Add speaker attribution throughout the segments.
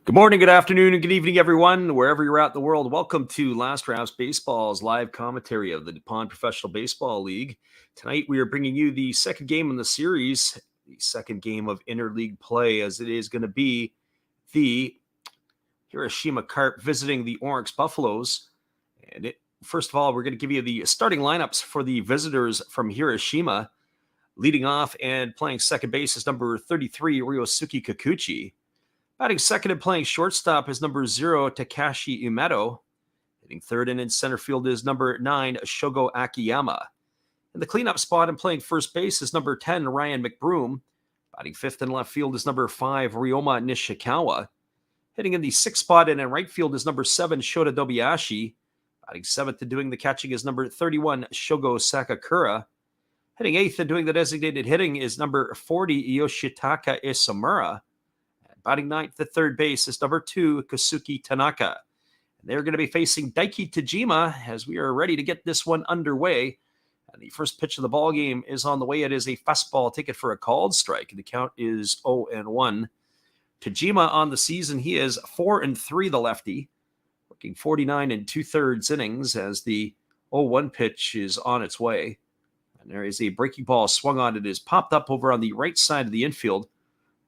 Speaker 1: Good morning, good afternoon, and good evening, everyone, wherever you're at in the world. Welcome to Last Drafts Baseball's live commentary of the DuPont Professional Baseball League. Tonight, we are bringing you the second game in the series, the second game of Interleague play, as it is going to be the Hiroshima Carp visiting the Orix Buffaloes. And first of all, we're going to give you the starting lineups for the visitors from Hiroshima. Leading off and playing second base is number 33, Ryosuke Kikuchi. Batting second and playing shortstop is number 0, Takashi Umeto. Hitting third and in center field is number 9, Shogo Akiyama. In the cleanup spot and playing first base is number 10, Ryan McBroom. Batting fifth in left field is number 5, Ryoma Nishikawa. Hitting in the sixth spot and in right field is number 7, Shota Dobayashi. Batting seventh and doing the catching is number 31, Shogo Sakakura. Hitting eighth and doing the designated hitting is number 40, Yoshitaka Isamura. Batting ninth at third base is number 2, Kasuki Tanaka. And they're going to be facing Daiki Tajima as we are ready to get this one underway. And the first pitch of the ball game is on the way. It is a fastball ticket for a called strike. The count is 0-1. Tajima on the season, he is 4-3, the lefty, working 49 2/3 innings as the 0-1 pitch is on its way. And there is a breaking ball swung on. It is popped up over on the right side of the infield.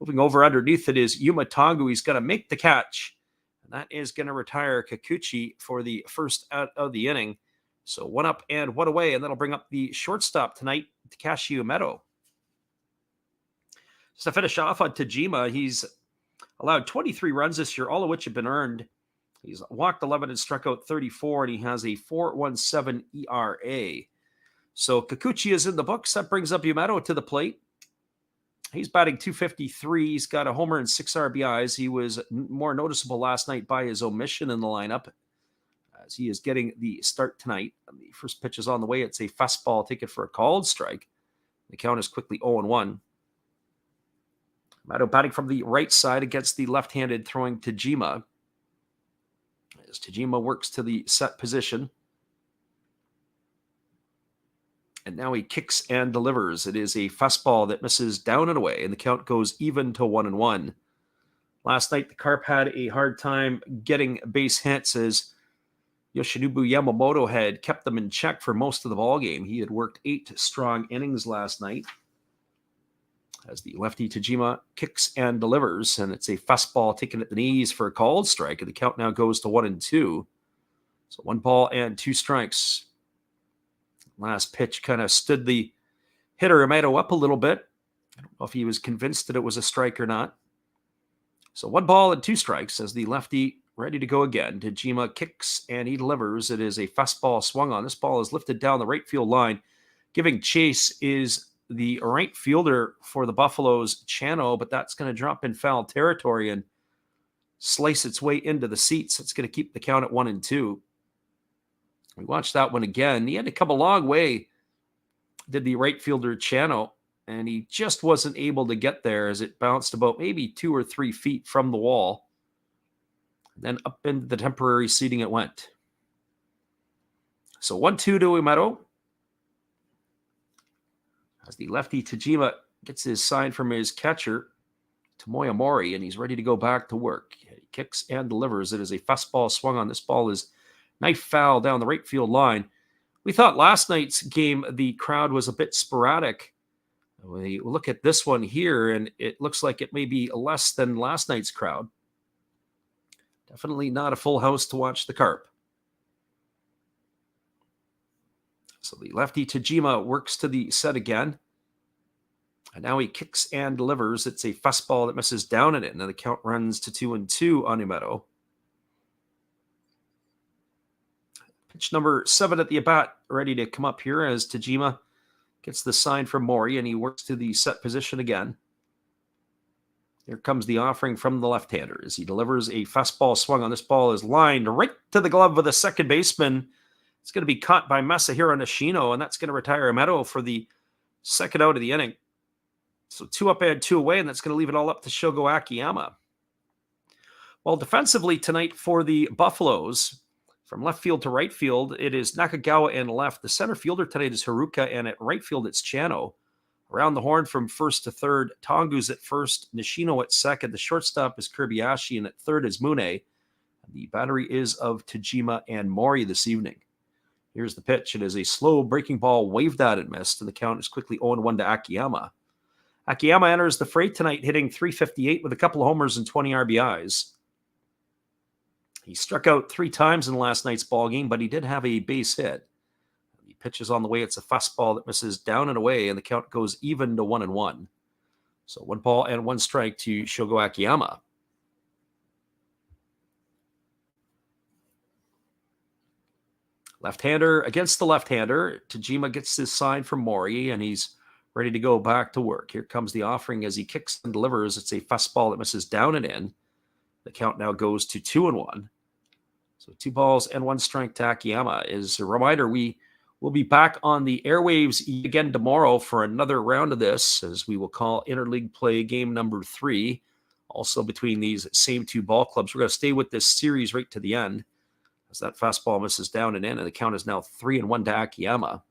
Speaker 1: Moving over underneath it is Yuma Tongu. He's going to make the catch. And that is going to retire Kikuchi for the first out of the inning. So 1 up and 1 away. And that'll bring up the shortstop tonight, Takashi Umeto. Just to finish off on Tajima, he's allowed 23 runs this year, all of which have been earned. He's walked 11 and struck out 34, and he has a 4.17 ERA. So Kikuchi is in the books. That brings up Umeto to the plate. He's batting .253. He's got a homer and 6 RBIs. He was more noticeable last night by his omission in the lineup, as he is getting the start tonight. The first pitch is on the way. It's a fastball ticket for a called strike. The count is quickly 0-1. Mato batting from the right side against the left-handed throwing Tajima. As Tajima works to the set position. And now he kicks and delivers. It is a fastball that misses down and away, and the count goes even to 1-1. Last night, the Carp had a hard time getting base hits as Yoshinobu Yamamoto had kept them in check for most of the ballgame. He had worked 8 strong innings last night. As the lefty Tajima kicks and delivers, and it's a fastball taken at the knees for a called strike, and the count now goes to 1-2. So 1 ball and 2 strikes. Last pitch kind of stood the hitter Umeto up a little bit. I don't know if he was convinced that it was a strike or not. So 1 ball and 2 strikes as the lefty ready to go again. Tajima kicks and he delivers. It is a fastball swung on. This ball is lifted down the right field line. Giving chase is the right fielder for the Buffaloes, Chano, but that's going to drop in foul territory and slice its way into the seats. It's going to keep the count at 1-2. We watched that one again. He had to come a long way, did the right fielder Chano, and he just wasn't able to get there as it bounced about maybe 2 or 3 feet from the wall. And then up into the temporary seating it went. So 1-2 to Umeto. As the lefty Tajima gets his sign from his catcher, Tomoya Mori, and he's ready to go back to work. He kicks and delivers. It is a fastball swung on. This ball is knife foul down the right field line. We thought last night's game, the crowd was a bit sporadic. We look at this one here, and it looks like it may be less than last night's crowd. Definitely not a full house to watch the Carp. So the lefty Tajima works to the set again. And now he kicks and delivers. It's a fastball that misses down in it. Now the count runs to 2-2 on Umeto. Pitch number 7 at the at-bat, ready to come up here as Tajima gets the sign from Mori, and he works to the set position again. Here comes the offering from the left-hander as he delivers a fastball swung on. This ball is lined right to the glove of the second baseman. It's going to be caught by Masahiro Nishino, and that's going to retire Umeto for the second out of the inning. So 2 up and 2 away, and that's going to leave it all up to Shogo Akiyama. Well, defensively tonight for the Buffaloes, from left field to right field, it is Nakagawa and left. The center fielder tonight is Haruka, and at right field, it's Chano. Around the horn from first to third, Tongu's at first, Nishino at second. The shortstop is Kobayashi, and at third is Mune. The battery is of Tajima and Mori this evening. Here's the pitch. It is a slow breaking ball, waved at and missed, and the count is quickly 0-1 to Akiyama. Akiyama enters the fray tonight, hitting .358 with a couple of homers and 20 RBIs. He struck out 3 times in last night's ball game, but he did have a base hit. He pitches on the way. It's a fastball that misses down and away, and the count goes even to 1-1. So 1 ball and 1 strike to Shogo Akiyama. Left-hander against the left-hander. Tajima gets his sign from Mori, and he's ready to go back to work. Here comes the offering as he kicks and delivers. It's a fastball that misses down and in. The count now goes to 2-1. So 2 balls and 1 strike to Akiyama. As a reminder, we will be back on the airwaves again tomorrow for another round of this, as we will call Interleague play game number 3, also between these same 2 ball clubs. We're going to stay with this series right to the end, as that fastball misses down and in, and the count is now 3-1 to Akiyama.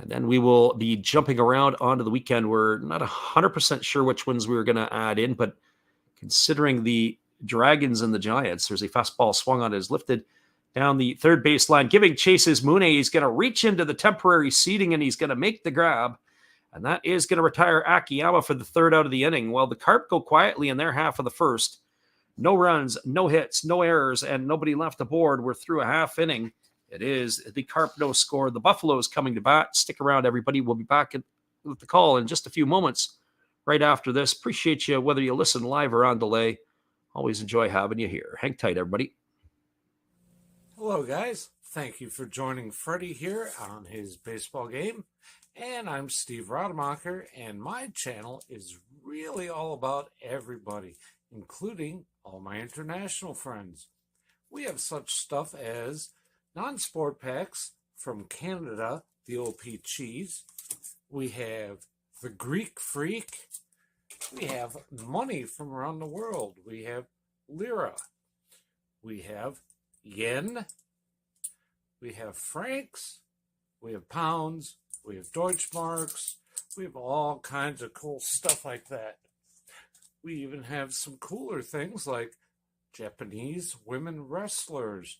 Speaker 1: And then we will be jumping around onto the weekend. We're not 100% sure which ones we were going to add in, but considering the Dragons and the Giants, there's a fastball swung on, is lifted down the third baseline, giving chases Mune. He's going to reach into the temporary seating, and he's going to make the grab. And that is going to retire Akiyama for the 3rd out of the inning. Well, the Carp go quietly in their half of the first. No runs, no hits, no errors, and nobody left aboard. We're through a half inning. It is the Carp no score. The Buffaloes coming to bat. Stick around, everybody. We'll be back with the call in just a few moments right after this. Appreciate you, whether you listen live or on delay. Always enjoy having you here. Hang tight, everybody.
Speaker 2: Hello, guys. Thank you for joining Freddie here on his baseball game. And I'm Steve Rademacher, and my channel is really all about everybody, including all my international friends. We have such stuff as non-sport packs from Canada, the OP Cheese. We have the Greek Freak. We have money from around the world. We have lira. We have yen. We have francs. We have pounds. We have Deutschmarks. We have all kinds of cool stuff like that. We even have some cooler things like Japanese women wrestlers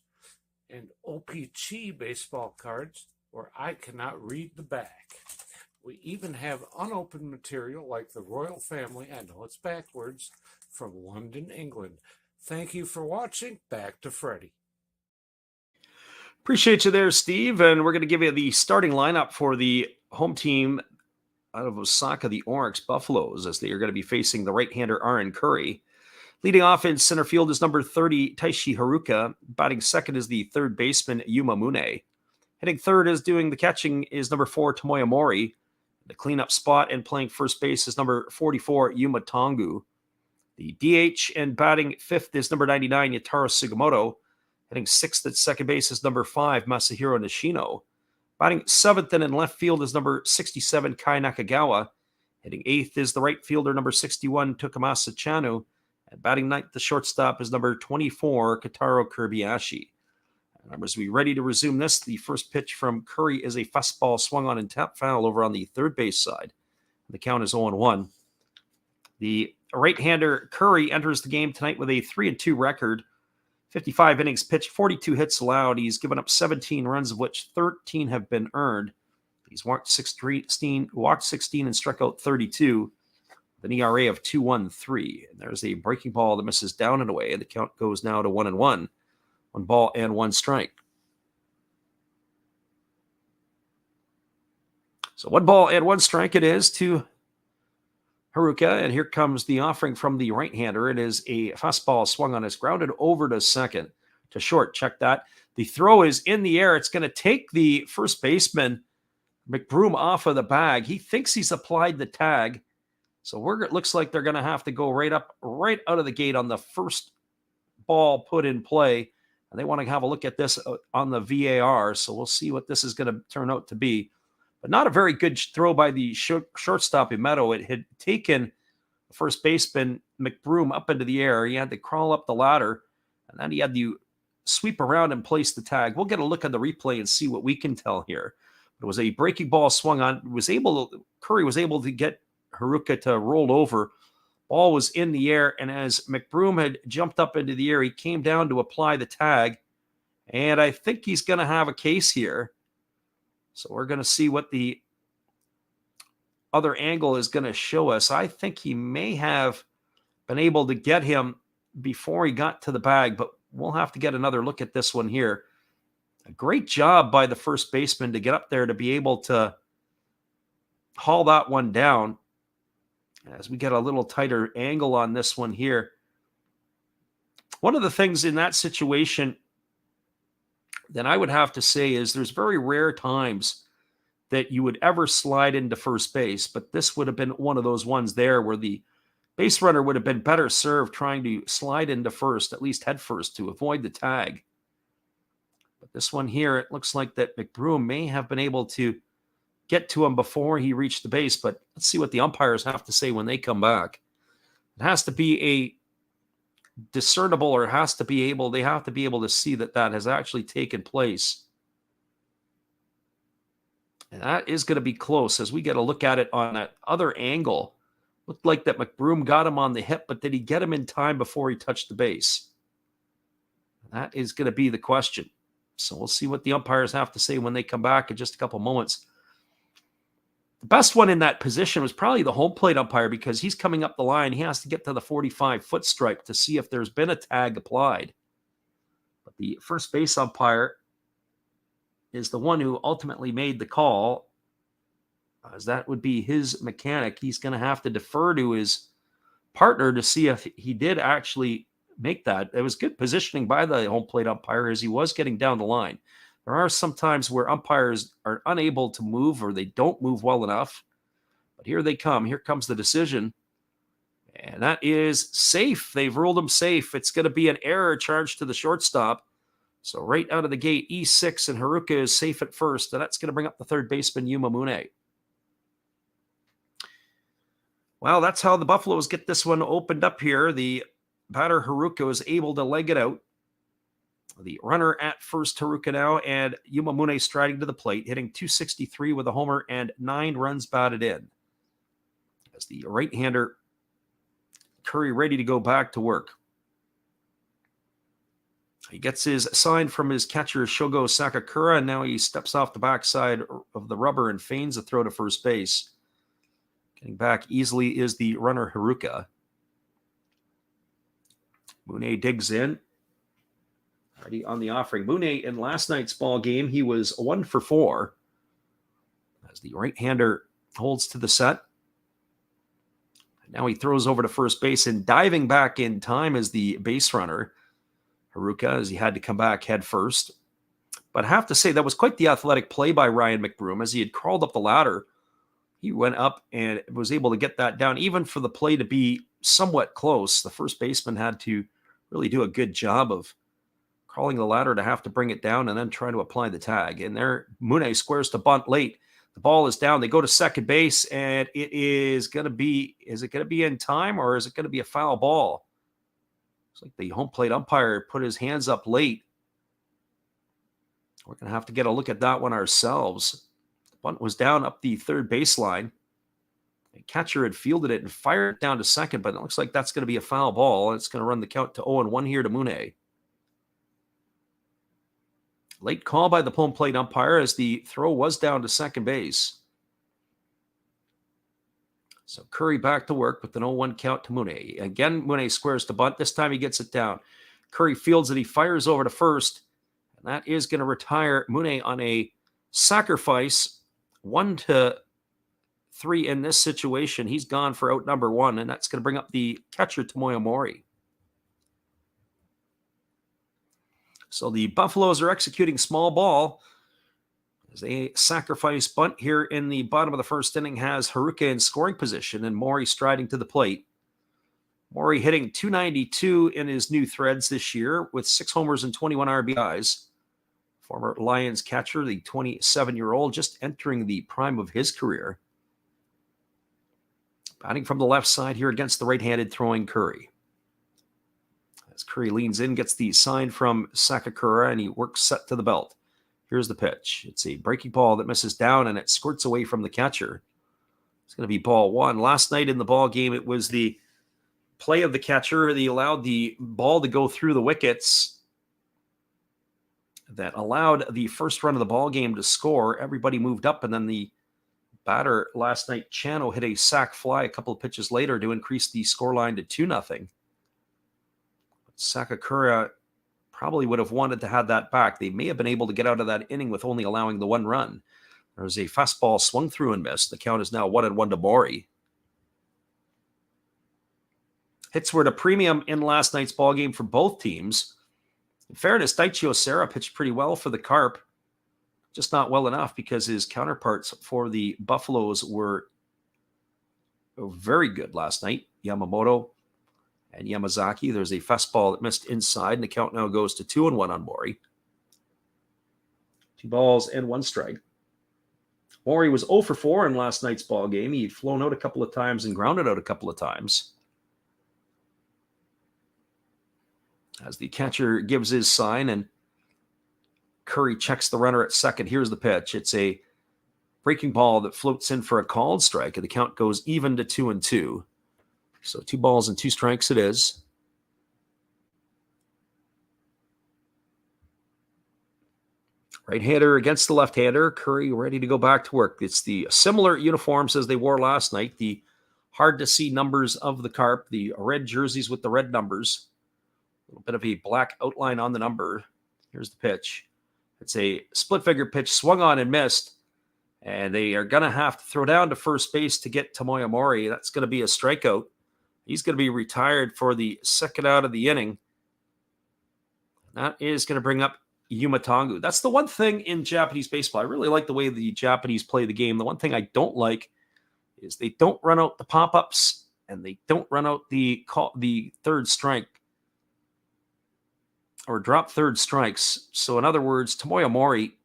Speaker 2: and OP-Chi baseball cards where I cannot read the back. We even have unopened material like the royal family, I know it's backwards, from London, England. Thank you for watching. Back to Freddie.
Speaker 1: Appreciate you there, Steve. And we're going to give you the starting lineup for the home team out of Osaka, the Orix Buffaloes, as they are going to be facing the right-hander Aaron Curry. Leading off in center field is number 30, Taishi Haruka. Batting second is the third baseman, Yuma Mune. Hitting third is doing the catching is number 4, Tomoya Mori. The cleanup spot and playing first base is number 44, Yuma Tongu. The DH and batting fifth is number 99, Yataro Sugimoto. Hitting sixth at second base is number 5, Masahiro Nishino. Batting seventh and in left field is number 67, Kai Nakagawa. Hitting eighth is the right fielder, number 61, Tokumasa Chanu. And batting ninth, the shortstop, is number 24, Kataro Kobayashi. Numbers, we ready to resume this. The first pitch from Curry is a fastball swung on and tap foul over on the third base side. The count is 0-1. The right-hander Curry enters the game tonight with a 3-2 record. 55 innings pitched, 42 hits allowed. He's given up 17 runs, of which 13 have been earned. He's walked 16 and struck out 32. With an ERA of 2.13. And there's a breaking ball that misses down and away, and the count goes now to 1-1. 1 ball and 1 strike. So 1 ball and 1 strike it is to Haruka, and here comes the offering from the right-hander. It is a fastball swung on. It's grounded over to second, to short. Check that. The throw is in the air. It's going to take the first baseman, McBroom, off of the bag. He thinks he's applied the tag. So it looks like they're going to have to go right out of the gate on the first ball put in play. And they want to have a look at this on the VAR. So we'll see what this is going to turn out to be. But not a very good throw by the shortstop, Imeto. It had taken the first baseman, McBroom, up into the air. He had to crawl up the ladder. And then he had to sweep around and place the tag. We'll get a look at the replay and see what we can tell here. It was a breaking ball swung on. Curry was able to get Haruka to roll over. Ball was in the air, and as McBroom had jumped up into the air, he came down to apply the tag. And I think he's going to have a case here. So we're going to see what the other angle is going to show us. I think he may have been able to get him before he got to the bag, but we'll have to get another look at this one here. A great job by the first baseman to get up there to be able to haul that one down. As we get a little tighter angle on this one here. One of the things in that situation that I would have to say is there's very rare times that you would ever slide into first base, but this would have been one of those ones there where the base runner would have been better served trying to slide into first, at least head first, to avoid the tag. But this one here, it looks like that McBroom may have been able to get to him before he reached the base, but let's see what the umpires have to say when they come back. It has to be a discernible, or they have to be able to see that has actually taken place. And that is going to be close as we get a look at it on that other angle. Looked like that McBroom got him on the hip, but did he get him in time before he touched the base? That is going to be the question. So we'll see what the umpires have to say when they come back in just a couple moments. The best one in that position was probably the home plate umpire because he's coming up the line. He has to get to the 45-foot stripe to see if there's been a tag applied. But the first base umpire is the one who ultimately made the call, as that would be his mechanic. He's going to have to defer to his partner to see if he did actually make that. It was good positioning by the home plate umpire as he was getting down the line. There are some times where umpires are unable to move or they don't move well enough. But here they come. Here comes the decision. And that is safe. They've ruled him safe. It's going to be an error charged to the shortstop. So right out of the gate, E6 and Haruka is safe at first. And that's going to bring up the third baseman, Yuma Mune. Well, that's how the Buffaloes get this one opened up here. The batter Haruka was able to leg it out. The runner at first, Haruka now, and Yuma Mune striding to the plate, hitting .263 with a homer and 9 runs batted in. As the right-hander, Curry, ready to go back to work. He gets his sign from his catcher, Shogo Sakakura, and now he steps off the backside of the rubber and feigns a throw to first base. Getting back easily is the runner, Haruka. Mune digs in. Already on the offering. Mune in last night's ball game, he was 1 for 4. As the right-hander holds to the set. Now he throws over to first base, and diving back in time is the base runner, Haruka, as he had to come back head first. But I have to say that was quite the athletic play by Ryan McBroom. As he had crawled up the ladder, he went up and was able to get that down. Even for the play to be somewhat close, the first baseman had to really do a good job of crawling the ladder to have to bring it down and then try to apply the tag. And there, Mune squares to bunt late. The ball is down. They go to second base, and it is going to be, is it going to be in time, or is it going to be a foul ball? It's like the home plate umpire put his hands up late. We're going to have to get a look at that one ourselves. The bunt was down up the third baseline. The catcher had fielded it and fired it down to second, but it looks like that's going to be a foul ball. It's going to run the count to 0-1 here to Mune. Late call by the home plate umpire as the throw was down to second base. So Curry back to work with an 0-1 count to Mune. Again, Mune squares to bunt. This time he gets it down. Curry fields it. He fires over to first. And that is going to retire Mune on a sacrifice. 1-3 in this situation. He's gone for out number 1, and that's going to bring up the catcher, Tomoya Mori. So the Buffaloes are executing small ball as a sacrifice bunt here in the bottom of the first inning has Haruka in scoring position and Mori striding to the plate. Mori hitting .292 in his new threads this year with 6 homers and 21 RBIs. Former Lions catcher, the 27-year-old, just entering the prime of his career. Batting from the left side here against the right-handed throwing Curry. As Curry leans in, gets the sign from Sakakura, and he works set to the belt. Here's the pitch. It's a breaking ball that misses down, and it squirts away from the catcher. It's going to be ball one. Last night in the ball game, it was the play of the catcher. They allowed the ball to go through the wickets that allowed the first run of the ball game to score. Everybody moved up, and then the batter last night, Chano, hit a sac fly a couple of pitches later to increase the scoreline to 2-0. Sakakura probably would have wanted to have that back. They may have been able to get out of that inning with only allowing the one run. There was a fastball swung through and missed. The count is now 1-1 to Maury. Hits were at a premium in last night's ball game for both teams. In fairness, Daichi Osera pitched pretty well for the Carp, just not well enough because his counterparts for the Buffaloes were very good last night. Yamamoto and Yamazaki. There's a fastball that missed inside, and the count now goes to 2-1 on Maury. 2 balls and 1 strike. Maury was 0 for 4 in last night's ball game. He'd flown out a couple of times and grounded out a couple of times. As the catcher gives his sign and Curry checks the runner at second. Here's the pitch. It's a breaking ball that floats in for a called strike, and the count goes even to 2-2. So 2 balls and 2 strikes it is. Right-hander against the left-hander. Curry ready to go back to work. It's the similar uniforms as they wore last night. The hard-to-see numbers of the Carp. The red jerseys with the red numbers. A little bit of a black outline on the number. Here's the pitch. It's a split-figure pitch swung on and missed. And they are going to have to throw down to first base to get Tomoya Mori. That's going to be a strikeout. He's going to be retired for the second out of the inning. That is going to bring up Yuma Tongu. That's the one thing in Japanese baseball. I really like the way the Japanese play the game. The one thing I don't like is they don't run out the pop-ups and they don't run out the third strike or drop third strikes. So in other words, Tomoya Mori,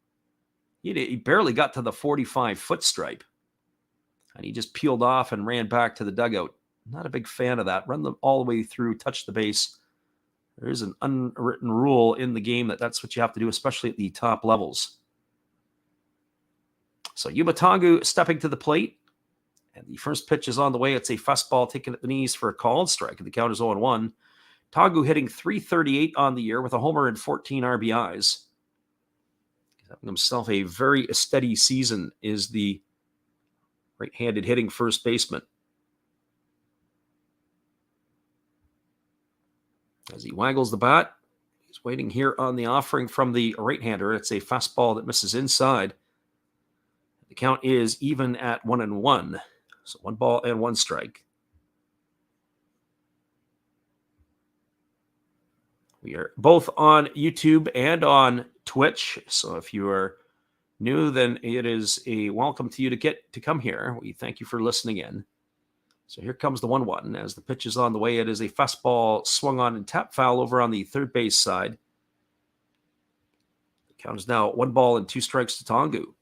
Speaker 1: he barely got to the 45-foot stripe, and he just peeled off and ran back to the dugout. Not a big fan of that. Run them all the way through, touch the base. There is an unwritten rule in the game that's what you have to do, especially at the top levels. So Yuma Tongu stepping to the plate, and the first pitch is on the way. It's a fastball taken at the knees for a called strike, and the count is 0-1. Tongu hitting .338 on the year with a homer and 14 RBIs. He's having himself a very steady season, is the right-handed hitting first baseman. As he waggles the bat, he's waiting here on the offering from the right-hander. It's a fastball that misses inside. The count is even at 1-1. So 1 ball and 1 strike. We are both on YouTube and on Twitch. So if you are new, then it is a welcome to you to come here. We thank you for listening in. So here comes the 1-1. As the pitch is on the way, it is a fastball swung on and tap foul over on the third base side. The count is now 1 ball and 2 strikes to Tongu.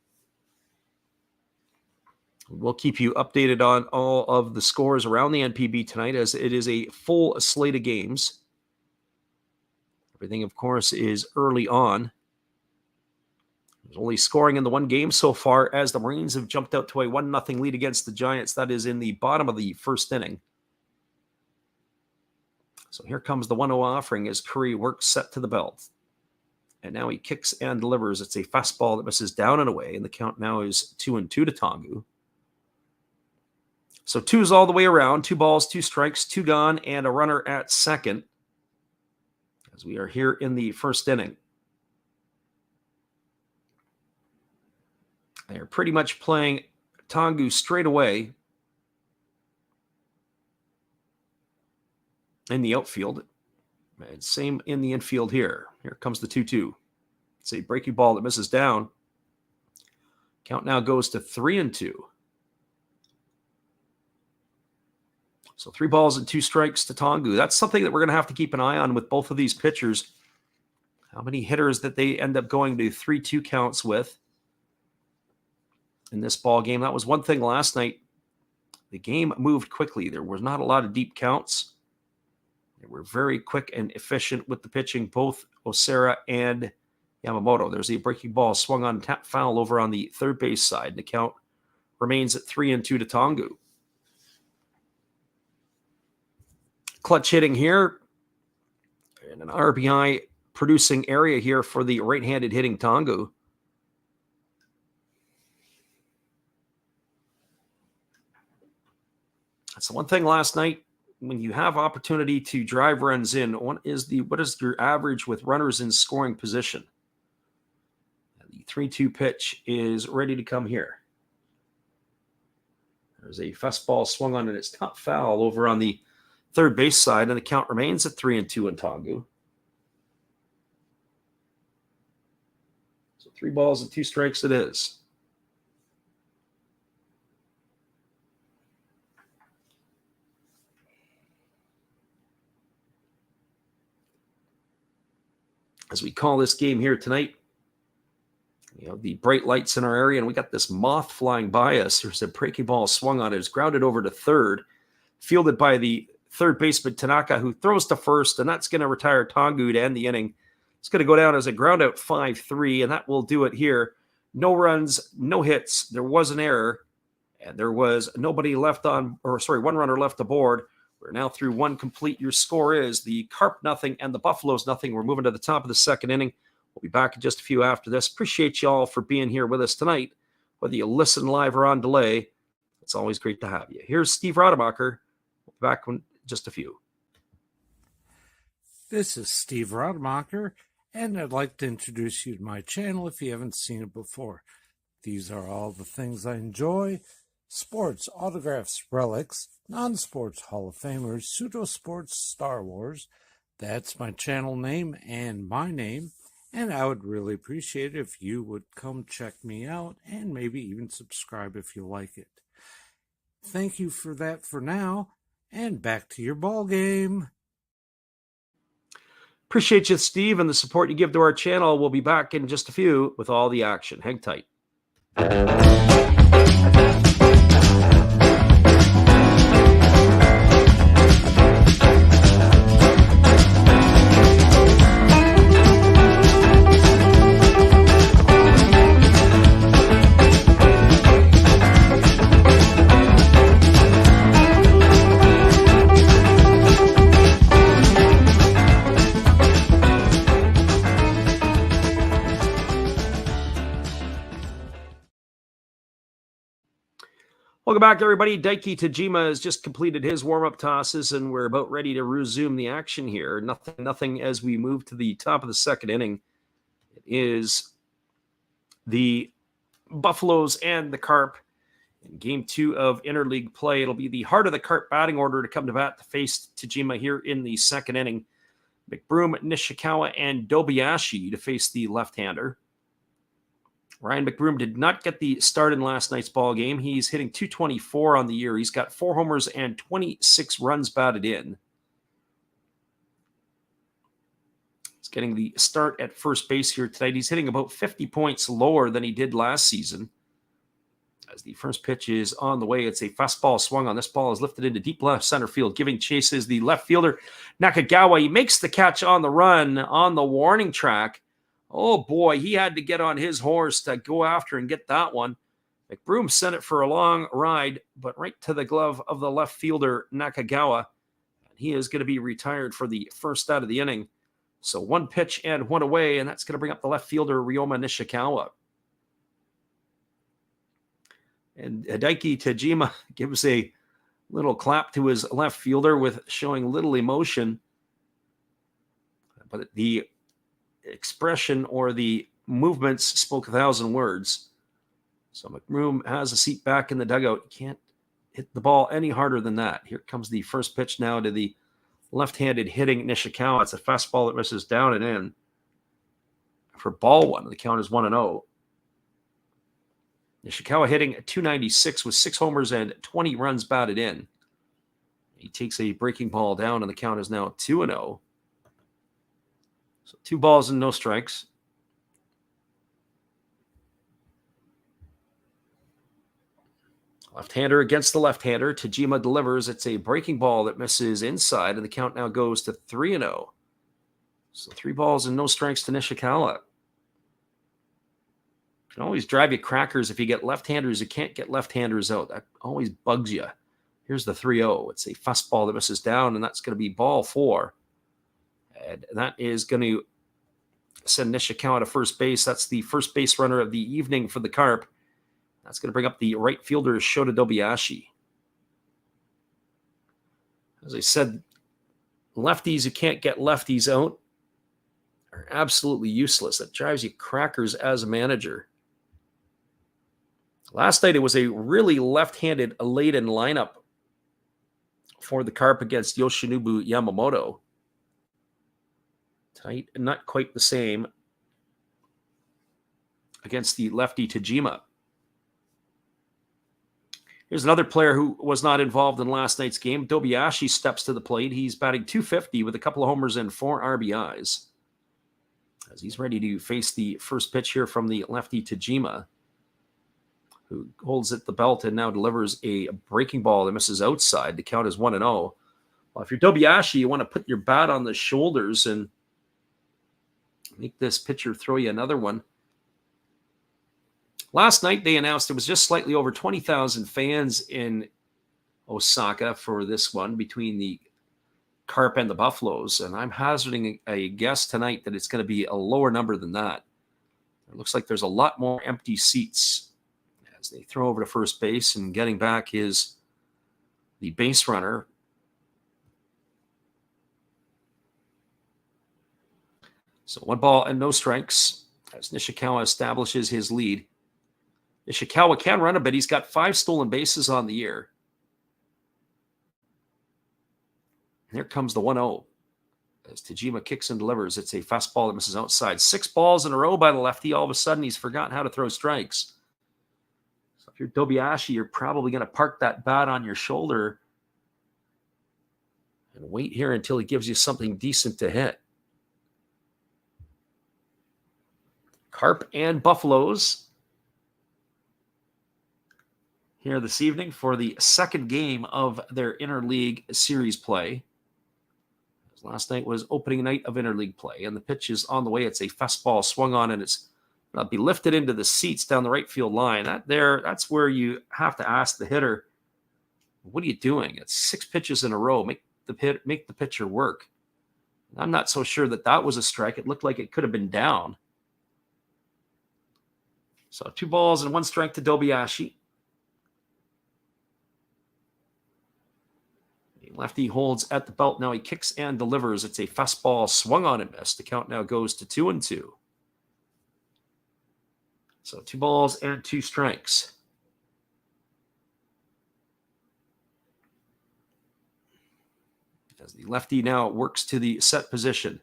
Speaker 1: We'll keep you updated on all of the scores around the NPB tonight, as it is a full slate of games. Everything, of course, is early on. There's only scoring in the one game so far, as the Marines have jumped out to a 1-0 lead against the Giants. That is in the bottom of the first inning. So here comes the 1-0 offering as Curry works set to the belt. And now he kicks and delivers. It's a fastball that misses down and away, and the count now is 2-2 to Tongu. So 2s all the way around. 2 balls, 2 strikes, 2 gone, and a runner at second, as we are here in the first inning. They're pretty much playing Tongu straight away in the outfield. And same in the infield here. Here comes the 2-2. It's a breaking ball that misses down. Count now goes to 3-2. So 3 balls and 2 strikes to Tongu. That's something that we're going to have to keep an eye on with both of these pitchers. How many hitters that they end up going to 3-2 counts with in this ball game. That was one thing last night. The game moved quickly. There was not a lot of deep counts. They were very quick and efficient with the pitching. Both Osera and Yamamoto. There's a breaking ball swung on, tap foul over on the third base side. And the count remains at 3-2 to Tongu. Clutch hitting here. And an RBI producing area here for the right-handed hitting Tongu. That's the one thing last night, when you have opportunity to drive runs in, what is your average with runners in scoring position? The 3-2 pitch is ready to come here. There's a fastball swung on and it's top foul over on the third base side, and the count remains at 3-2 in Tongu. So 3 balls and 2 strikes it is. As we call this game here tonight, the bright lights in our area, and we got this moth flying by us. There's a breaking ball swung on it. It's grounded over to third, fielded by the third baseman Tanaka, who throws to first, and that's going to retire Tongu to end the inning. It's going to go down as a ground out 5-3, and that will do it here. No runs, no hits. There was an error, and there was nobody left on, one runner left aboard. We're now through one complete. Your score is the Carp nothing and the Buffaloes nothing. We're moving to the top of the second inning. We'll be back in just a few after this. Appreciate you all for being here with us tonight. Whether you listen live or on delay, it's always great to have you. Here's Steve Rademacher. We'll be back in just a few.
Speaker 2: This is Steve Rademacher, and I'd like to introduce you to my channel if you haven't seen it before. These are all the things I enjoy: sports, autographs, relics, non-sports Hall of Famers, pseudo-sports, Star Wars. That's my channel name and my name, and I would really appreciate it if you would come check me out and maybe even subscribe if you like it. Thank you for that for now, and back to your ball game.
Speaker 1: Appreciate you, Steve, and the support you give to our channel. We'll be back in just a few with all the action. Hang tight. Welcome back, everybody. Daiki Tajima has just completed his warm-up tosses, and we're about ready to resume the action here. Nothing as we move to the top of the second inning. It is the Buffaloes and the Carp in Game 2 of Interleague play. It'll be the heart of the Carp batting order to come to bat to face Tajima here in the second inning. McBroom, Nishikawa, and Dobayashi to face the left-hander. Ryan McBroom did not get the start in last night's ball game. He's hitting .224 on the year. He's got 4 homers and 26 runs batted in. He's getting the start at first base here tonight. He's hitting about 50 points lower than he did last season. As the first pitch is on the way, it's a fastball swung on. This ball is lifted into deep left center field. Giving chase is the left fielder, Nakagawa. He makes the catch on the run on the warning track. Oh, boy, he had to get on his horse to go after and get that one. McBroom sent it for a long ride, but right to the glove of the left fielder, Nakagawa. He is going to be retired for the first out of the inning. So 1 pitch and 1 away, and that's going to bring up the left fielder, Ryoma Nishikawa. And Hideki Tajima gives a little clap to his left fielder with showing little emotion. But the expression or the movements spoke 1,000 words. So McBroom has a seat back in the dugout. Can't hit the ball any harder than that. Here comes the first pitch now to the left-handed hitting Nishikawa. It's a fastball that misses down and in for ball 1. The count is 1-0. Nishikawa hitting .296 with 6 homers and 20 runs batted in. He takes a breaking ball down, and the count is now 2-0. So 2 balls and no strikes. Left-hander against the left-hander. Tajima delivers. It's a breaking ball that misses inside, and the count now goes to 3-0. So 3 balls and no strikes to Nishikawa. Can always drive you crackers if you get left-handers. You can't get left-handers out. That always bugs you. Here's the 3-0. It's a fastball that misses down, and that's going to be ball 4. And that is going to send Nishikawa to first base. That's the first base runner of the evening for the Carp. That's going to bring up the right fielder, Shota Dobiashi. As I said, lefties who can't get lefties out are absolutely useless. That drives you crackers as a manager. Last night, it was a really left-handed laden lineup for the Carp against Yoshinobu Yamamoto. Tonight, not quite the same against the lefty Tajima. Here's another player who was not involved in last night's game. Dobiashi steps to the plate. He's batting .250 with a couple of homers and 4 RBIs. As he's ready to face the first pitch here from the lefty Tajima, who holds at the belt and now delivers a breaking ball that misses outside. The count is 1-0. Well, if you're Dobiashi, you want to put your bat on the shoulders and make this pitcher throw you another one. Last night, they announced it was just slightly over 20,000 fans in Osaka for this one between the Carp and the Buffaloes, and I'm hazarding a guess tonight that it's going to be a lower number than that. It looks like there's a lot more empty seats as they throw over to first base, and getting back is the base runner. So 1 ball and no strikes as Nishikawa establishes his lead. Nishikawa can run a bit. He's got 5 stolen bases on the year. And here comes the 1-0 as Tajima kicks and delivers. It's a fastball that misses outside. 6 balls in a row by the lefty. All of a sudden, he's forgotten how to throw strikes. So if you're Dobiashi, you're probably going to park that bat on your shoulder and wait here until he gives you something decent to hit. Carp and Buffaloes here this evening for the second game of their Interleague series play. Last night was opening night of Interleague play, and the pitch is on the way. It's a fastball swung on, and it's going to be lifted into the seats down the right field line. That's where you have to ask the hitter, what are you doing? It's 6 pitches in a row. Make the pitcher work. I'm not so sure that was a strike. It looked like it could have been down. So 2 balls and 1 strike to Dobiashi. The lefty holds at the belt. Now he kicks and delivers. It's a fastball swung on and missed. The count now goes to 2-2. So 2 balls and 2 strikes. As the lefty now works to the set position.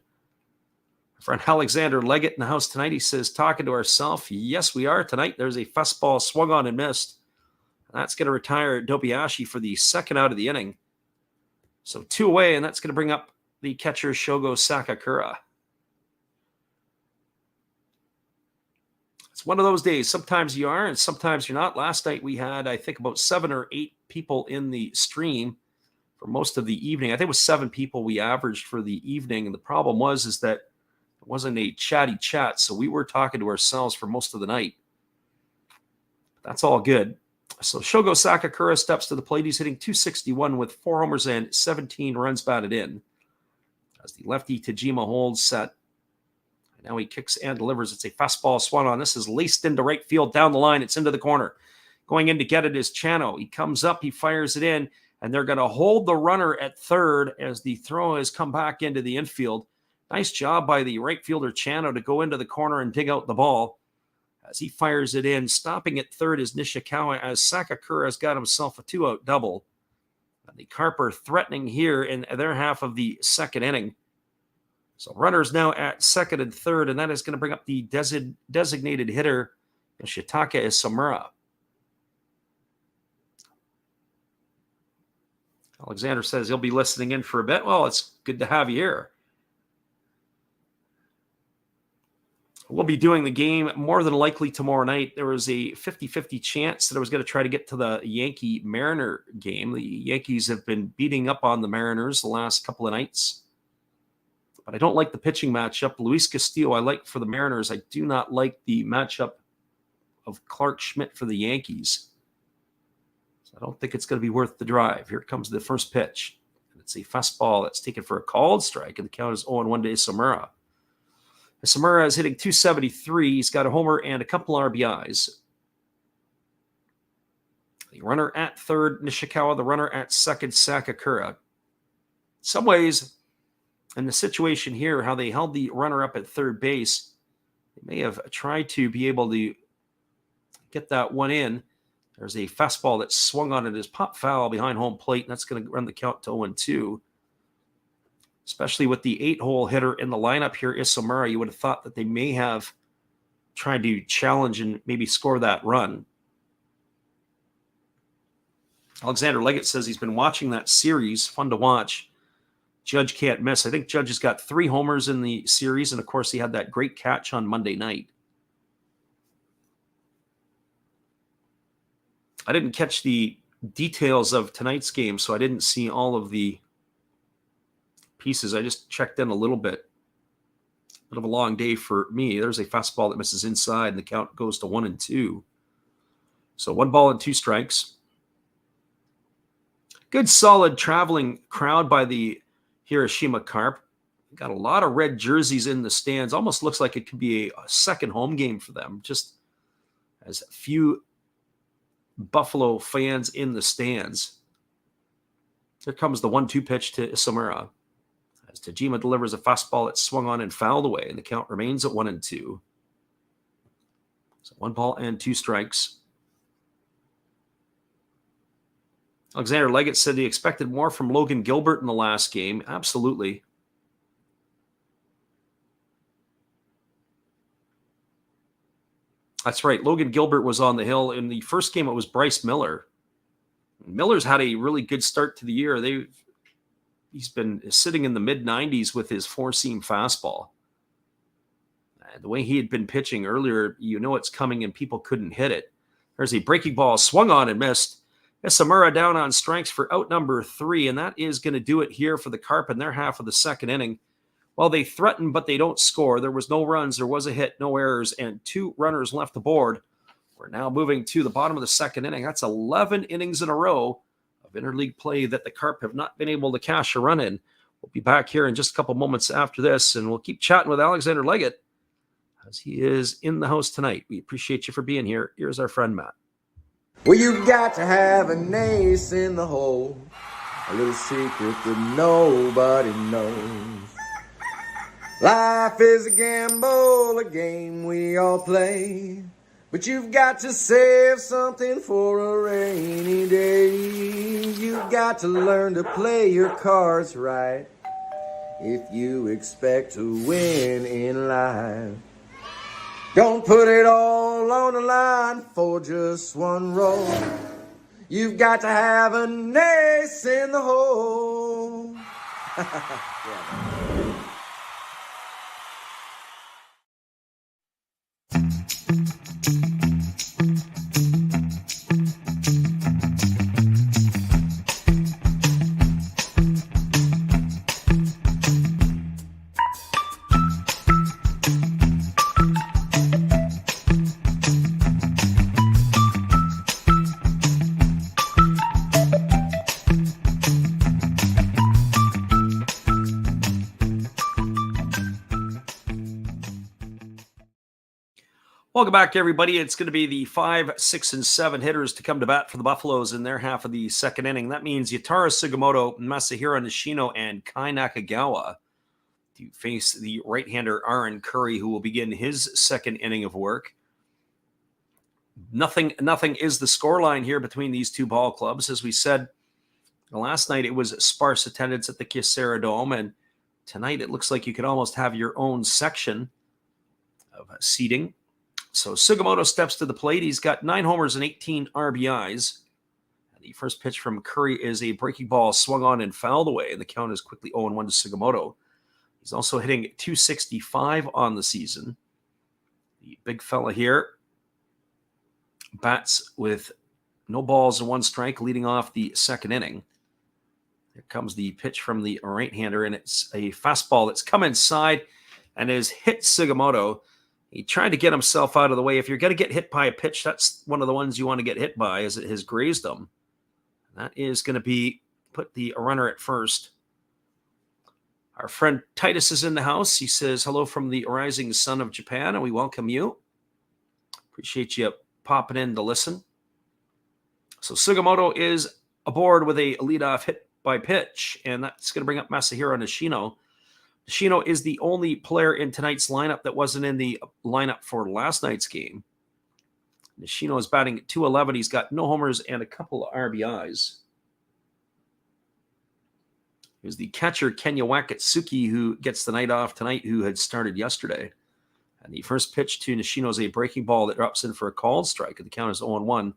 Speaker 1: Friend Alexander Leggett in the house tonight. He says, talking to ourselves, yes, we are tonight. There's a fastball swung on and missed. That's going to retire Dobiashi for the second out of the inning. So 2 away, and that's going to bring up the catcher Shogo Sakakura. It's one of those days. Sometimes you are, and sometimes you're not. Last night we had, I think, about 7 or 8 people in the stream for most of the evening. I think it was 7 people we averaged for the evening, and the problem is that it wasn't a chatty chat, so we were talking to ourselves for most of the night. That's all good. So Shogo Sakakura steps to the plate. He's hitting .261 with 4 homers and 17 runs batted in. As the lefty Tajima holds set. And now he kicks and delivers. It's a fastball swung on. This is laced into right field down the line. It's into the corner. Going in to get it is Chano. He comes up. He fires it in. And they're going to hold the runner at third as the throw has come back into the infield. Nice job by the right fielder Chano to go into the corner and dig out the ball. As he fires it in, stopping at third is Nishikawa as Sakakura has got himself a 2-out double. And the Carp are threatening here in their half of the second inning. So runners now at second and third, and that is going to bring up the designated hitter, Yoshitaka Isamura. Alexander says he'll be listening in for a bit. Well, it's good to have you here. We'll be doing the game more than likely tomorrow night. There was a 50-50 chance that I was going to try to get to the Yankee-Mariner game. The Yankees have been beating up on the Mariners the last couple of nights. But I don't like the pitching matchup. Luis Castillo I like for the Mariners. I do not like the matchup of Clark Schmidt for the Yankees. So I don't think it's going to be worth the drive. Here comes the first pitch. And it's a fastball that's taken for a called strike, and the count is 0-1 to Isamura. Isamura is hitting .273. He's got a homer and a couple RBIs. The runner at third, Nishikawa. The runner at second, Sakakura. In some ways, in the situation here, how they held the runner up at third base, they may have tried to be able to get that one in. There's a fastball that swung on it as pop foul behind home plate, and that's going to run the count to 0-2. Especially with the 8-hole hitter in the lineup here, Isamura, you would have thought that they may have tried to challenge and maybe score that run. Alexander Leggett says he's been watching that series. Fun to watch. Judge can't miss. I think Judge has got 3 homers in the series, and of course he had that great catch on Monday night. I didn't catch the details of tonight's game, so I didn't see all of the pieces. I just checked in a little bit. Bit of a long day for me. There's a fastball that misses inside, and the count goes to 1-2. So 1 ball and 2 strikes. Good solid traveling crowd by the Hiroshima Carp. Got a lot of red jerseys in the stands. Almost looks like it could be a second home game for them. Just as few Buffalo fans in the stands. Here comes the 1-2 pitch to Isamura. As Tajima delivers a fastball that swung on and fouled away, and the count remains at 1-2. So 1 ball and 2 strikes. Alexander Leggett said he expected more from Logan Gilbert in the last game. Absolutely. That's right. Logan Gilbert was on the hill. In the first game, it was Bryce Miller. Miller's had a really good start to the year. He's been sitting in the mid-90s with his 4-seam fastball. And the way he had been pitching earlier, you know it's coming and people couldn't hit it. There's a breaking ball swung on and missed. Isamura down on strikes for out number 3, and that is going to do it here for the Carp in their half of the second inning. Well, they threaten, but they don't score. There was no runs, there was a hit, no errors, and 2 runners left aboard. We're now moving to the bottom of the second inning. That's 11 innings in a row of interleague play that the Carp have not been able to cash a run in. We'll be back here in just a couple moments after this, and we'll keep chatting with Alexander Leggett as he is in the house tonight. We appreciate you for being here. Here's our friend Matt.
Speaker 3: Well, you got to have an ace in the hole, a little secret that nobody knows. Life is a gamble, a game we all play, but you've got to save something for a rainy day. You've got to learn to play your cards right if you expect to win in life. Don't put it all on the line for just 1 roll. You've got to have an ace in the hole. Yeah.
Speaker 1: Welcome back, everybody. It's going to be the 5, 6, and 7 hitters to come to bat for the Buffaloes in their half of the second inning. That means Yatara Sugimoto, Masahiro Nishino, and Kai Nakagawa to face the right-hander Aaron Curry, who will begin his second inning of work. Nothing is the scoreline here between these 2 ball clubs. As we said, last night it was sparse attendance at the Kyocera Dome, and tonight it looks like you could almost have your own section of seating. So Sugimoto steps to the plate. He's got 9 homers and 18 RBIs. And the first pitch from Curry is a breaking ball swung on and fouled away, and the count is quickly 0-1 to Sugimoto. He's also hitting .265 on the season. The big fella here bats with no balls and 1 strike, leading off the second inning. Here comes the pitch from the right-hander, and it's a fastball that's come inside and has hit Sugimoto. He tried to get himself out of the way. If you're going to get hit by a pitch, that's one of the ones you want to get hit by, as it has grazed him. That is going to be put the runner at first. Our friend Titus is in the house. He says, hello from the rising sun of Japan, and we welcome you. Appreciate you popping in to listen. So Sugimoto is aboard with a leadoff hit by pitch, and that's going to bring up Masahiro Nishino. Nishino is the only player in tonight's lineup that wasn't in the lineup for last night's game. Nishino is batting at .211. He's got no homers and a couple of RBIs. Here's the catcher, Kenya Wakatsuki, who gets the night off tonight, who had started yesterday. And the first pitch to Nishino is a breaking ball that drops in for a called strike. The count is 0-1.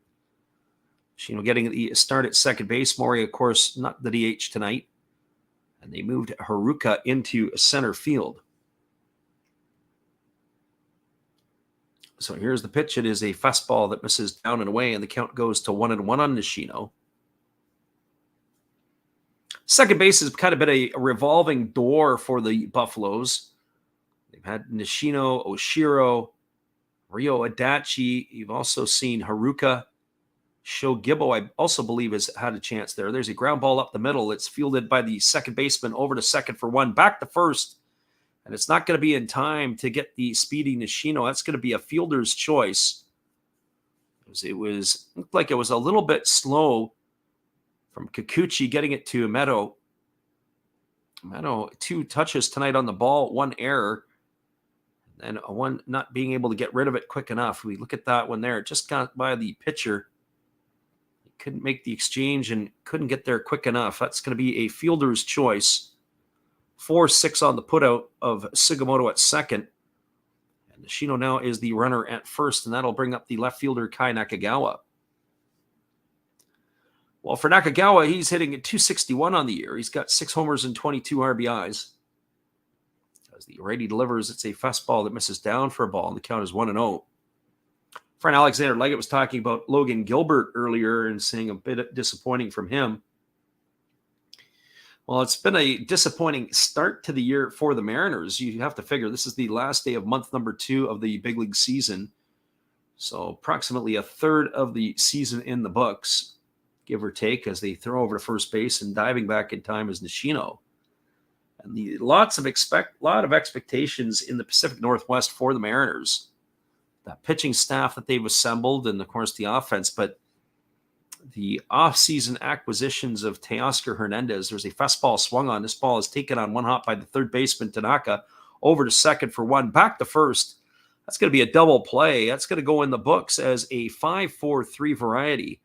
Speaker 1: Nishino getting the start at second base. Mori, of course, not the DH tonight. And they moved Haruka into center field. So here's the pitch. It is a fastball that misses down and away, and the count goes to 1-1 on Nishino. Second base has kind of been a revolving door for the Buffaloes. They've had Nishino, Oshiro, Ryo Adachi. You've also seen Haruka. Sho Gibbo, I also believe, has had a chance there. There's a ground ball up the middle. It's fielded by the second baseman over to second for one, back to first. And it's not going to be in time to get the speedy Nishino. That's going to be a fielder's choice. It looked like it was a little bit slow from Kikuchi getting it to Meadow. Meadow, 2 touches tonight on the ball, 1 error. And one not being able to get rid of it quick enough. We look at that one there. It just got by the pitcher. Couldn't make the exchange and couldn't get there quick enough. That's going to be a fielder's choice. 4-6 on the putout of Sugimoto at second. And Nishino now is the runner at first, and that'll bring up the left fielder, Kai Nakagawa. Well, for Nakagawa, he's hitting at .261 on the year. He's got 6 homers and 22 RBIs. As the righty delivers, it's a fastball that misses down for a ball, and the count is 1-0. Friend Alexander Leggett was talking about Logan Gilbert earlier and saying a bit disappointing from him. Well, it's been a disappointing start to the year for the Mariners. You have to figure this is the last day of month number 2 of the big league season. So approximately a third of the season in the books, give or take, as they throw over to first base, and diving back in time is Nishino. And lot of expectations in the Pacific Northwest for the Mariners. That pitching staff that they've assembled, and of course the offense, but the off-season acquisitions of Teoscar Hernandez. There's a fastball swung on. This ball is taken on one hop by the third baseman, Tanaka, over to second for one, back to first. That's going to be a double play. That's going to go in the books as a 5-4-3 variety.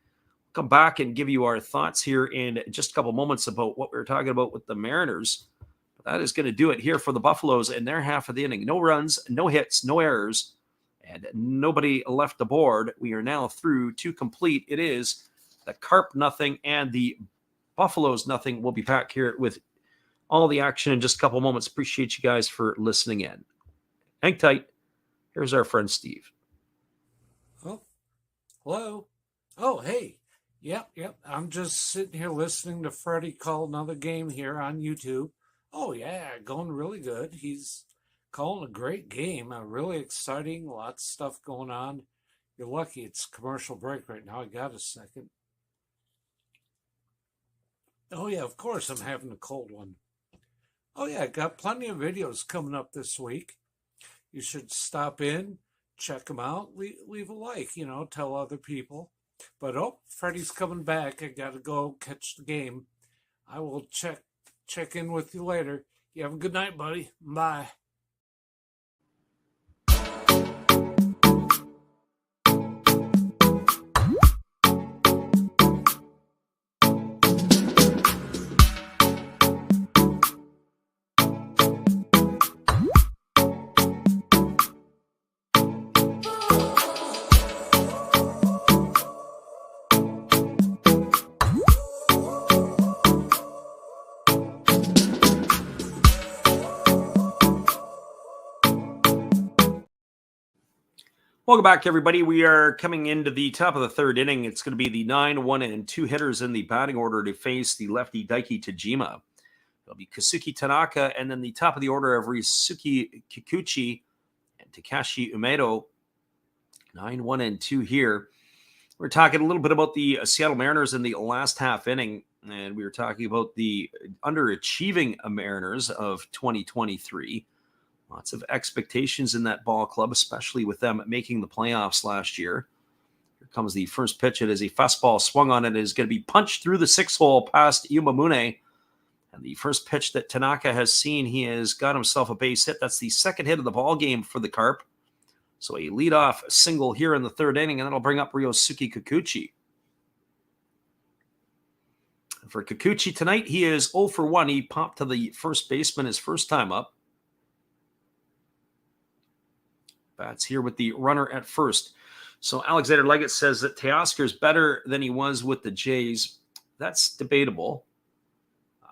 Speaker 1: We'll come back and give you our thoughts here in just a couple moments about what we were talking about with the Mariners. But that is going to do it here for the Buffaloes in their half of the inning. No runs, no hits, no errors, and nobody left the board. We are now through 2 complete. It is the Carp nothing and the Buffaloes nothing. We'll be back here with all the action in just a couple moments. Appreciate you guys for listening in. Hang tight. Here's our friend Steve.
Speaker 2: Oh, hello. Oh, hey. Yep. I'm just sitting here listening to Freddie call another game here on YouTube. Oh, yeah, going really good. He's calling a great game. Really exciting. Lots of stuff going on. You're lucky it's commercial break right now. I got a second. Oh, yeah, of course I'm having a cold one. Oh, yeah, got plenty of videos coming up this week. You should stop in, check them out, leave a like, tell other people. But, Freddie's coming back. I got to go catch the game. I will check in with you later. You have a good night, buddy. Bye.
Speaker 1: Welcome back, everybody. We are coming into the top of the third inning. It's going to be the 9, 1, and 2 hitters in the batting order to face the lefty Daiki Tajima. It'll be Kazuki Tanaka, and then the top of the order of Ryusuke Kikuchi and Takashi Umedo, 9-1-2 here. We're talking a little bit about the Seattle Mariners in the last half inning, and we were talking about the underachieving Mariners of 2023. Lots of expectations in that ball club, especially with them making the playoffs last year. Here comes the first pitch. It is a fastball swung on. It is going to be punched through the 6-hole past Yumamune. And the first pitch that Tanaka has seen, he has got himself a base hit. That's the second hit of the ball game for the Carp. So a leadoff single here in the third inning, and that'll bring up Ryosuke Kikuchi. For Kikuchi tonight, he is 0 for 1. He popped to the first baseman his first time up. Bats here with the runner at first. So Alexander Leggett says that Teoscar is better than he was with the Jays. That's debatable.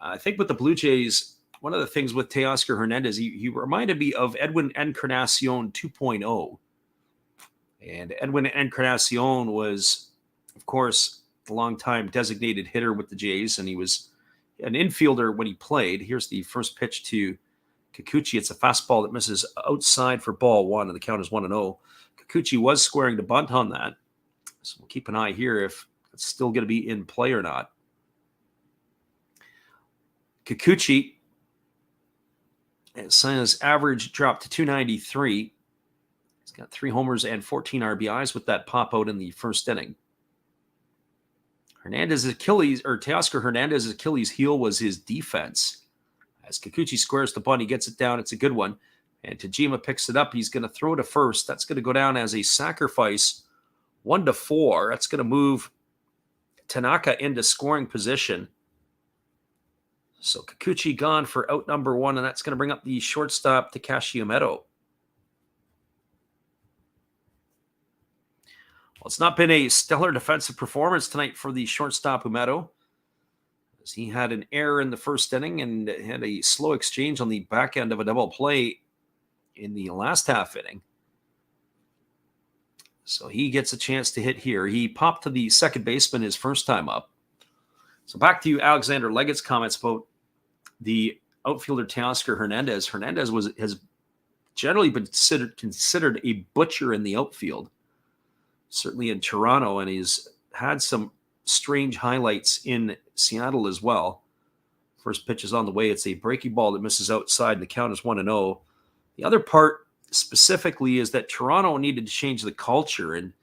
Speaker 1: I think with the Blue Jays, one of the things with Teoscar Hernandez, he reminded me of Edwin Encarnacion 2.0. And Edwin Encarnacion was, of course, the longtime designated hitter with the Jays, and he was an infielder when he played. Here's the first pitch to Kikuchi. It's a fastball that misses outside for ball one, and the count is 1-0. Kikuchi was squaring to bunt on that. So we'll keep an eye here if it's still going to be in play or not. Kikuchi, his average dropped to 293. He's got 3 homers and 14 RBIs with that pop out in the first inning. Teoscar Hernandez's Achilles heel was his defense. As Kikuchi squares the bunt, he gets it down. It's a good one. And Tajima picks it up. He's going to throw to first. That's going to go down as a sacrifice, 1-4. That's going to move Tanaka into scoring position. So Kikuchi gone for out number 1, and that's going to bring up the shortstop, Takashi Umedo. Well, it's not been a stellar defensive performance tonight for the shortstop Umedo, as he had an error in the first inning and had a slow exchange on the back end of a double play in the last half inning. So he gets a chance to hit here. He popped to the second baseman his first time up. So back to Alexander Leggett's comments about the outfielder Teoscar Hernandez. Hernandez has generally been considered a butcher in the outfield, certainly in Toronto, and he's had some strange highlights in Seattle as well. First pitch is on the way. It's a breaking ball that misses outside, and the count is 1-0. The other part specifically is that Toronto needed to change the culture, and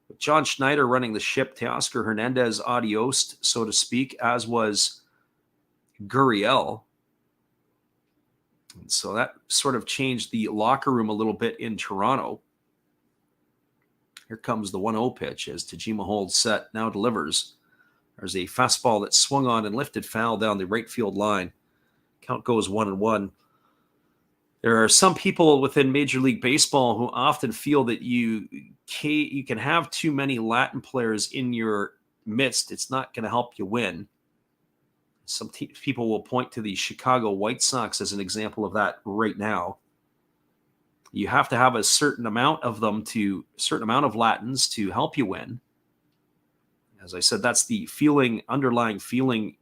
Speaker 1: with John Schneider running the ship, Teoscar Hernandez adiosed, so to speak, as was Gurriel. And so that sort of changed the locker room a little bit in Toronto. Here comes the 1-0 pitch as Tajima holds set, now delivers. There's a fastball that swung on and lifted foul down the right field line. Count goes 1-1. There are some people within Major League Baseball who often feel that you can have too many Latin players in your midst. It's not going to help you win. Some people will point to the Chicago White Sox as an example of that right now. You have to have a certain amount of them, certain amount of Latins to help you win. As I said, that's the underlying feeling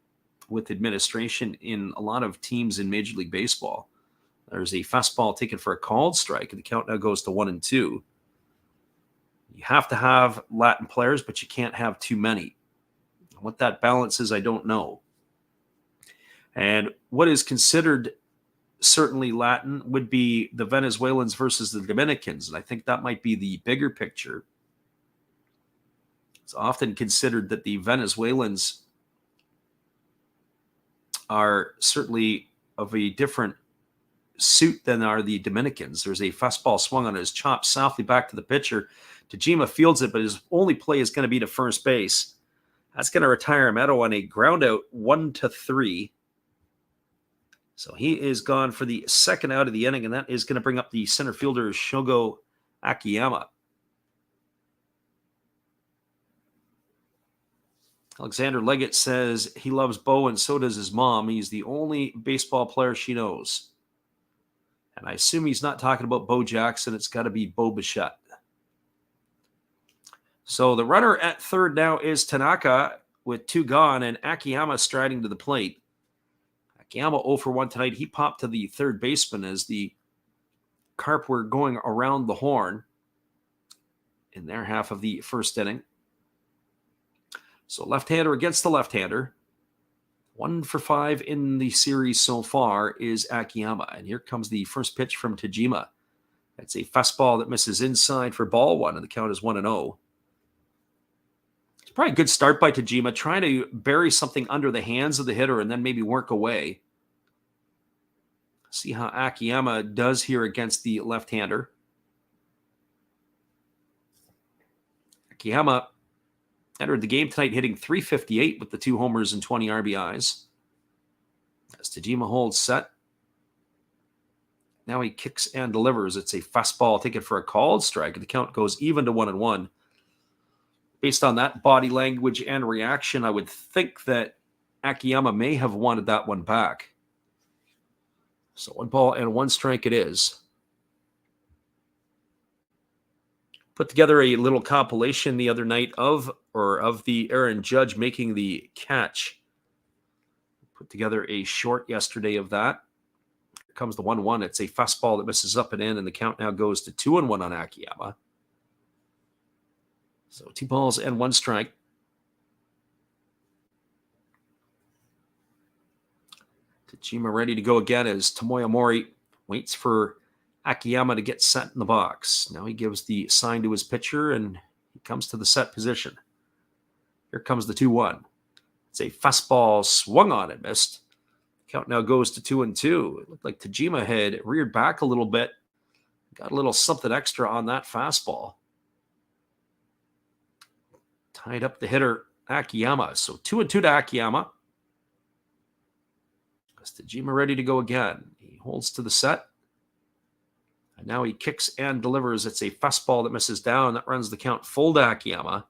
Speaker 1: with administration in a lot of teams in Major League Baseball. There's a fastball taken for a called strike, and the count now goes to 1-2. You have to have Latin players, but you can't have too many. What that balance is, I don't know. And what is considered certainly Latin would be the Venezuelans versus the Dominicans, and I think that might be the bigger picture. It's often considered that the Venezuelans are certainly of a different suit than are the Dominicans. There's a fastball swung on his chop softly back to the pitcher. Tajima fields it, but his only play is going to be to first base. That's going to retire Umedo on a ground out 1-3. So he is gone for the second out of the inning, and that is going to bring up the center fielder Shogo Akiyama. Alexander Leggett says he loves Bo, and so does his mom. He's the only baseball player she knows. And I assume he's not talking about Bo Jackson. It's got to be Bo Bichette. So the runner at third now is Tanaka with 2 gone, and Akiyama striding to the plate. Akiyama 0 for 1 tonight. He popped to the third baseman as the Carp were going around the horn in their half of the first inning. So left-hander against the left-hander. 1 for 5 in the series so far is Akiyama. And here comes the first pitch from Tajima. That's a fastball that misses inside for ball 1, and the count is 1-0. It's probably a good start by Tajima, trying to bury something under the hands of the hitter and then maybe work away. See how Akiyama does here against the left-hander. Akiyama entered the game tonight hitting .358 with the 2 homers and 20 RBIs. As Tajima holds set. Now he kicks and delivers. It's a fastball taken for a called strike. The count goes even to 1-1. Based on that body language and reaction, I would think that Akiyama may have wanted that one back. So 1 ball and 1 strike it is. Put together a little compilation the other night of the Aaron Judge making the catch. Put together a short yesterday of that. Here comes the 1-1. It's a fastball that misses up and in, and the count now goes to 2-1 on Akiyama. So 2 balls and 1 strike. Tajima ready to go again as Tomoya Mori waits for Akiyama to get set in the box. Now he gives the sign to his pitcher, and he comes to the set position. Here comes the 2-1. It's a fastball swung on and missed. Count now goes to 2-2. It looked like Tajima had reared back a little bit. Got a little something extra on that fastball. Tied up the hitter, Akiyama. So 2-2 to Akiyama. Tajima ready to go again. He holds to the set. And now he kicks and delivers. It's a fastball that misses down. That runs the count full to Akiyama.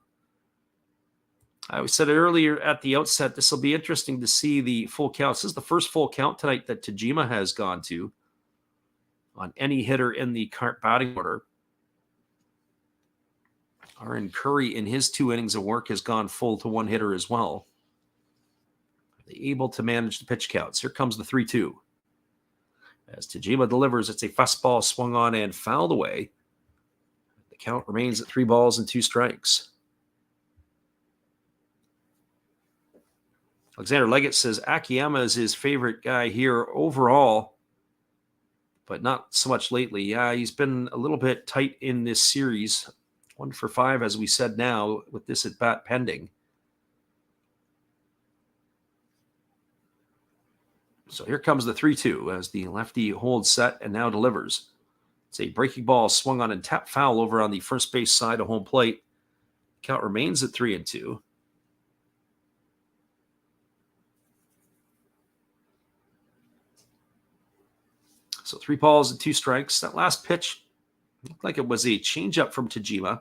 Speaker 1: I said it earlier at the outset, this will be interesting to see the full count. This is the first full count tonight that Tajima has gone to on any hitter in the Carp batting order. Aaron Curry in his 2 innings of work has gone full to 1 hitter as well. They able to manage the pitch counts. Here comes the 3-2. As Tajima delivers, it's a fastball swung on and fouled away. The count remains at 3 balls and 2 strikes. Alexander Leggett says Akiyama is his favorite guy here overall, but not so much lately. Yeah, he's been a little bit tight in this series. 1 for 5, as we said now, with this at bat pending. So here comes the 3-2 as the lefty holds set and now delivers. It's a breaking ball swung on and tapped foul over on the first base side of home plate. Count remains at 3-2. So 3 balls and 2 strikes. That last pitch looked like it was a changeup from Tajima.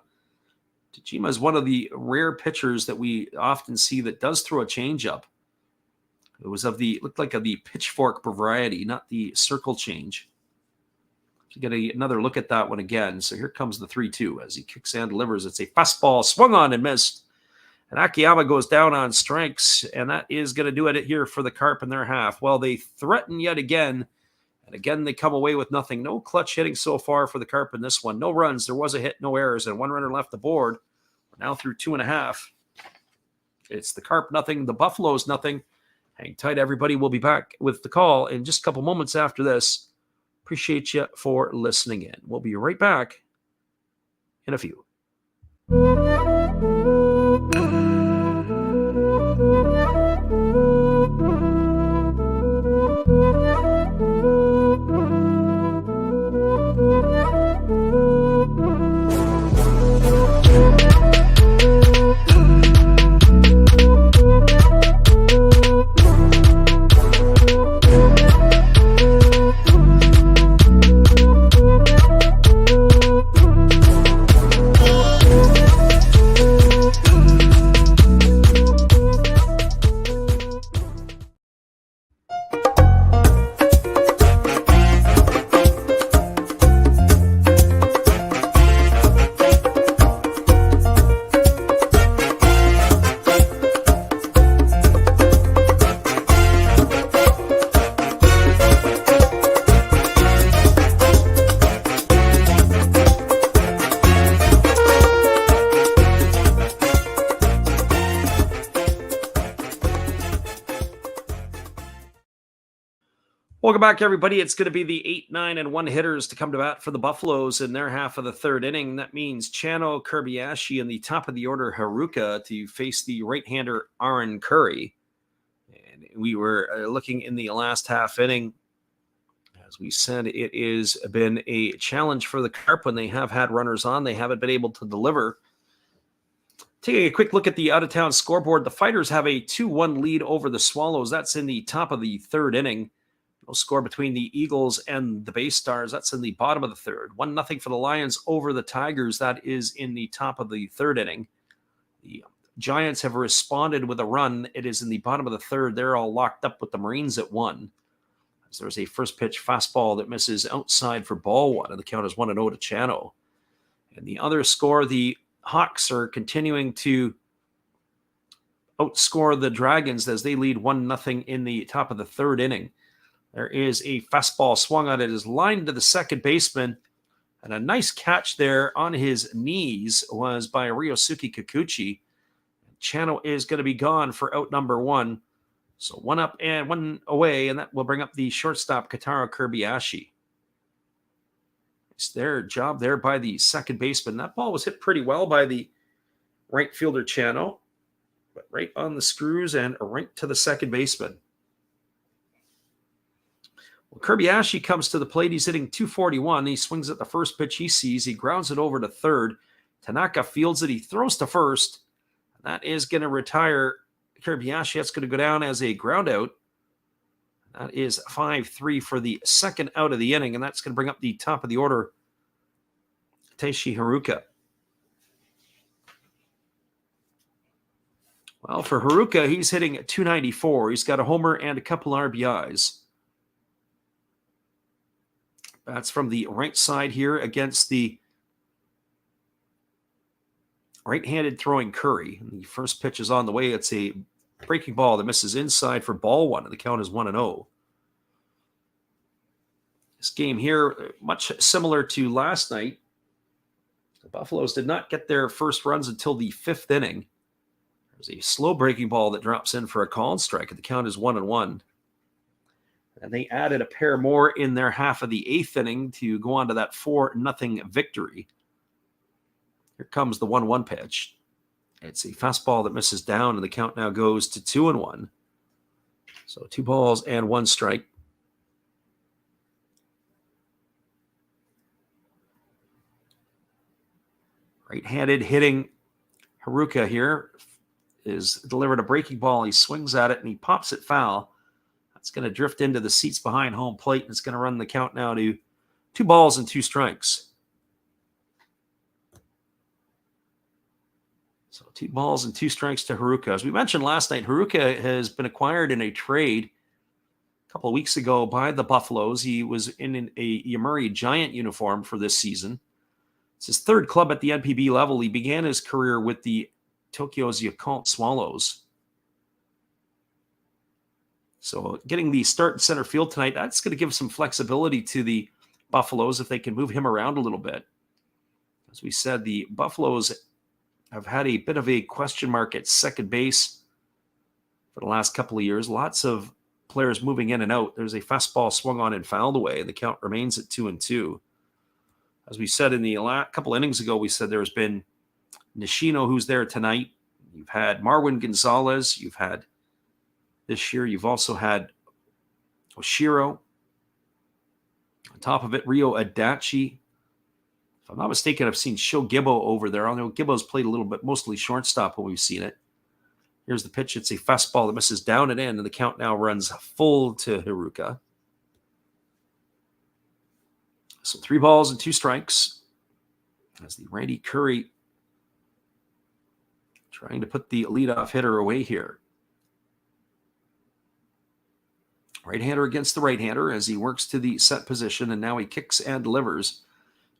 Speaker 1: Tajima is one of the rare pitchers that we often see that does throw a changeup. It was looked like the pitchfork variety, not the circle change. So get another look at that one again. So here comes the 3-2 as he kicks and delivers. It's a fastball swung on and missed. And Akiyama goes down on strikes, and that is going to do it here for the Carp in their half. Well, they threaten yet again, and again they come away with nothing. No clutch hitting so far for the Carp in this one. No runs. There was a hit, no errors, and 1 runner left the board. We're now through 2.5. It's the Carp nothing, the Buffaloes nothing. Hang tight, everybody. We'll be back with the call in just a couple moments after this. Appreciate you for listening in. We'll be right back in a few. Welcome back, everybody. It's going to be the 8, 9, and 1 hitters to come to bat for the Buffaloes in their half of the third inning. That means Chano, Kirby in the top of the order, Haruka, to face the right-hander Aaron Curry. And we were looking in the last half inning. As we said, it has been a challenge for the Carp when they have had runners on. They haven't been able to deliver. Taking a quick look at the out-of-town scoreboard, the Fighters have a 2-1 lead over the Swallows. That's in the top of the third inning. No score between the Eagles and the Bay Stars. That's in the bottom of the third. 1-0 for the Lions over the Tigers. That is in the top of the third inning. The Giants have responded with a run. It is in the bottom of the third. They're all locked up with the Marines at 1. As there's a first pitch fastball that misses outside for ball 1, and the count is 1-0 to Chano. And the other score, the Hawks are continuing to outscore the Dragons as they lead 1-0 in the top of the third inning. There is a fastball swung on. It is lined to the second baseman. And a nice catch there on his knees was by Ryosuke Kikuchi. Chano is going to be gone for out number 1. So 1 up and 1 away, and that will bring up the shortstop, Kataro Kirby. It's their job there by the second baseman. That ball was hit pretty well by the right fielder, Chano, but right on the screws and right to the second baseman. Well, Kirby comes to the plate. He's hitting .241. He swings at the first pitch he sees. He grounds it over to third. Tanaka fields it. He throws to first. That is going to retire Kirby. That's going to go down as a ground out. That is 5-3 for the second out of the inning, and that's going to bring up the top of the order, Taishi Haruka. Well, for Haruka, he's hitting .294. He's got a homer and a couple RBIs. That's from the right side here against the right-handed throwing Curry. The first pitch is on the way. It's a breaking ball that misses inside for ball 1, and the count is 1-0. This game here, much similar to last night. The Buffaloes did not get their first runs until the 5th inning. There's a slow breaking ball that drops in for a called strike, and the count is 1-1. And they added a pair more in their half of the 8th inning to go on to that 4-0 victory. Here comes the 1-1 pitch. It's a fastball that misses down, and the count now goes to 2-1. So 2 balls and 1 strike. Right-handed hitting Haruka here is delivered a breaking ball. He swings at it, and he pops it foul. That's going to drift into the seats behind home plate, and it's going to run the count now to 2 balls and 2 strikes. So 2 balls and 2 strikes to Haruka. As we mentioned last night, Haruka has been acquired in a trade a couple of weeks ago by the Buffaloes. He was in a Yomiuri Giant uniform for this season. It's his 3rd club at the NPB level. He began his career with the Tokyo's Yakult Swallows. So getting the start in center field tonight, that's going to give some flexibility to the Buffaloes if they can move him around a little bit. As we said, the Buffaloes have had a bit of a question mark at second base for the last couple of years. Lots of players moving in and out. There's a fastball swung on and fouled away, and the count remains at 2-2. As we said in the couple innings ago, we said there's been Nishino, who's there tonight. You've had Marwin Gonzalez. You've had this year, you've also had Oshiro. On top of it, Ryo Adachi. If I'm not mistaken, I've seen Sho Gibbo over there. I know Gibbo's played a little bit, mostly shortstop when we've seen it. Here's the pitch. It's a fastball that misses down and in, and the count now runs full to Haruka. So 3 balls and 2 strikes. As the righty Curry trying to put the leadoff hitter away here. Right-hander against the right-hander as he works to the set position, and now he kicks and delivers.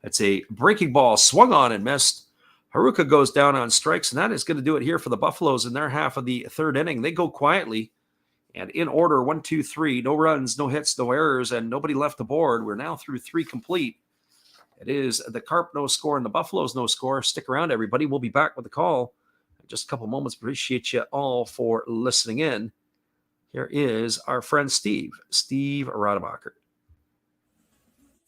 Speaker 1: That's a breaking ball swung on and missed. Haruka goes down on strikes, and that is going to do it here for the Buffaloes in their half of the 3rd inning. They go quietly and in order, 1, 2, 3. No runs, no hits, no errors, and nobody left the board. We're now through 3 complete. It is the Carp no score and the Buffaloes no score. Stick around, everybody. We'll be back with the call in just a couple moments. Appreciate you all for listening in here is our friend Steve Rademacher.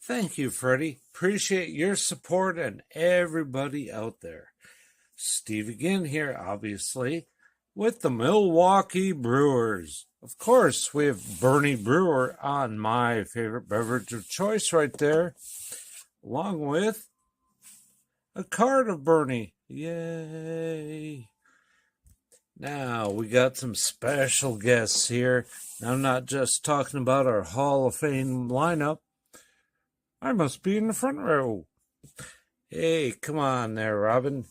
Speaker 2: Thank you, Freddie. Appreciate your support and everybody out there. Steve again here, obviously, with the Milwaukee Brewers. Of course, we have Bernie Brewer on my favorite beverage of choice right there, along with a card of Bernie. Yay! Now, we got some special guests here. I'm not just talking about our Hall of Fame lineup. I must be in the front row. Hey, come on there, Robin.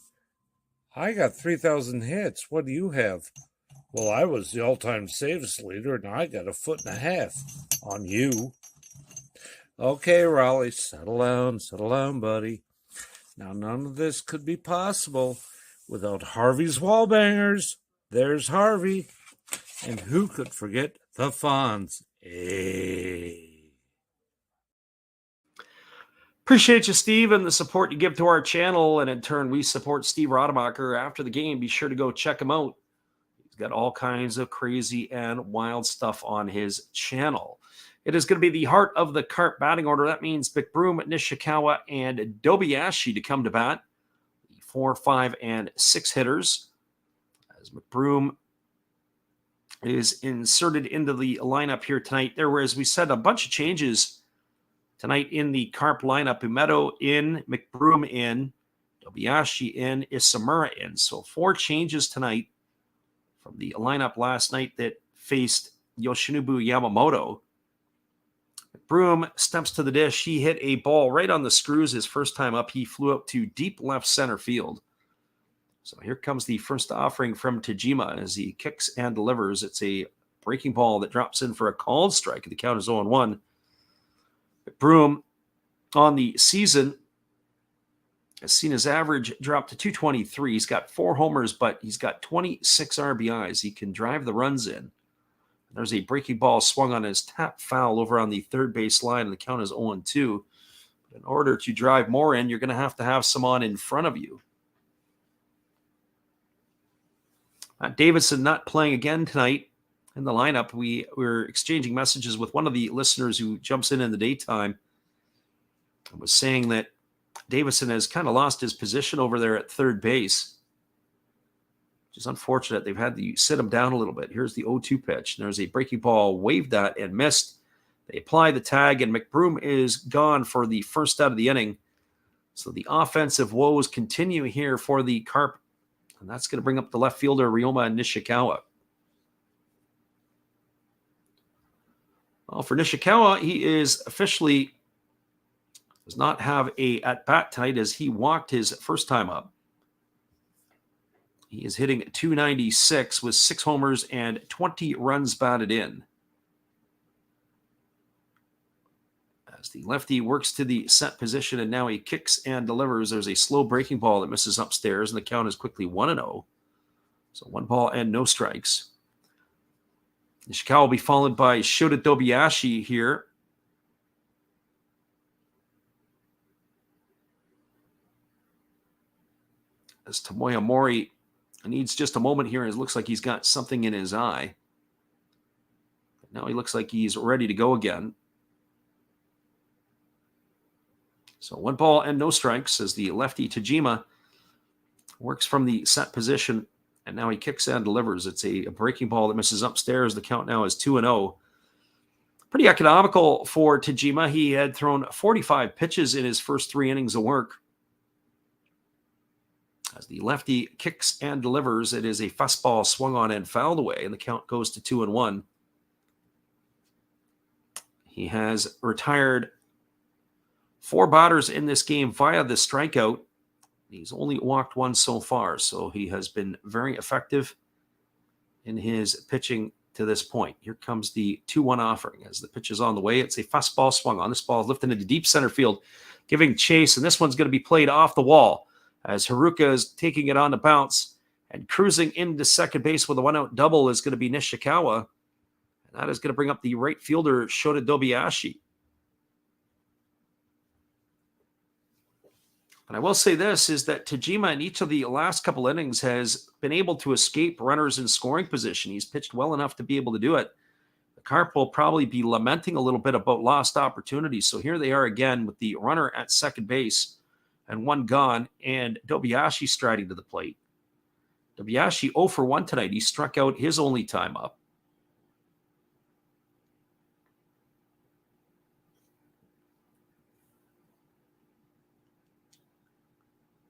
Speaker 2: I got 3,000 hits. What do you have? Well, I was the all-time saves leader, and I got 1.5 feet on you. Okay, Raleigh, settle down, buddy. Now, none of this could be possible without Harvey's Wallbangers. There's Harvey. And who could forget the Fonz? Hey.
Speaker 1: Appreciate you, Steve, and the support you give to our channel. And in turn, we support Steve Rademacher. After the game, be sure to go check him out. He's got all kinds of crazy and wild stuff on his channel. It is going to be the heart of the Carp batting order. That means McBroom, Nishikawa, and Dobiashi to come to bat. The 4, 5, and 6 hitters. As McBroom is inserted into the lineup here tonight. There were, as we said, a bunch of changes tonight in the Carp lineup. Umeto in, McBroom in, Dobiashi in, Isamura in. So 4 changes tonight from the lineup last night that faced Yoshinobu Yamamoto. McBroom steps to the dish. He hit a ball right on the screws his first time up. He flew up to deep left center field. So here comes the first offering from Tajima as he kicks and delivers. It's a breaking ball that drops in for a called strike. The count is 0-1. McBroom on the season has seen his average drop to 223. He's got 4 homers, but he's got 26 RBIs. He can drive the runs in. There's a breaking ball swung on his tap foul over on the third base line, and the count is 0-2. But in order to drive more in, you're going to have some on in front of you. Matt Davidson not playing again tonight in the lineup. We were exchanging messages with one of the listeners who jumps in the daytime and was saying that Davidson has kind of lost his position over there at third base, which is unfortunate. They've had to sit him down a little bit. Here's the 0-2 pitch. There's a breaking ball, waved at and missed. They apply the tag, and McBroom is gone for the first out of the inning. So the offensive woes continue here for the Carp, and that's going to bring up the left fielder, Ryoma Nishikawa. Well, for Nishikawa, he is officially does not have a at-bat tonight as he walked his first time up. He is hitting 296 with 6 homers and 20 runs batted in. As the lefty works to the set position, and now he kicks and delivers. There's a slow breaking ball that misses upstairs, and the count is quickly 1-0. So 1 ball and no strikes. Nishikawa will be followed by Shota Dobiashi here. As Tomoya Mori needs just a moment here, and it looks like he's got something in his eye. Now he looks like he's ready to go again. So 1 ball and no strikes as the lefty Tajima works from the set position, and now he kicks and delivers. It's a breaking ball that misses upstairs. The count now is 2-0. Pretty economical for Tajima. He had thrown 45 pitches in his first 3 innings of work. As the lefty kicks and delivers, it is a fastball swung on and fouled away, and the count goes to 2-1. He has retired 4 batters in this game via the strikeout. He's only walked 1 so far, so he has been very effective in his pitching to this point. Here comes the 2-1 offering as the pitch is on the way. It's a fastball swung on. This ball is lifted into deep center field, giving chase, and this one's going to be played off the wall as Haruka is taking it on the bounce, and cruising into second base with a 1-out double is going to be Nishikawa. And that is going to bring up the right fielder, Shota Dobiashi. And I will say this, is that Tajima in each of the last couple innings has been able to escape runners in scoring position. He's pitched well enough to be able to do it. Carp will probably be lamenting a little bit about lost opportunities. So here they are again with the runner at second base and one gone, and Dobiashi striding to the plate. Dobiashi 0 for 1 tonight. He struck out his only time up.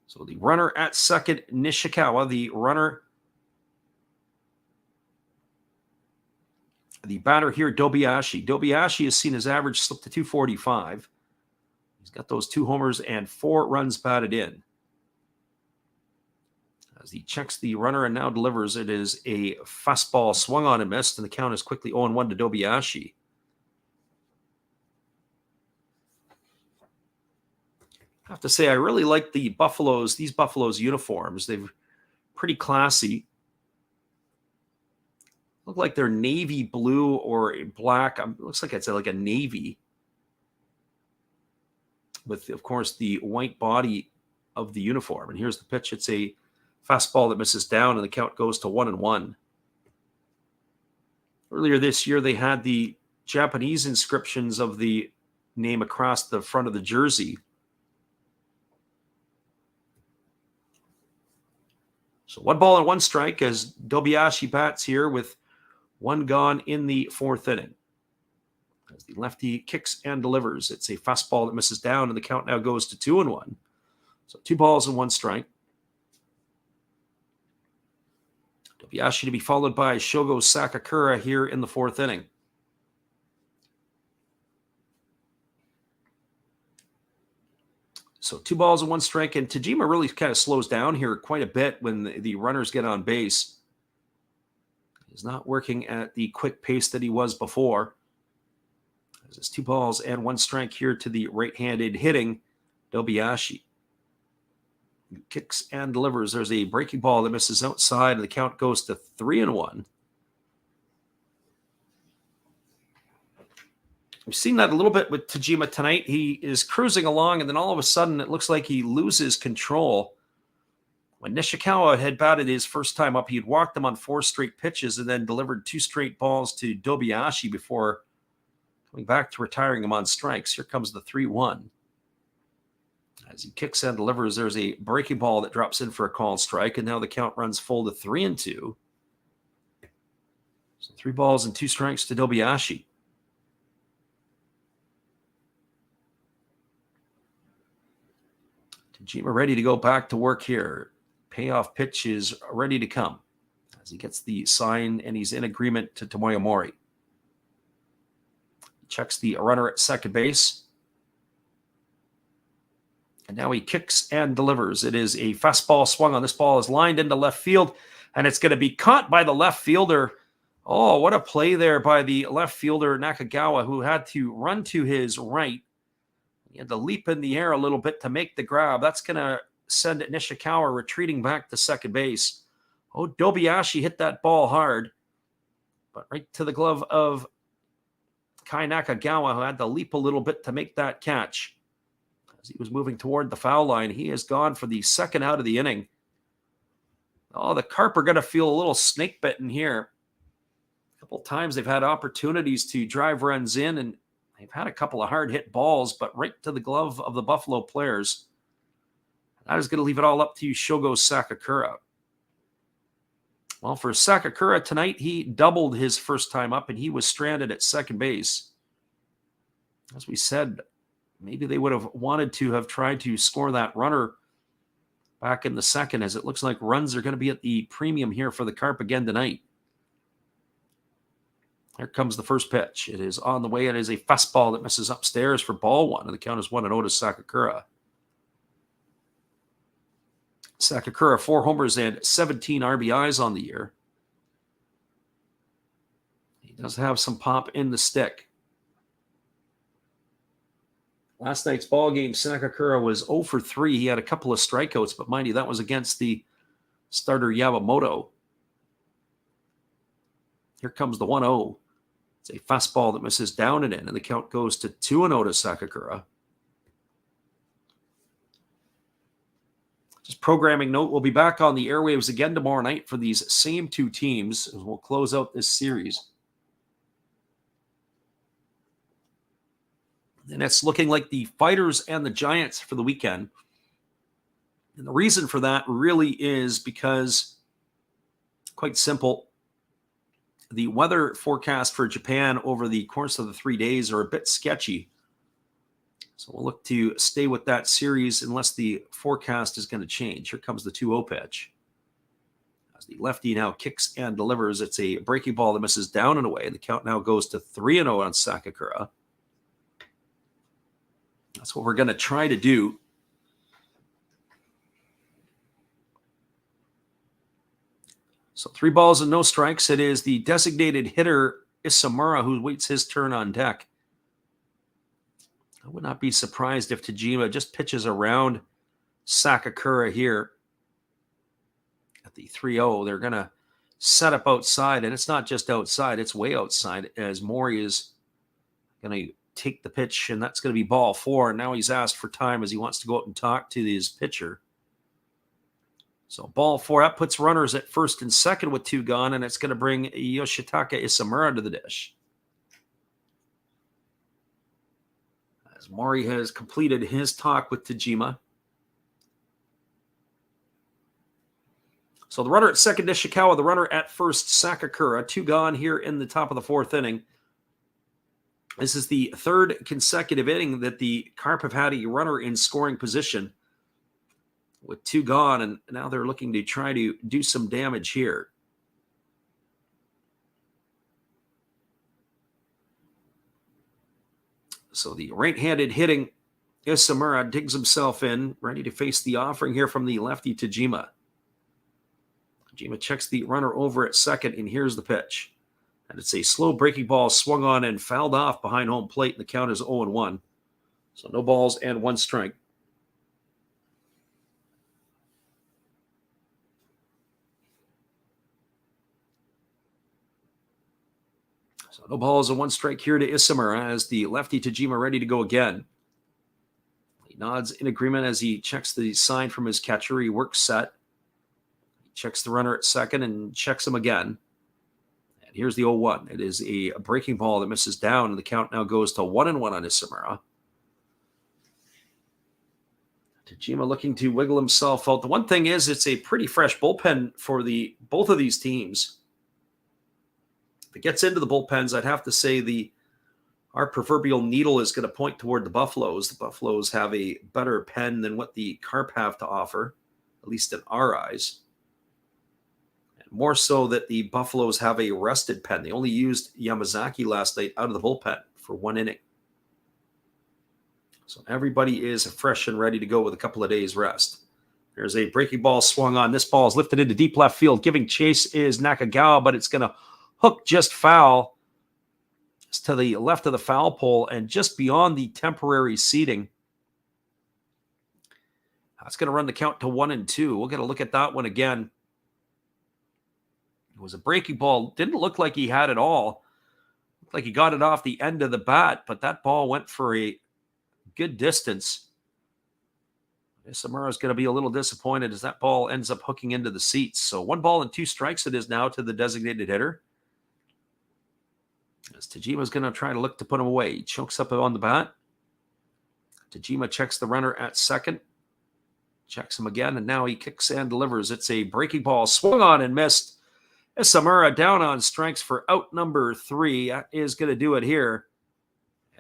Speaker 1: So the runner at second, Nishikawa. The batter here, Dobiashi. Dobiashi has seen his average slip to 245. He's got those 2 homers and 4 runs batted in. As he checks the runner and now delivers, it is a fastball swung on and missed, and the count is quickly 0-1 to Dobiashi. I have to say, I really like these Buffaloes uniforms. They're pretty classy. Look like they're navy blue or black. It looks like it's like a navy with, of course, the white body of the uniform. And here's the pitch. It's a fastball that misses down, and the count goes to 1-1. Earlier this year, they had the Japanese inscriptions of the name across the front of the jersey. So 1 ball and 1 strike as Dobiashi bats here with 1 gone in the 4th inning. As the lefty kicks and delivers, it's a fastball that misses down, and the count now goes to 2-1. So 2 balls and 1 strike. Dobiashi to be followed by Shogo Sakakura here in the 4th inning. So 2 balls and 1 strike, and Tajima really kind of slows down here quite a bit when the runners get on base. He's not working at the quick pace that he was before. As it's 2 balls and 1 strike here to the right-handed hitting Dobiashi. He kicks and delivers. There's a breaking ball that misses outside, and the count goes to 3-1. We've seen that a little bit with Tajima tonight. He is cruising along, and then all of a sudden it looks like he loses control. When Nishikawa had batted his first time up, he had walked him on 4 straight pitches and then delivered 2 straight balls to Dobiashi before coming back to retiring him on strikes. Here comes the 3-1. As he kicks and delivers, there's a breaking ball that drops in for a called strike, and now the count runs full to 3-2. So 3 balls and 2 strikes to Dobiashi. Tajima ready to go back to work here. Payoff pitch is ready to come as he gets the sign and he's in agreement to Tomoya Mori. Checks the runner at second base. And now he kicks and delivers. It is a fastball swung on. This ball is lined into left field, and it's going to be caught by the left fielder. Oh, what a play there by the left fielder, Nakagawa, who had to run to his right. He had to leap in the air a little bit to make the grab. That's going to send Nishikawa retreating back to second base. Oh, Dobiashi hit that ball hard, but right to the glove of Kai Nakagawa, who had to leap a little bit to make that catch. As he was moving toward the foul line, he is gone for the 2nd out of the inning. Oh, the Carp are going to feel a little snake bitten here. A couple times they've had opportunities to drive runs in, and they've had a couple of hard hit balls, but right to the glove of the Buffalo players. That is going to leave it all up to Shogo Sakakura. Well, for Sakakura tonight, he doubled his first time up, and he was stranded at second base. As we said, maybe they would have wanted to have tried to score that runner back in the 2nd, as it looks like runs are going to be at the premium here for the Carp again tonight. Here comes the first pitch. It is on the way. It is a fastball that misses upstairs for ball 1, and the count is 1-0 to Sakakura. Sakakura, 4 homers and 17 RBIs on the year. He does have some pop in the stick. Last night's ball game, Sakakura was 0 for 3. He had a couple of strikeouts, but mind you, that was against the starter Yamamoto. Here comes the 1-0. It's a fastball that misses down and in, and the count goes to 2-0 to Sakakura. Just programming note, we'll be back on the airwaves again tomorrow night for these same 2 teams as we'll close out this series. And it's looking like the Fighters and the Giants for the weekend. And the reason for that really is because, quite simple, the weather forecast for Japan over the course of the 3 days are a bit sketchy. So we'll look to stay with that series unless the forecast is going to change. Here comes the 2-0 pitch. As the lefty now kicks and delivers, it's a breaking ball that misses down and away. The count now goes to 3-0 on Sakakura. That's what we're going to try to do. So 3 balls and no strikes. It is the designated hitter, Isamura, who waits his turn on deck. I would not be surprised if Tajima just pitches around Sakakura here at the 3-0. They're going to set up outside, and it's not just outside, it's way outside, as Mori is going to take the pitch, and that's going to be ball 4. And now he's asked for time as he wants to go out and talk to his pitcher. So ball 4, that puts runners at first and second with 2 gone, and it's going to bring Yoshitaka Isamura to the dish. As Mori has completed his talk with Tajima. So the runner at second, Nishikawa. The runner at first, Sakakura. 2 gone here in the top of the 4th inning. This is the 3rd consecutive inning that the Carp have had a runner in scoring position with 2 gone, and now they're looking to try to do some damage here. So the right-handed hitting Isamura digs himself in, ready to face the offering here from the lefty Tajima. Tajima checks the runner over at second, and here's the pitch. And it's a slow breaking ball swung on and fouled off behind home plate, and the count is 0-1. So no balls and 1 strike. So no balls and 1 strike here to Isamura as the lefty Tajima ready to go again. He nods in agreement as he checks the sign from his catcher. He works set. He checks the runner at second and checks him again. And here's the 0-1. It is a breaking ball that misses down, and the count now goes to 1-1 on Isamura. Tajima looking to wiggle himself out. The one thing is, it's a pretty fresh bullpen for both of these teams. If it gets into the bullpens, I'd have to say our proverbial needle is going to point toward the Buffaloes. The Buffaloes have a better pen than what the Carp have to offer, at least in our eyes. And more so that the Buffaloes have a rested pen. They only used Yamazaki last night out of the bullpen for 1 inning. So everybody is fresh and ready to go with a couple of days rest. There's a breaking ball swung on. This ball is lifted into deep left field. Giving chase is Nakagawa, but it's going to hook just foul. It's to the left of the foul pole and just beyond the temporary seating. That's going to run the count to 1-2. We'll get a look at that one again. It was a breaking ball. Didn't look like he had it all. Looked like he got it off the end of the bat, but that ball went for a good distance. Isamura is going to be a little disappointed as that ball ends up hooking into the seats. So 1 ball and 2 strikes it is now to the designated hitter. As Tajima is going to try to look to put him away. He chokes up on the bat. Tajima checks the runner at second. Checks him again, and now he kicks and delivers. It's a breaking ball swung on and missed. Isamura down on strikes for out number 3. That is going to do it here.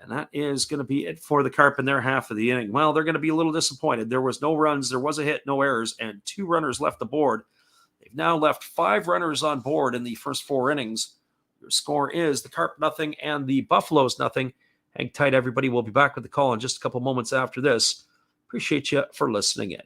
Speaker 1: And that is going to be it for the Carp in their half of the inning. Well, they're going to be a little disappointed. There was no runs, there was a hit, no errors, and 2 runners left the board. They've now left 5 runners on board in the first 4 innings. Your score is the Carp nothing and the Buffaloes nothing. Hang tight, everybody. We'll be back with the call in just a couple moments after this. Appreciate you for listening in.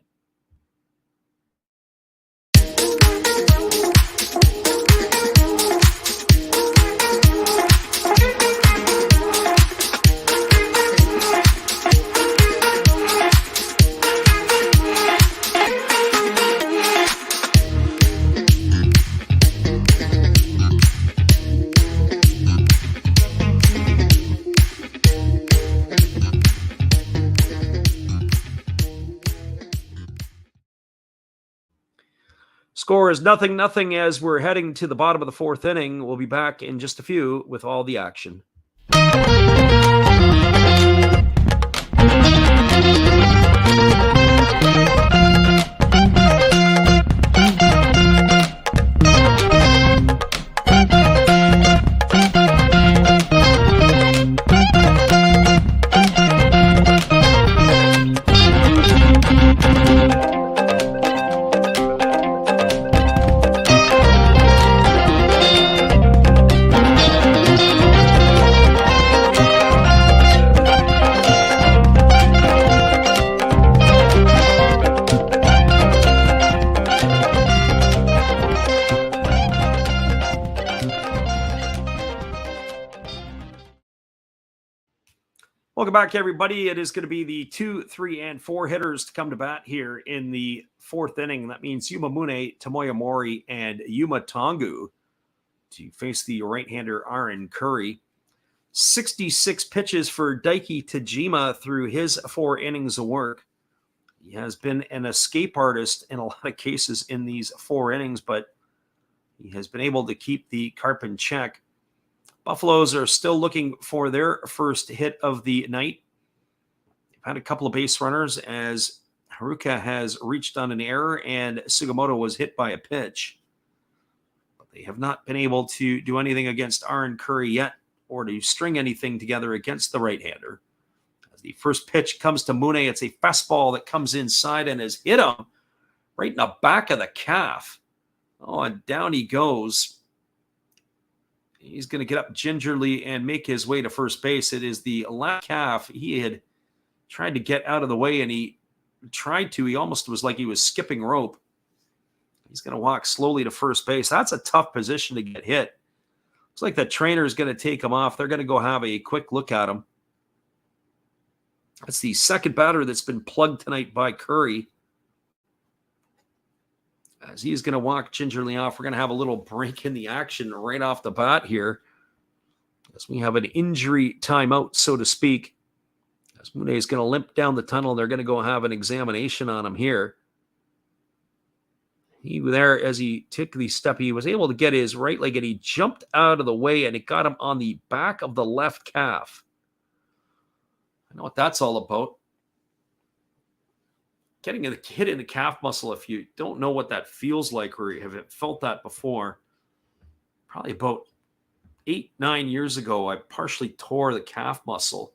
Speaker 1: Score is 0-0 as we're heading to the bottom of the 4th inning. We'll be back in just a few with all the action. Welcome back, everybody. It is going to be the 2, 3, and 4 hitters to come to bat here in the 4th inning. That means Yuma Mune, Tomoya Mori, and Yuma Tongu to face the right-hander Aaron Curry. 66 pitches for Daiki Tajima through his 4 innings of work. He has been an escape artist in a lot of cases in these 4 innings, but he has been able to keep the Carp in check. Buffaloes are still looking for their first hit of the night. They've had a couple of base runners as Haruka has reached on an error and Sugimoto was hit by a pitch. But they have not been able to do anything against Aaron Curry yet or to string anything together against the right-hander. As the first pitch comes to Mune, it's a fastball that comes inside and has hit him right in the back of the calf. Oh, and down he goes. He's going to get up gingerly and make his way to first base. It is the left calf. He had tried to get out of the way, and he almost was like he was skipping rope. He's going to walk slowly to first base. That's a tough position to get hit. Looks like the trainer is going to take him off. They're going to go have a quick look at him. That's the second batter that's been plugged tonight by Curry. As he's going to walk gingerly off, we're going to have a little break in the action right off the bat here. As we have an injury timeout, so to speak. As Mune is going to limp down the tunnel, they're going to go have an examination on him here. He there, as he took the step, he was able to get his right leg, and he jumped out of the way, and it got him on the back of the left calf. I know what that's all about. Getting a hit in the calf muscle, if you don't know what that feels like or have felt that before, probably about 8-9 years ago, I partially tore the calf muscle.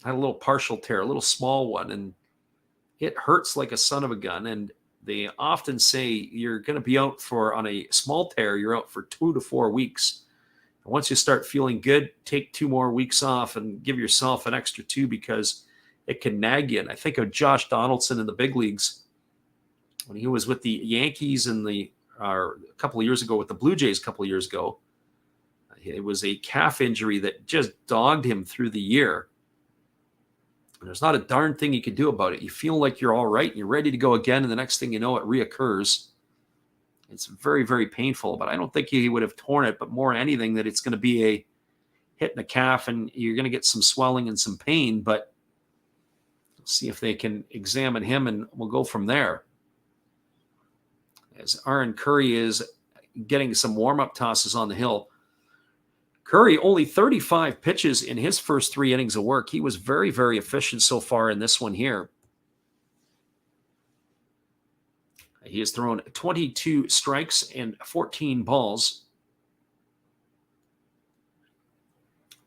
Speaker 1: I had a little partial tear, a little small one, and it hurts like a son of a gun. And they often say you're going to be out on a small tear, you're out for 2 to 4 weeks. And once you start feeling good, take 2 more weeks off and give yourself an extra 2 because it can nag you. And I think of Josh Donaldson in the big leagues when he was with the Yankees a couple of years ago, with the Blue Jays a couple of years ago. It was a calf injury that just dogged him through the year. And there's not a darn thing you can do about it. You feel like you're all right and you're ready to go again, and the next thing you know, it reoccurs. It's very, very painful, but I don't think he would have torn it, but more than anything that it's going to be a hit in the calf and you're going to get some swelling and some pain, but see if they can examine him, and we'll go from there. As Aaron Curry is getting some warm-up tosses on the hill. Curry, only 35 pitches in his first 3 innings of work. He was very, very efficient so far in this one here. He has thrown 22 strikes and 14 balls.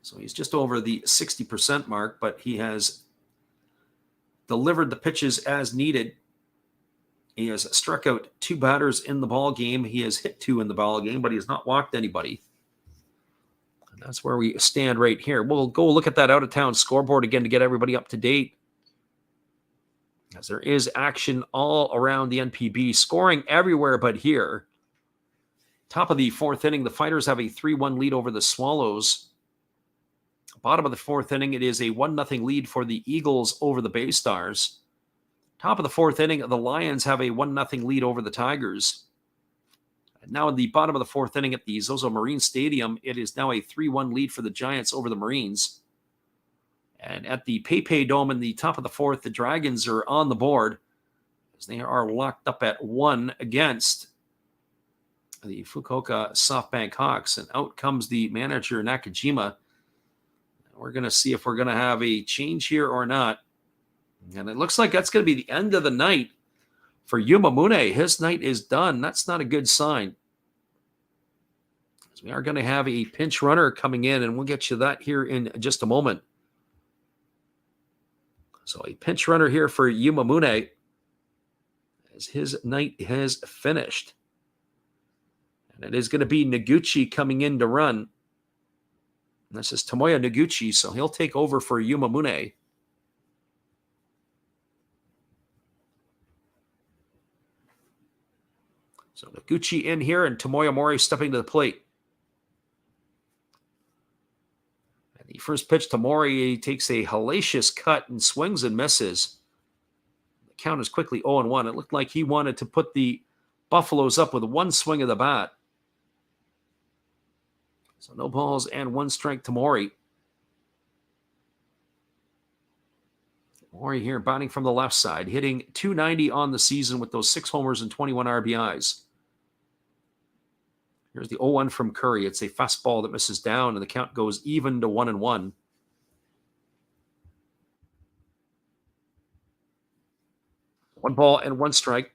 Speaker 1: So he's just over the 60% mark, but he has delivered the pitches as needed. He has struck out 2 batters in the ball game. He has hit 2 in the ball game, but he has not walked anybody. And that's where we stand right here. We'll go look at that out-of-town scoreboard again to get everybody up to date, as there is action all around the NPB, scoring everywhere but here. Top of the 4th inning, the Fighters have a 3-1 lead over the Swallows. Bottom of the 4th inning, it is a 1-0 lead for the Eagles over the Bay Stars. Top of the 4th inning, the Lions have a 1-0 lead over the Tigers. And now in the bottom of the 4th inning at the Zozo Marine Stadium, it is now a 3-1 lead for the Giants over the Marines. And at the PayPay Dome in the top of the 4th, the Dragons are on the board as they are locked up at 1 against the Fukuoka SoftBank Hawks. And out comes the manager, Nakajima. We're going to see if we're going to have a change here or not. And it looks like that's going to be the end of the night for Yuma Mune. His night is done. That's not a good sign. So we are going to have a pinch runner coming in, and we'll get you that here in just a moment. So a pinch runner here for Yuma Mune as his night has finished. And it is going to be Noguchi coming in to run. And this is Tomoya Noguchi, so he'll take over for Yuma Mune. So Noguchi in here and Tomoya Mori stepping to the plate. And the first pitch to Maury. He takes a hellacious cut and swings and misses. The count is quickly 0-1. It looked like he wanted to put the Buffaloes up with one swing of the bat. So no balls and one strike to Maury. Maury here batting from the left side, hitting .290 on the season with those 6 homers and 21 RBIs. Here's the 0-1 from Curry. It's a fastball that misses down, and the count goes even to 1-1. One ball and one strike.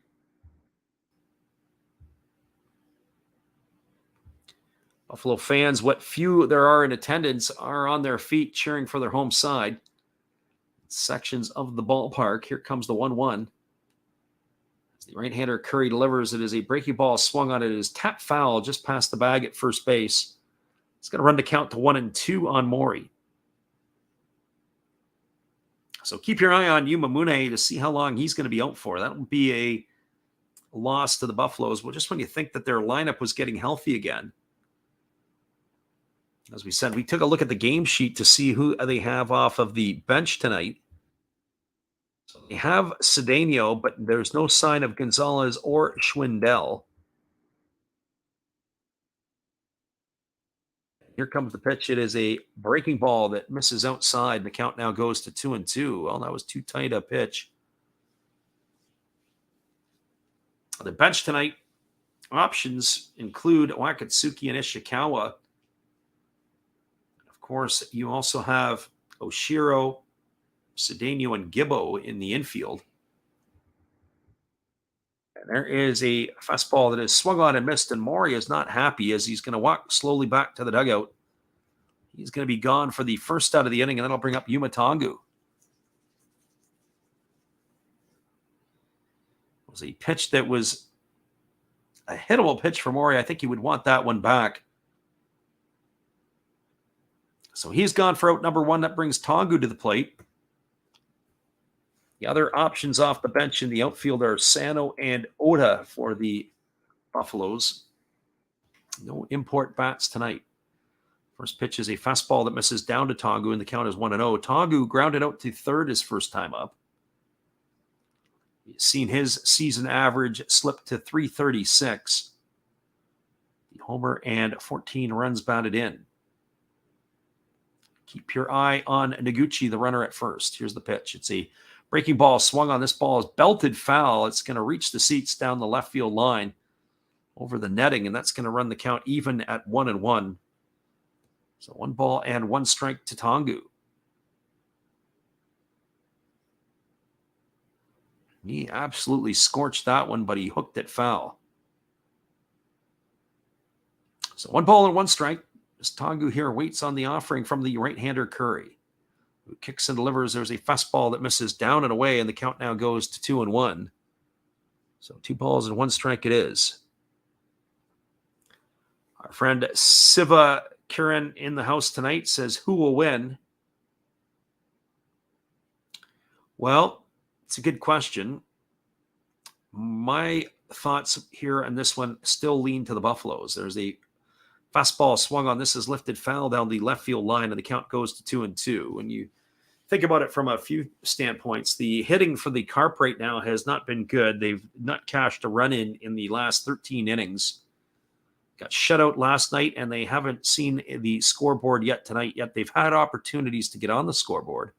Speaker 1: Buffalo fans, what few there are in attendance, are on their feet cheering for their home side. Sections of the ballpark. Here comes the 1-1. As the right-hander Curry delivers, it is a breaking ball swung on it. It is tap foul just past the bag at first base. It's going to run the count to 1-2 on Maury. So keep your eye on Yuma Mune to see how long he's going to be out for. That will be a loss to the Buffaloes. Well, just when you think that their lineup was getting healthy again. As we said, we took a look at the game sheet to see who they have off of the bench tonight. So they have Cedeno, but there's no sign of Gonzalez or Schwindel. Here comes the pitch. It is a breaking ball that misses outside. The count now goes to 2-2. Well, that was too tight a pitch. The bench tonight options include Wakatsuki and Ishikawa. Of course, you also have Oshiro, Cedeno, and Gibbo in the infield. And there is a fastball that is swung on and missed, and Maury is not happy as he's going to walk slowly back to the dugout. He's going to be gone for the first out of the inning, and that'll bring up Yuma Tongu. It was a pitch that was a hittable pitch for Maury. I think he would want that one back. So he's gone for out number 1. That brings Tongu to the plate. The other options off the bench in the outfield are Sano and Oda for the Buffaloes. No import bats tonight. First pitch is a fastball that misses down to Tongu, and the count is 1-0. Tongu grounded out to third his first time up. He's seen his season average slip to .336. The homer and 14 runs batted in. Keep your eye on Noguchi, the runner at first. Here's the pitch. It's a breaking ball swung on. This ball is belted foul. It's going to reach the seats down the left field line over the netting, and that's going to run the count even at 1-1. So 1 ball and 1 strike to Tongu. He absolutely scorched that one, but he hooked it foul. So 1 ball and 1 strike. As Tongu here waits on the offering from the right-hander Curry, who kicks and delivers. There's a fastball that misses down and away, and the count now goes to 2-1. So 2 balls and 1 strike it is. Our friend Siva Kiran in the house tonight says, who will win? Well, it's a good question. My thoughts here on this one still lean to the Buffaloes. There's a fastball swung on. This is lifted foul down the left field line, and the count goes to 2-2. When you think about it from a few standpoints, the hitting for the Carp right now has not been good. They've not cashed a run in the last 13 innings. Got shut out last night, and they haven't seen the scoreboard yet tonight. Yet they've had opportunities to get on the scoreboard.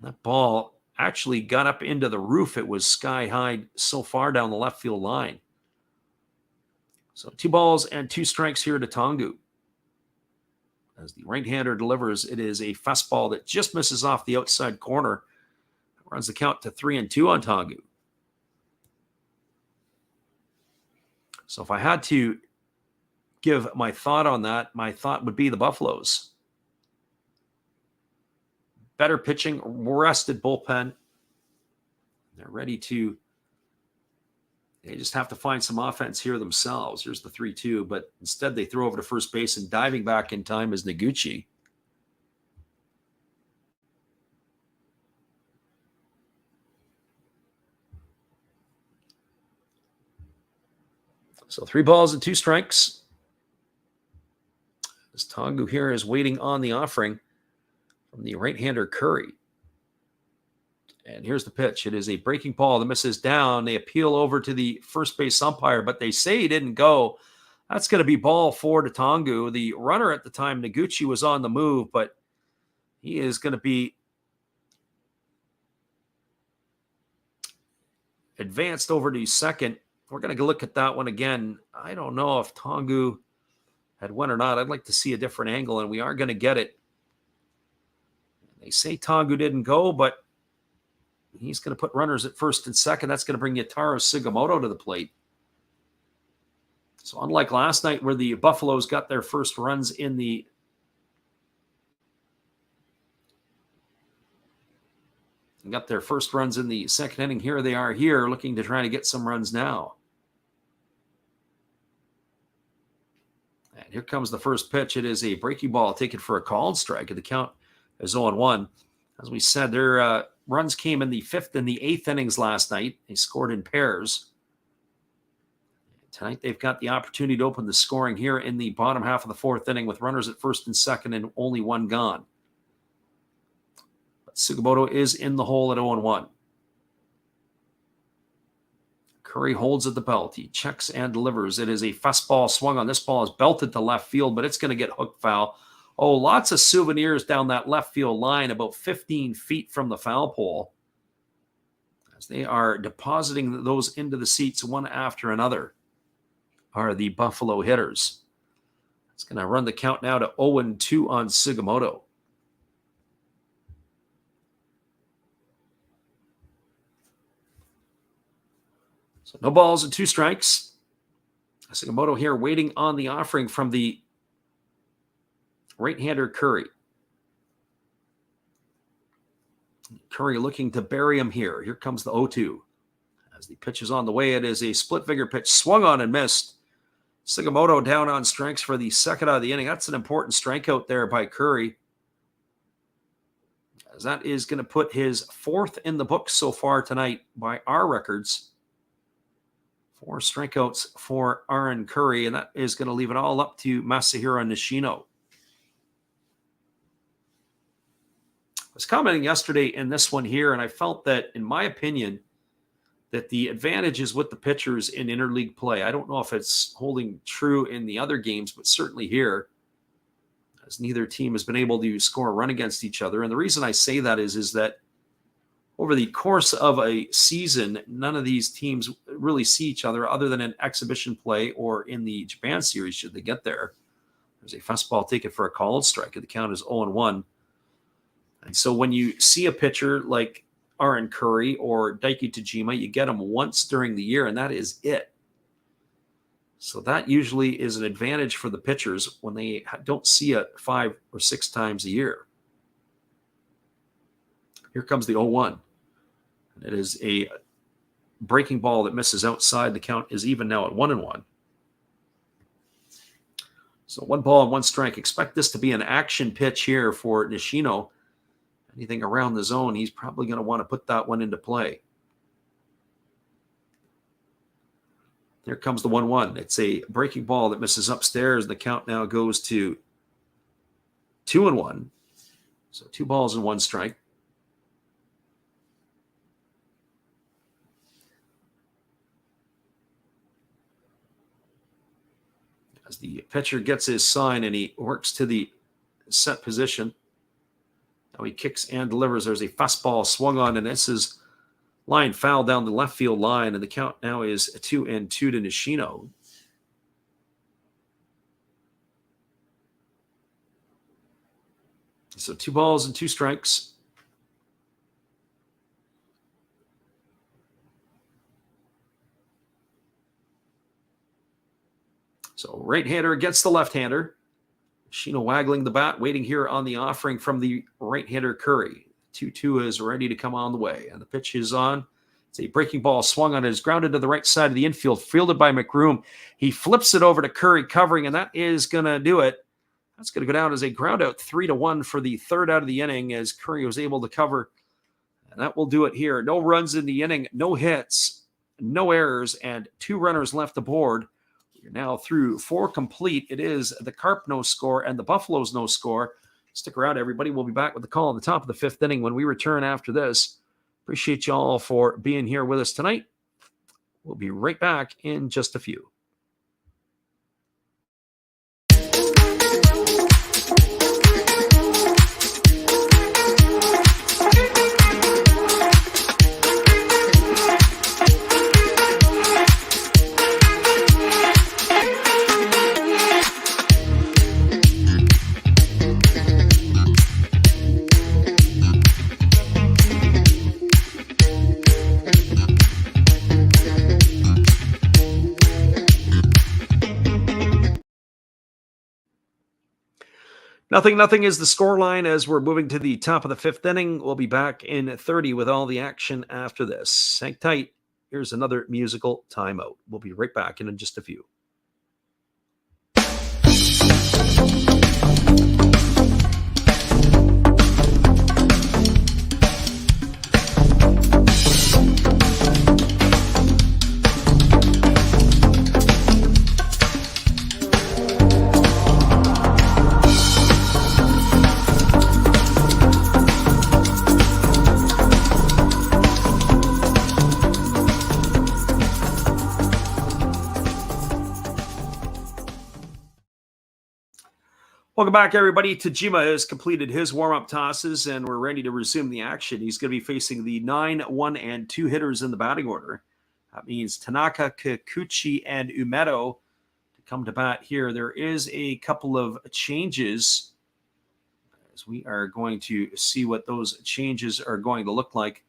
Speaker 1: That ball actually got up into the roof. It was sky high so far down the left field line. So 2 balls and 2 strikes here to Tongu. As the right-hander delivers, it is a fastball that just misses off the outside corner. Runs the count to 3-2 on Tongu. So if I had to give my thought on that, my thought would be the Buffaloes. Better pitching, rested bullpen. They're ready to. They just have to find some offense here themselves. Here's the 3-2, but instead they throw over to first base, and diving back in time is Noguchi. So 3 balls and 2 strikes. As Tongu here is waiting on the offering from the right-hander Curry. And here's the pitch. It is a breaking ball that misses down. They appeal over to the first base umpire, but they say he didn't go. That's going to be ball 4 to Tongu. The runner at the time, Noguchi, was on the move, but he is going to be advanced over to second. We're going to look at that one again. I don't know if Tongu had won or not. I'd like to see a different angle, and we are going to get it. They say Tongu didn't go, but he's going to put runners at first and second. That's going to bring Yataro Sugimoto to the plate. So unlike last night where the Buffaloes got their first runs in the second inning, here they are here looking to try to get some runs now. And here comes the first pitch. It is a breaking ball taken for a called strike, and the count is 0-1. As we said, their runs came in the 5th and the 8th innings last night. They scored in pairs. Tonight, they've got the opportunity to open the scoring here in the bottom half of the 4th inning with runners at first and second and only one gone. But Sugimoto is in the hole at 0-1. Curry holds at the belt. He checks and delivers. It is a fastball swung on. This ball is belted to left field, but it's going to get hook foul. Oh, lots of souvenirs down that left field line, about 15 feet from the foul pole, as they are depositing those into the seats one after another, are the Buffalo hitters. It's going to run the count now to 0-2 on Sugimoto. So no balls and 2 strikes. Sugimoto here waiting on the offering from the right-hander Curry. Curry looking to bury him here. Here comes the 0-2. As the pitch is on the way, it is a split-finger pitch swung on and missed. Sugimoto down on strikes for the second out of the inning. That's an important strikeout there by Curry, as that is going to put his 4th in the books so far tonight by our records. 4 strikeouts for Aaron Curry, and that is going to leave it all up to Masahiro Nishino. I was commenting yesterday in this one here, and I felt that, in my opinion, that the advantage is with the pitchers in interleague play. I don't know if it's holding true in the other games, but certainly here, as neither team has been able to score a run against each other. And the reason I say that is that over the course of a season, none of these teams really see each other other than in exhibition play or in the Japan series, should they get there. There's a fastball taken for a called strike, and the count is 0-1. And so when you see a pitcher like Aaron Curry or Daiki Tajima, you get them once during the year, and that is it. So that usually is an advantage for the pitchers when they don't see it 5 or 6 times a year. Here comes the 0-1. It is a breaking ball that misses outside. The count is even now at 1-1. So 1 ball and 1 strike. Expect this to be an action pitch here for Nishino. Anything around the zone, he's probably going to want to put that one into play. There comes the 1-1. It's a breaking ball that misses upstairs. The count now goes to 2-1. So 2 balls and 1 strike. As the pitcher gets his sign and he works to the set position. Now he kicks and delivers. There's a fastball swung on, and this is line foul down the left field line, and the count now is 2-2 to Nishino. So 2 balls and 2 strikes. So right-hander against the left-hander. Nishino waggling the bat, waiting here on the offering from the right-hander Curry. 2-2 is ready to come on the way, and the pitch is on. It's a breaking ball swung on. It is grounded to the right side of the infield, fielded by McRoom. He flips it over to Curry, covering, and that is going to do it. That's going to go down as a ground out 3-1 for the 3rd out of the inning, as Curry was able to cover. And that will do it here. No runs in the inning, no hits, no errors, and 2 runners left aboard. You're now through 4 complete. It is the Carp no score and the Buffaloes no score. Stick around, everybody. We'll be back with the call on the top of the 5th inning when we return after this. Appreciate you all for being here with us tonight. We'll be right back in just a few. Nothing is the scoreline as we're moving to the top of the 5th inning. We'll be back in 30 with all the action after this. Hang tight. Here's another musical timeout. We'll be right back in just a few. Welcome back, everybody. Tajima has completed his warm-up tosses, and we're ready to resume the action. He's going to be facing the 9, 1, and 2 hitters in the batting order. That means Tanaka, Kikuchi, and Umeto to come to bat here. There is a couple of changes, as we are going to see what those changes are going to look like.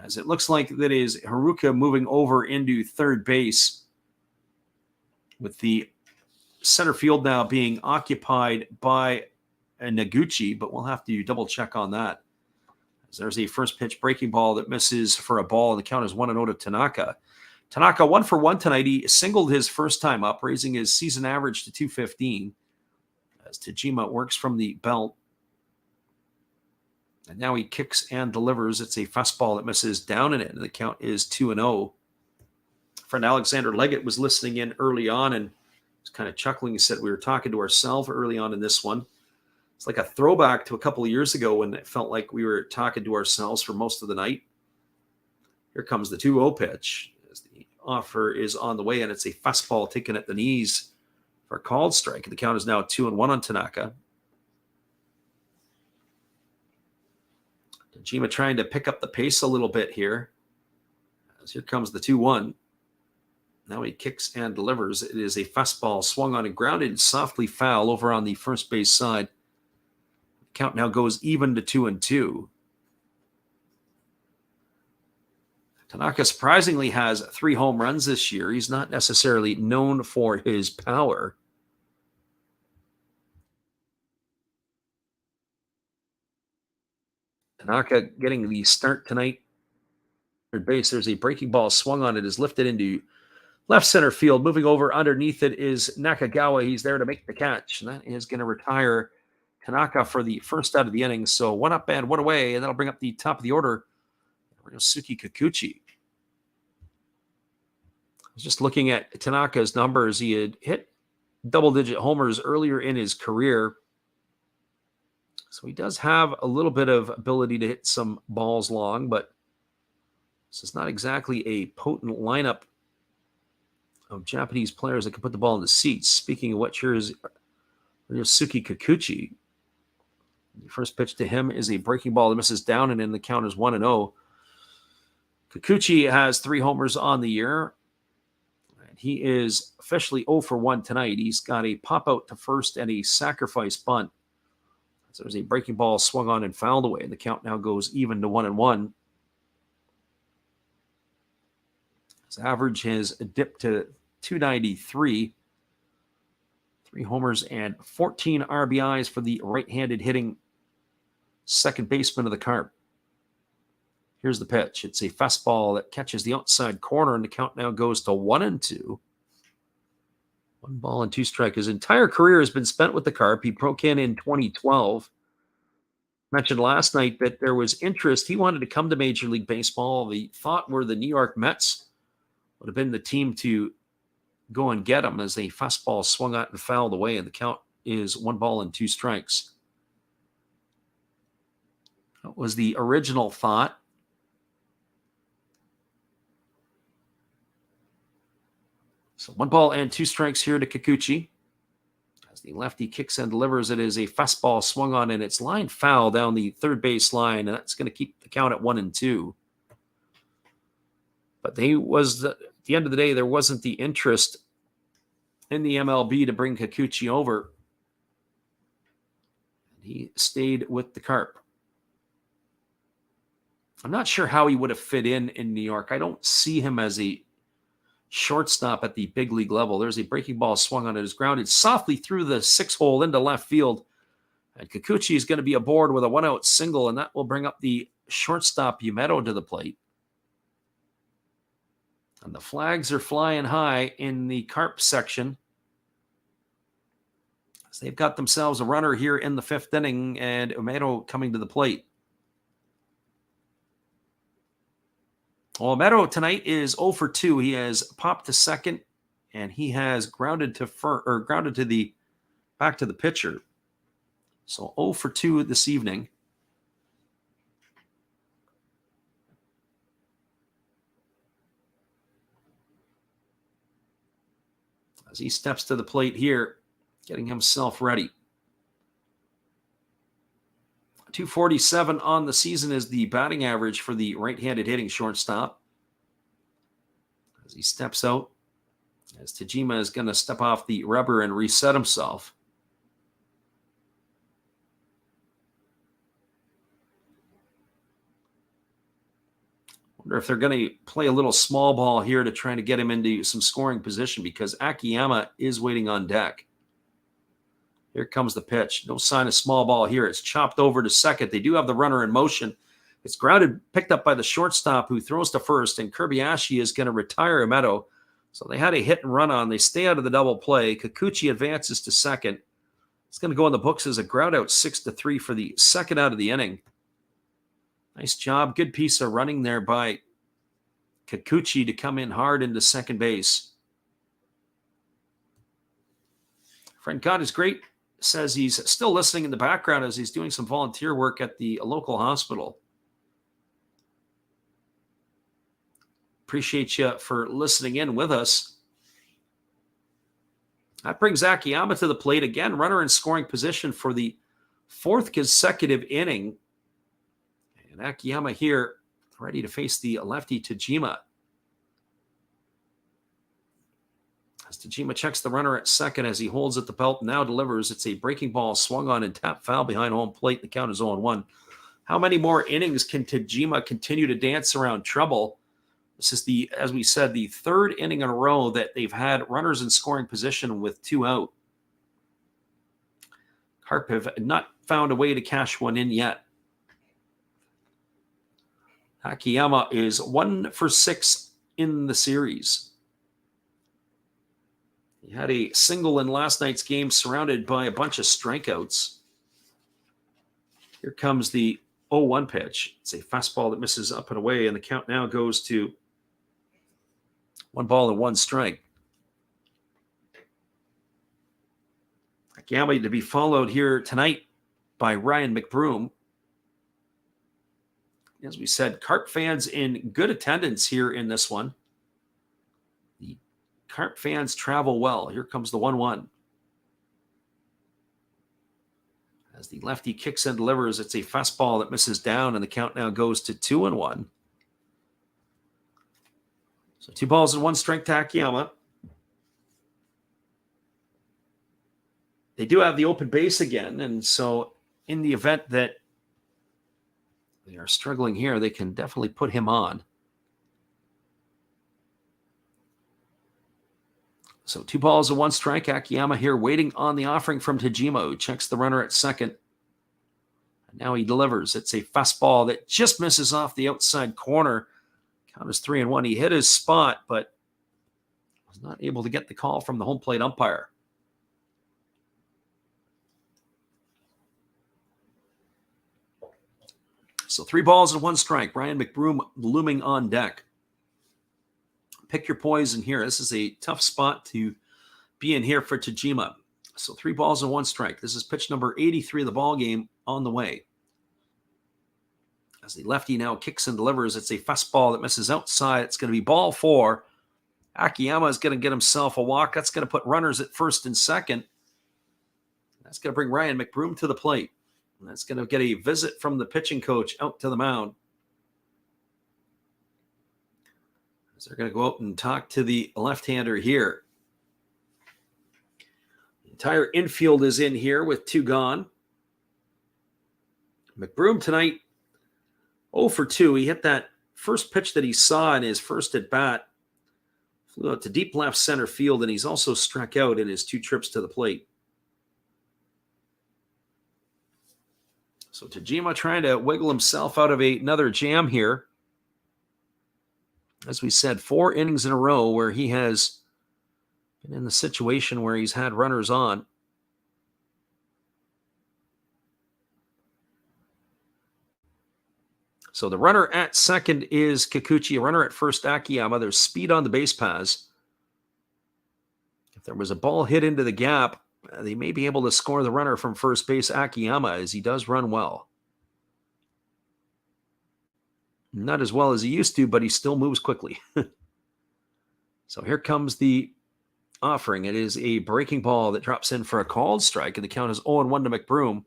Speaker 1: As it looks like that is Haruka moving over into third base, with the center field now being occupied by Noguchi, but we'll have to double check on that. As there's a first pitch breaking ball that misses for a ball, and the count is 1-0 to Tanaka. Tanaka 1 for 1 tonight. He singled his first time up, raising his season average to 215. As Tajima works from the belt. And now he kicks and delivers. It's a fastball that misses down and in, and the count is 2-0. Friend Alexander Leggett was listening in early on and was kind of chuckling. He said we were talking to ourselves early on in this one. It's like a throwback to a couple of years ago when it felt like we were talking to ourselves for most of the night. Here comes the 2-0 pitch as the offer is on the way, and it's a fastball taken at the knees for a called strike. And the count is now 2-1 on Tanaka. Tajima trying to pick up the pace a little bit here. As here comes the 2-1. Now he kicks and delivers. It is a fastball swung on and grounded softly foul over on the first base side. The count now goes even to 2-2. Tanaka surprisingly has 3 home runs this year. He's not necessarily known for his power. Tanaka getting the start tonight. Third base, there's a breaking ball swung on. It is lifted into left center field. Moving over underneath it is Nakagawa. He's there to make the catch. And that is going to retire Tanaka for the first out of the inning. So 1 up and 1 away. And that'll bring up the top of the order. Ryosuke Kikuchi. I was just looking at Tanaka's numbers. He had hit double-digit homers earlier in his career. So he does have a little bit of ability to hit some balls long, but this is not exactly a potent lineup of Japanese players that can put the ball in the seats. Speaking of which, here is Ryosuke Kikuchi. The first pitch to him is a breaking ball that misses down and in. The count is 1-0. Kikuchi has 3 homers on the year. And he is officially 0 for 1 tonight. He's got a pop out to first and a sacrifice bunt. So there's a breaking ball swung on and fouled away. And the count now goes even to 1-1. His average has dipped to 293. 3 homers and 14 RBIs for the right-handed hitting second baseman of the Carp. Here's the pitch. It's a fastball that catches the outside corner, and the count now goes to 1-2. 1 ball and 2 strikes. His entire career has been spent with the Carp. He broke in 2012. Mentioned last night that there was interest. He wanted to come to Major League Baseball. The thought were the New York Mets would have been the team to go and get him as a fastball swung out and fouled away, and the count is 1 ball and 2 strikes. That was the original thought. So 1 ball and 2 strikes here to Kikuchi. As the lefty kicks and delivers, it is a fastball swung on, and it's line foul down the third base line, and that's going to keep the count at 1-2. But at the end of the day, there wasn't the interest in the MLB to bring Kikuchi over. He stayed with the Carp. I'm not sure how he would have fit in New York. I don't see him as a shortstop at the big league level. There's a breaking ball swung on it. Is grounded softly through the 6-hole into left field. And Kikuchi is going to be aboard with a 1-out single, and that will bring up the shortstop Yumero to the plate. And the flags are flying high in the Carp section, as they've got themselves a runner here in the 5th inning, and Yumero coming to the plate. Well, Yumero tonight is 0 for 2. He has popped to second, and he has grounded to back to the pitcher. So 0 for 2 this evening. As he steps to the plate here, getting himself ready. 247 on the season is the batting average for the right-handed hitting shortstop. As he steps out, as Tajima is going to step off the rubber and reset himself. Wonder if they're going to play a little small ball here to try to get him into some scoring position, because Akiyama is waiting on deck. Here comes the pitch. No sign of small ball here. It's chopped over to second. They do have the runner in motion. It's grounded, picked up by the shortstop, who throws to first, and Kirby-Ashi is going to retire Yumero. So they had a hit and run on. They stay out of the double play. Kikuchi advances to second. It's going to go in the books as a ground out 6-3 for the second out of the inning. Nice job. Good piece of running there by Kikuchi to come in hard into second base. Friend God is great. Says he's still listening in the background as he's doing some volunteer work at the local hospital. Appreciate you for listening in with us. That brings Akiyama to the plate again. Runner in scoring position for the 4th consecutive inning. And Akiyama here ready to face the lefty Tajima. As Tajima checks the runner at second as he holds at the belt, now delivers. It's a breaking ball swung on and tapped foul behind home plate. The count is 0-1. How many more innings can Tajima continue to dance around trouble? This is as we said, the 3rd inning in a row that they've had runners in scoring position with 2 out. Carp have not found a way to cash one in yet. Akiyama is 1 for 6 in the series. He had a single in last night's game, surrounded by a bunch of strikeouts. Here comes the 0-1 pitch. It's a fastball that misses up and away, and the count now goes to 1-1 strike. Akiyama to be followed here tonight by Ryan McBroom. As we said, Carp fans in good attendance here in this one. The Carp fans travel well. Here comes the 1-1. As the lefty kicks and delivers, it's a fastball that misses down, and the count now goes to 2-1. So 2-1 strike to Akiyama. They do have the open base again, and so in the event that they are struggling here, they can definitely put him on. So 2-1 strike. Akiyama here waiting on the offering from Tajima, who checks the runner at second. And now he delivers. It's a fastball that just misses off the outside corner. Count is 3-1. He hit his spot, but was not able to get the call from the home plate umpire. So 3-1 strike. Ryan McBroom looming on deck. pick your poison here. This is a tough spot to be in here for Tajima. So 3 balls and 1 strike. This is pitch number 83 of the ball game on the way. As the lefty now kicks and delivers, it's a fastball that misses outside. It's going to be ball 4. Akiyama is going to get himself a walk. That's going to put runners at first and second. That's going to bring Ryan McBroom to the plate. And that's going to get a visit from the pitching coach out to the mound. As they're going to go out and talk to the left-hander here. The entire infield is in here with 2 gone. McBroom tonight, 0 for 2. He hit that first pitch that he saw in his first at-bat. Flew out to deep left center field, and he's also struck out in his 2 trips to the plate. So Tajima trying to wiggle himself out of another jam here. As we said, 4 innings in a row where he has been in the situation where he's had runners on. So the runner at second is Kikuchi. A runner at first, Akiyama. There's speed on the base paths. If there was a ball hit into the gap, they may be able to score the runner from first base, Akiyama, as he does run well. Not as well as he used to, but he still moves quickly. So here comes the offering. It is a breaking ball that drops in for a called strike, and the count is 0-1 to McBroom.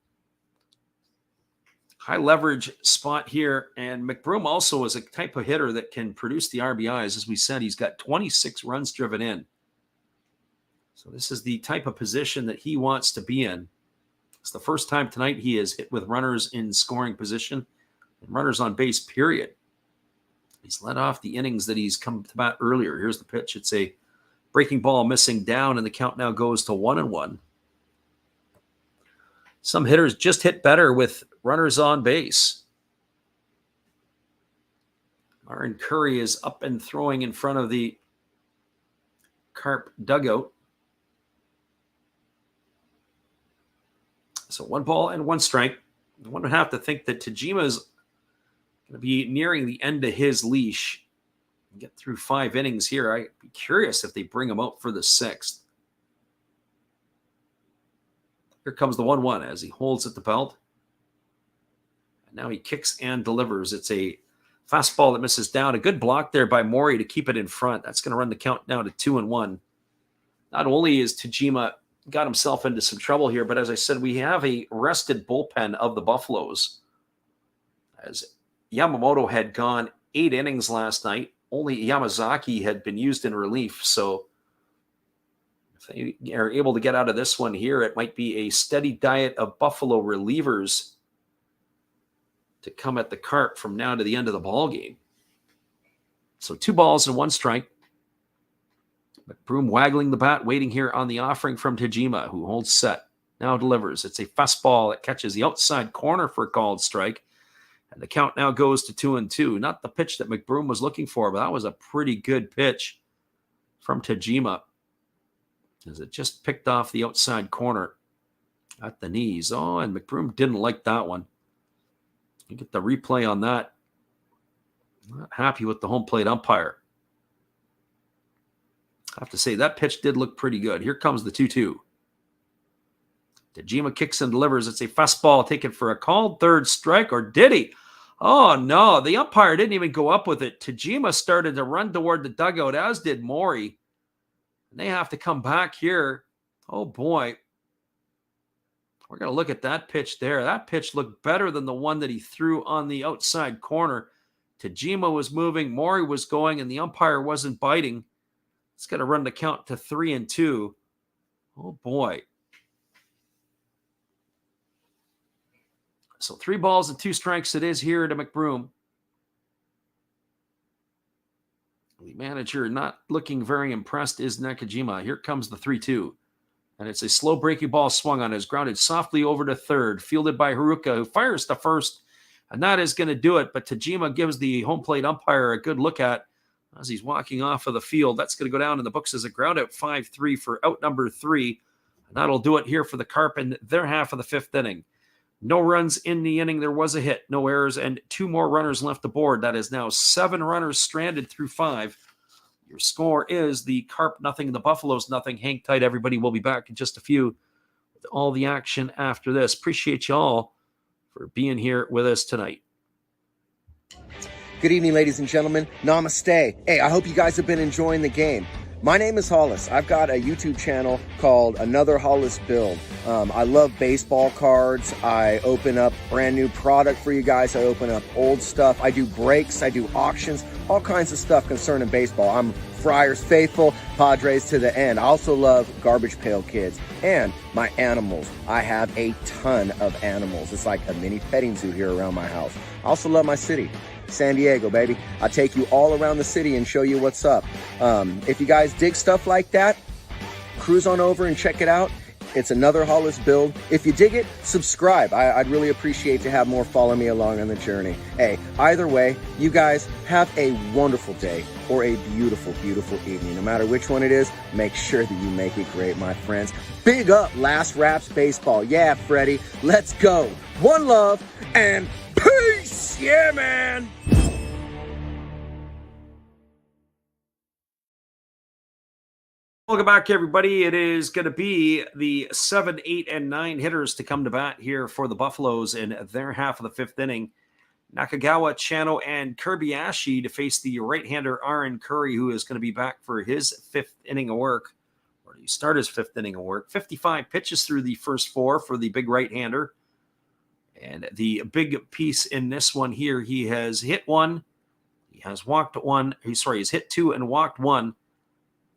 Speaker 1: High leverage spot here, and McBroom also is a type of hitter that can produce the RBIs. As we said, he's got 26 runs driven in. So this is the type of position that he wants to be in. It's the first time tonight he has hit with runners in scoring position and runners on base, period. He's led off the innings that he's come to bat earlier. Here's the pitch. It's a breaking ball missing down, and the count now goes to 1-1. Some hitters just hit better with runners on base. Aaron Curry is up and throwing in front of the Carp dugout. So 1 ball and 1 strike. One would have to think that Tajima is going to be nearing the end of his leash. Get through 5 innings here. I'd be curious if they bring him out for the 6th. Here comes the 1-1 as he holds at the belt. And now he kicks and delivers. It's a fastball that misses down. A good block there by Mori to keep it in front. That's going to run the count now to 2-1. Not only is Tajima got himself into some trouble here, but as I said, we have a rested bullpen of the Buffaloes. As Yamamoto had gone 8 innings last night, only Yamazaki had been used in relief. So if they are able to get out of this one here, it might be a steady diet of Buffalo relievers to come at the Carp from now to the end of the ball game. So 2 balls and 1 strike. McBroom waggling the bat, waiting here on the offering from Tajima, who holds set. Now delivers. It's a fastball that catches the outside corner for a called strike. And the count now goes to 2-2. Not the pitch that McBroom was looking for, but that was a pretty good pitch from Tajima, as it just picked off the outside corner at the knees. Oh, and McBroom didn't like that one. You get the replay on that. Not happy with the home plate umpire. I have to say, that pitch did look pretty good. Here comes the 2-2. Tajima kicks and delivers. It's a fastball taken for a called 3rd strike, or did he? Oh, no. The umpire didn't even go up with it. Tajima started to run toward the dugout, as did Mori. And they have to come back here. Oh, boy. We're going to look at that pitch there. That pitch looked better than the one that he threw on the outside corner. Tajima was moving, Mori was going, and the umpire wasn't biting. It's going to run the count to 3-2. Oh, boy. So 3 balls and 2 strikes it is here to McBroom. The manager not looking very impressed is Nakajima. Here comes the 3-2. And it's a slow breaking ball swung on. Is grounded softly over to third. Fielded by Haruka, who fires to first. And that is going to do it. But Tajima gives the home plate umpire a good look at as he's walking off of the field. That's going to go down in the books as a ground out 5-3 for out number 3. And that'll do it here for the Carp in their half of the 5th inning. No runs in the inning. There was a hit, no errors, and 2 more runners left aboard. That is now 7 runners stranded through 5. Your score is the Carp nothing, the Buffaloes nothing. Hang tight, everybody. We'll be back in just a few with all the action after this. Appreciate you all for being here with us tonight.
Speaker 4: Good evening, ladies and gentlemen. Namaste. Hey, I hope you guys have been enjoying the game. My name is Hollis. I've got a YouTube channel called Another Hollis Build. I love baseball cards. I open up brand new product for you guys. I open up old stuff. I do breaks. I do auctions. All kinds of stuff concerning baseball. I'm Friars faithful, Padres to the end. I also love Garbage Pail Kids and my animals. I have a ton of animals. It's like a mini petting zoo here around my house. I also love my city. San Diego, baby. I take you all around the city and show you what's up. If you guys dig stuff like that, cruise on over and check it out. It's Another Hollis Build. If you dig it, subscribe. I'd really appreciate to have more follow me along on the journey. Hey, either way, you guys have a wonderful day or a beautiful, beautiful evening. No matter which one it is, make sure that you make it great, my friends. Big up Last Raps Baseball. Yeah, Freddie, let's go. One love and peace. Yeah, man.
Speaker 1: Welcome back, everybody. It is going to be the 7, 8, and 9 hitters to come to bat here for the Buffaloes in their half of the fifth inning. Nakagawa, Chano, and Kobayashi to face the right-hander Aaron Curry, who is going to be back for his fifth inning of work, or he start his fifth inning of work. 55 pitches through the first four for the big right-hander. And the big piece in this one here, he has hit one, he has walked one, he's hit two and walked one.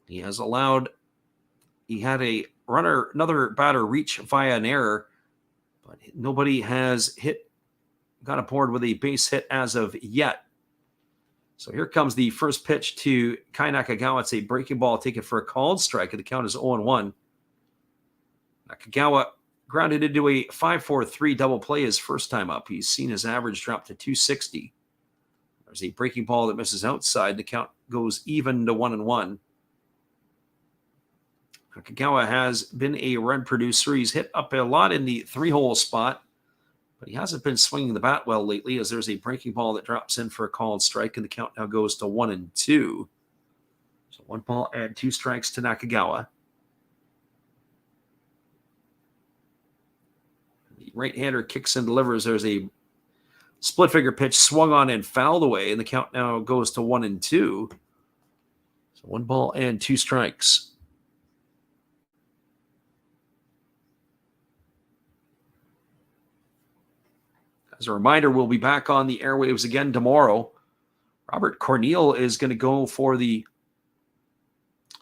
Speaker 1: He has allowed, he had a runner, another batter reach via an error, but nobody has got aboard with a base hit as of yet. So here comes the first pitch to Kai Nakagawa. It's a breaking ball taken for a called strike, and the count is 0-1. Nakagawa grounded into a 5-4-3 double play his first time up. He's seen his average drop to 260. There's a breaking ball that misses outside. The count goes even to 1-1. Nakagawa has been a run producer. He's hit up a lot in the three-hole spot, but he hasn't been swinging the bat well lately, as there's a breaking ball that drops in for a called strike, and the count now goes to 1-2. So 1 ball and 2 strikes to Nakagawa. The right-hander kicks and delivers. There's a split-finger pitch swung on and fouled away, and the count now goes to 1-2. So 1 ball and 2 strikes. As a reminder, we'll be back on the airwaves again tomorrow. Robert Corneal is going to go for the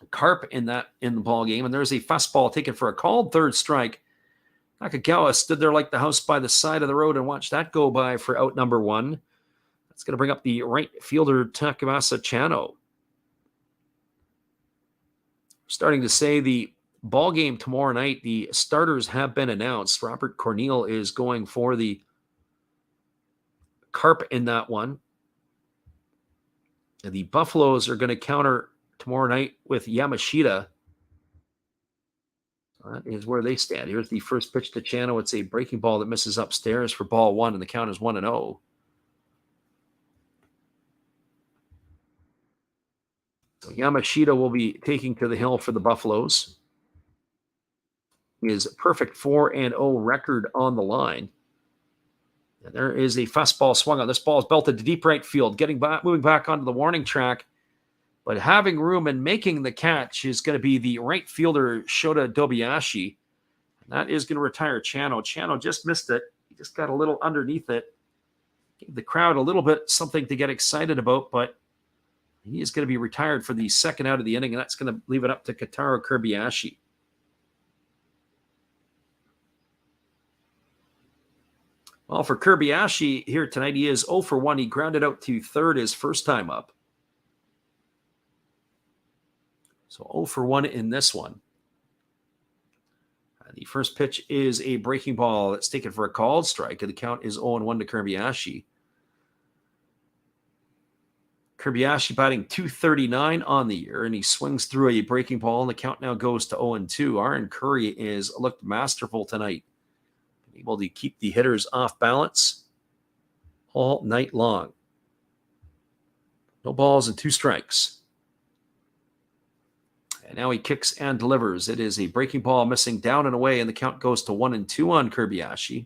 Speaker 1: Carp in the ball game, and there's a fastball taken for a called third strike. Nakagawa stood there like the house by the side of the road and watched that go by for out number 1. That's going to bring up the right fielder Takamasa Chano. Starting to say the ball game tomorrow night, the starters have been announced. Robert Corneal is going for the Carp in that one. And the Buffaloes are going to counter tomorrow night with Yamashita. That is where they stand. Here's the first pitch to Chano. It's a breaking ball that misses upstairs for ball 1, and the count is 1-0. So Yamashita will be taking to the hill for the Buffaloes. His perfect 4-0 record on the line. And there is a fastball swung on. This ball is belted to deep right field, moving back onto the warning track. But having room and making the catch is going to be the right fielder, Shota Dobayashi. And that is going to retire Chano. Chano just missed it. He just got a little underneath it. Gave the crowd a little bit something to get excited about, but he is going to be retired for the second out of the inning, and that's going to leave it up to Kotaro Kobayashi. Well, for Kobayashi here tonight, he is 0 for 1. He grounded out to third his first time up. So 0 for 1 in this one. The first pitch is a breaking ball that's taken for a called strike, and the count is 0-1 to Kobayashi. Kobayashi batting .239 on the year, and he swings through a breaking ball, and the count now goes to 0-2. Aaron Curry is looked masterful tonight, able to keep the hitters off balance all night long. No balls and 2 strikes. And now he kicks and delivers. It is a breaking ball missing down and away, and the count goes to 1-2 on Kobayashi.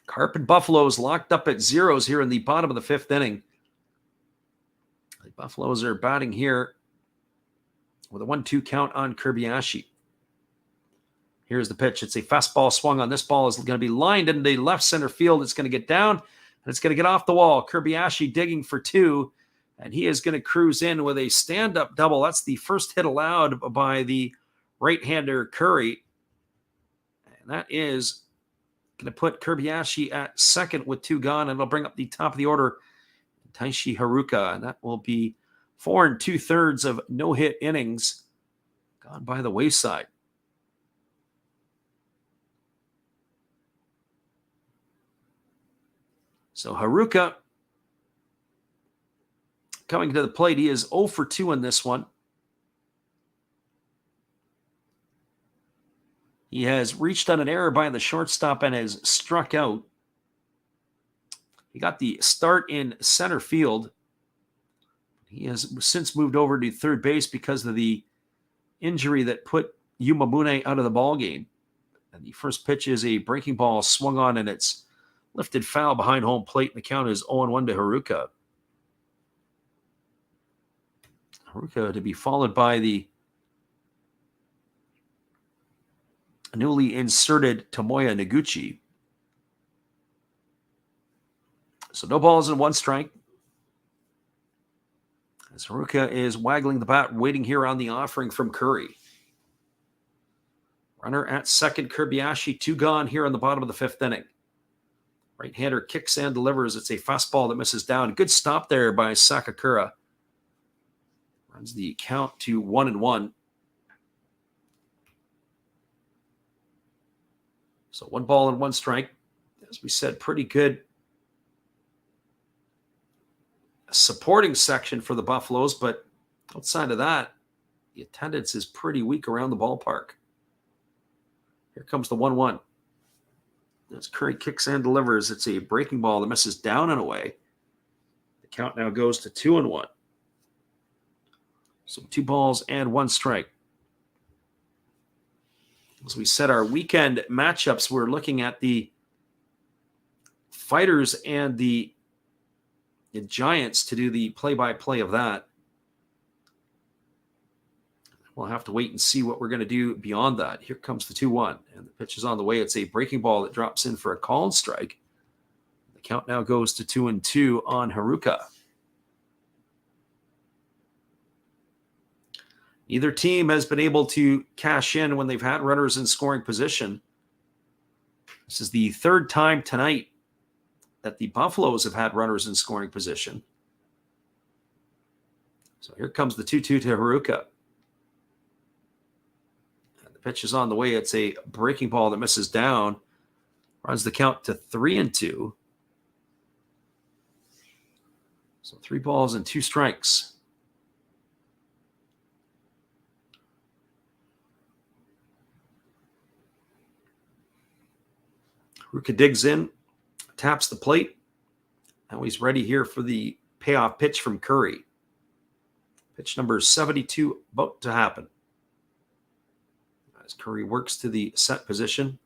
Speaker 1: Carp and Buffaloes locked up at zeros here in the bottom of the 5th inning. The Buffaloes are batting here with a 1-2 count on Kobayashi. Here's the pitch. It's a fastball swung on. This ball is going to be lined into the left center field. It's going to get down, and it's going to get off the wall. Kobayashi digging for 2, and he is going to cruise in with a stand-up double. That's the first hit allowed by the right-hander Curry. And that is going to put Kobayashi at second with 2 gone, and it'll bring up the top of the order, Taishi Haruka. And that will be 4 2/3 of no-hit innings gone by the wayside. So Haruka coming to the plate. He is 0 for 2 in this one. He has reached on an error by the shortstop and has struck out. He got the start in center field. He has since moved over to third base because of the injury that put Yumabune out of the ballgame. And the first pitch is a breaking ball swung on, and it's lifted foul behind home plate, and the count is 0-1 to Haruka. Haruka to be followed by the newly inserted Tomoya Noguchi. So no balls and 1 strike. As Haruka is waggling the bat, waiting here on the offering from Curry. Runner at second, Kobayashi, 2 gone here on the bottom of the 5th inning. Right-hander kicks and delivers. It's a fastball that misses down. Good stop there by Sakakura. Runs the count to 1-1. So 1 ball and 1 strike. As we said, pretty good supporting section for the Buffaloes, but outside of that, the attendance is pretty weak around the ballpark. Here comes the 1-1. As Curry kicks and delivers, it's a breaking ball that misses down and away. The count now goes to 2-1. So 2 balls and 1 strike. As we said, our weekend matchups, we're looking at the Fighters and the Giants to do the play-by-play of that. We'll have to wait and see what we're going to do beyond that. Here comes the 2-1, and the pitch is on the way. It's a breaking ball that drops in for a called strike. The count now goes to 2-2 on Haruka. Neither team has been able to cash in when they've had runners in scoring position. This is the 3rd time tonight that the Buffaloes have had runners in scoring position. So here comes the 2-2 to Haruka. And the pitch is on the way. It's a breaking ball that misses down. Runs the count to 3-2. So 3 balls and 2 strikes. Haruka digs in, taps the plate. Now he's ready here for the payoff pitch from Curry. Pitch number 72 about to happen. As Curry works to the set position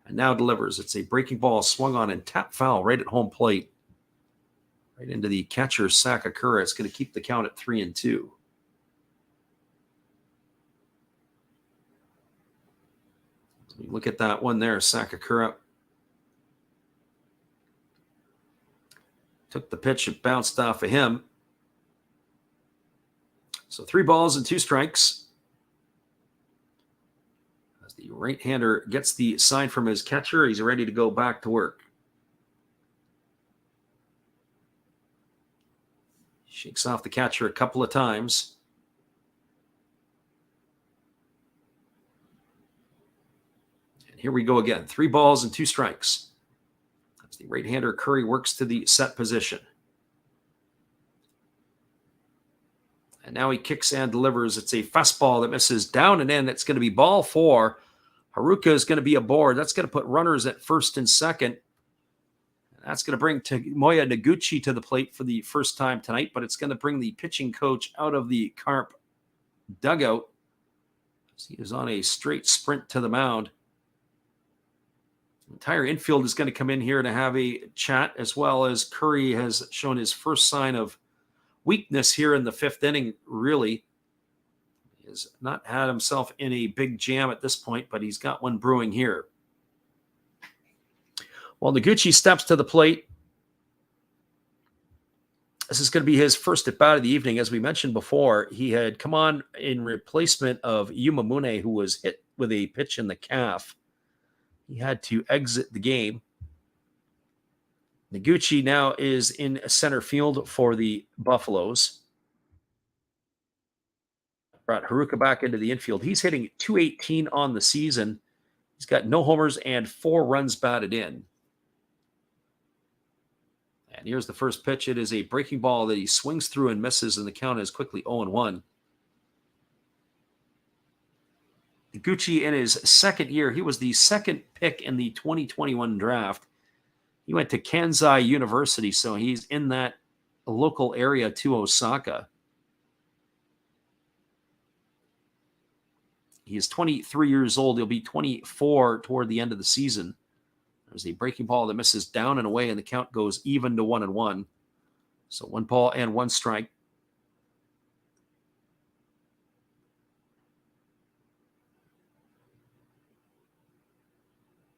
Speaker 1: and now delivers. It's a breaking ball swung on and tap foul right at home plate. Right into the catcher, Sakakura. It's going to keep the count at 3-2. So we look at that one there, Sakakura. Took the pitch, it bounced off of him. So 3 balls and 2 strikes. As the right-hander gets the sign from his catcher, he's ready to go back to work. Shakes off the catcher a couple of times. And here we go again. 3 balls and 2 strikes. The right-hander Curry works to the set position. And now he kicks and delivers. It's a fastball that misses down and in. It's going to be ball 4. Haruka is going to be aboard. That's going to put runners at first and second. That's going to bring Tomoya Noguchi to the plate for the first time tonight, but it's going to bring the pitching coach out of the Carp dugout. He is on a straight sprint to the mound. The entire infield is going to come in here to have a chat, as well as Curry has shown his first sign of weakness here in the fifth inning, really. He has not had himself in a big jam at this point, but he's got one brewing here. Well, Noguchi steps to the plate. This is going to be his first at-bat of the evening. As we mentioned before, he had come on in replacement of Yumamune, who was hit with a pitch in the calf. He had to exit the game. Noguchi now is in center field for the Buffaloes. Brought Haruka back into the infield. He's hitting .218 on the season. He's got no homers and 4 runs batted in. And here's the first pitch. It is a breaking ball that he swings through and misses, and the count is quickly 0-1. Noguchi, in his second year, he was the second pick in the 2021 draft. He went to Kansai University, so he's in that local area to Osaka. He is 23 years old. He'll be 24 toward the end of the season. There's a breaking ball that misses down and away, and the count goes even to 1-1. So 1 ball and 1 strike.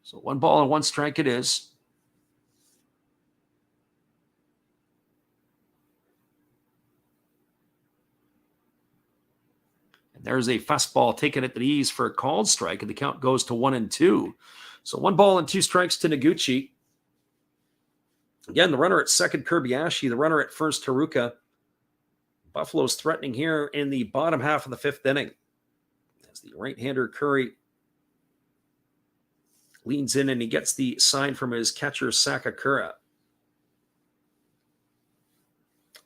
Speaker 1: So 1 ball and 1 strike it is. And there's a fastball taken at the knees for a called strike, and the count goes to 1-2. So 1 ball and 2 strikes to Noguchi. Again, the runner at second, Kobayashi. The runner at first, Haruka. Buffalo's threatening here in the bottom half of the 5th inning. As the right-hander Curry leans in and he gets the sign from his catcher, Sakakura.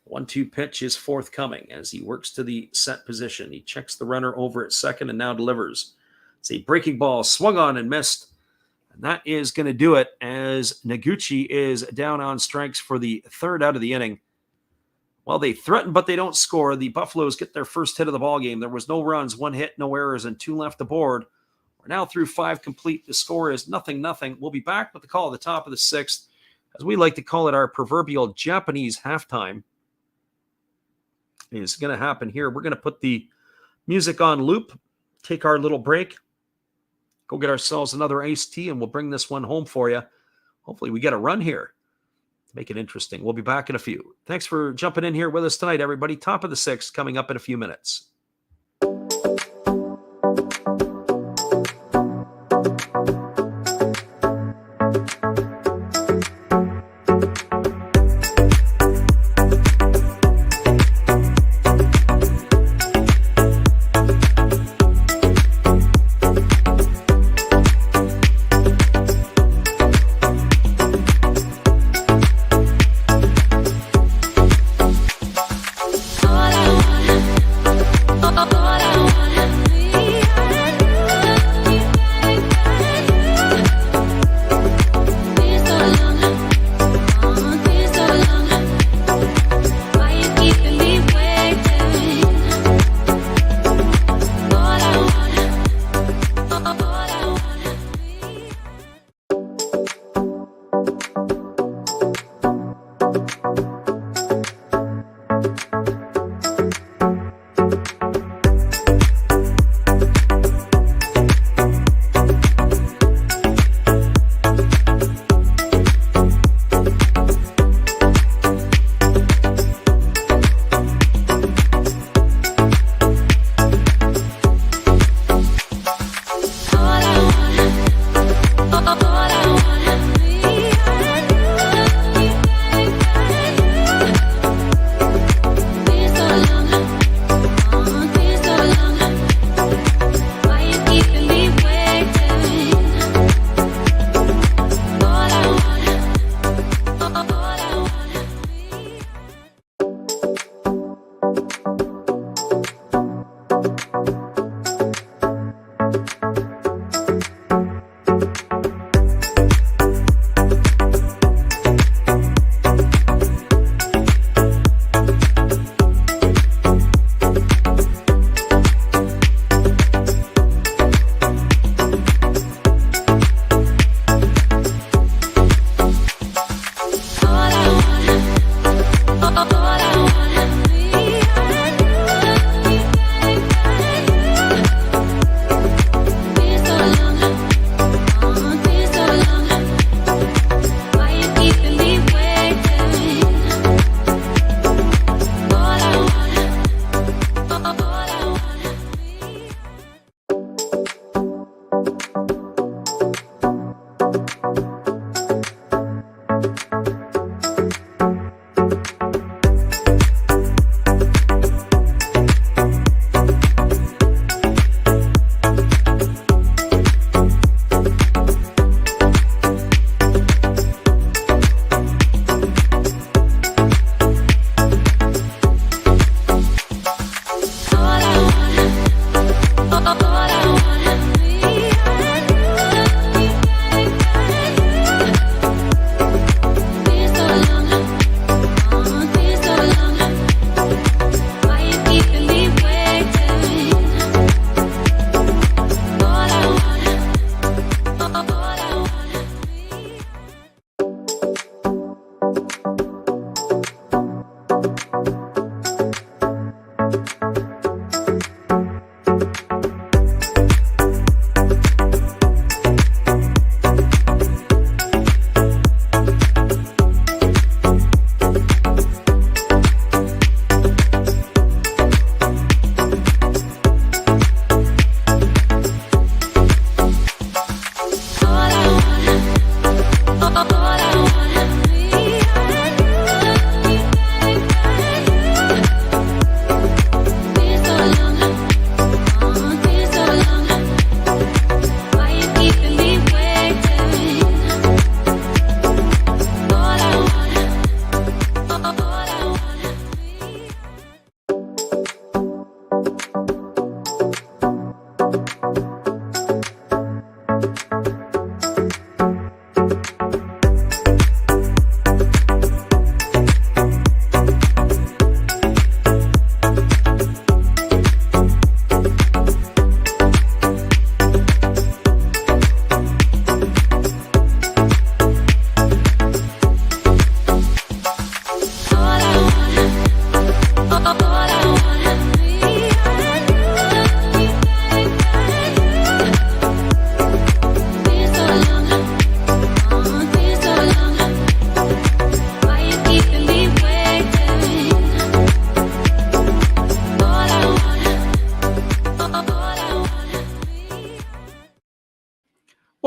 Speaker 1: 1-2 pitch is forthcoming as he works to the set position. He checks the runner over at second and now delivers. It's a breaking ball, swung on and missed. And that is going to do it as Noguchi is down on strikes for the 3rd out of the inning. Well, they threaten, but they don't score. The Buffaloes get their first hit of the ballgame. There was no runs, 1 hit, no errors, and 2 left aboard. We're now through 5 complete. The score is 0-0. We'll be back with the call at the top of the 6th, as we like to call it, our proverbial Japanese halftime. It's going to happen here. We're going to put the music on loop, take our little break, go get ourselves another iced tea, and we'll bring this one home for you. Hopefully we get a run here to make it interesting. We'll be back in a few. Thanks for jumping in here with us tonight, everybody. Top of the 6th coming up in a few minutes.
Speaker 5: All I want, all I want, me.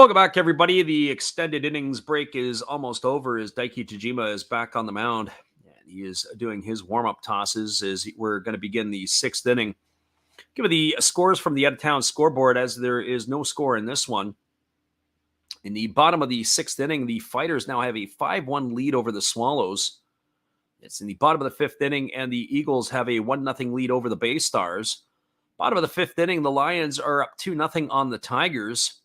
Speaker 1: Welcome back, everybody. The extended innings break is almost over as Daiki Tajima is back on the mound. And he is doing his warm-up tosses as we're going to begin the sixth inning. Give the scores from the out-of-town scoreboard as there is no score in this one. In the bottom of the sixth inning, the Fighters now have a 5-1 lead over the Swallows. It's in the bottom of the fifth inning, and the Eagles have a 1-0 lead over the Bay Stars. Bottom of the fifth inning, the Lions are up 2-0 on the Tigers.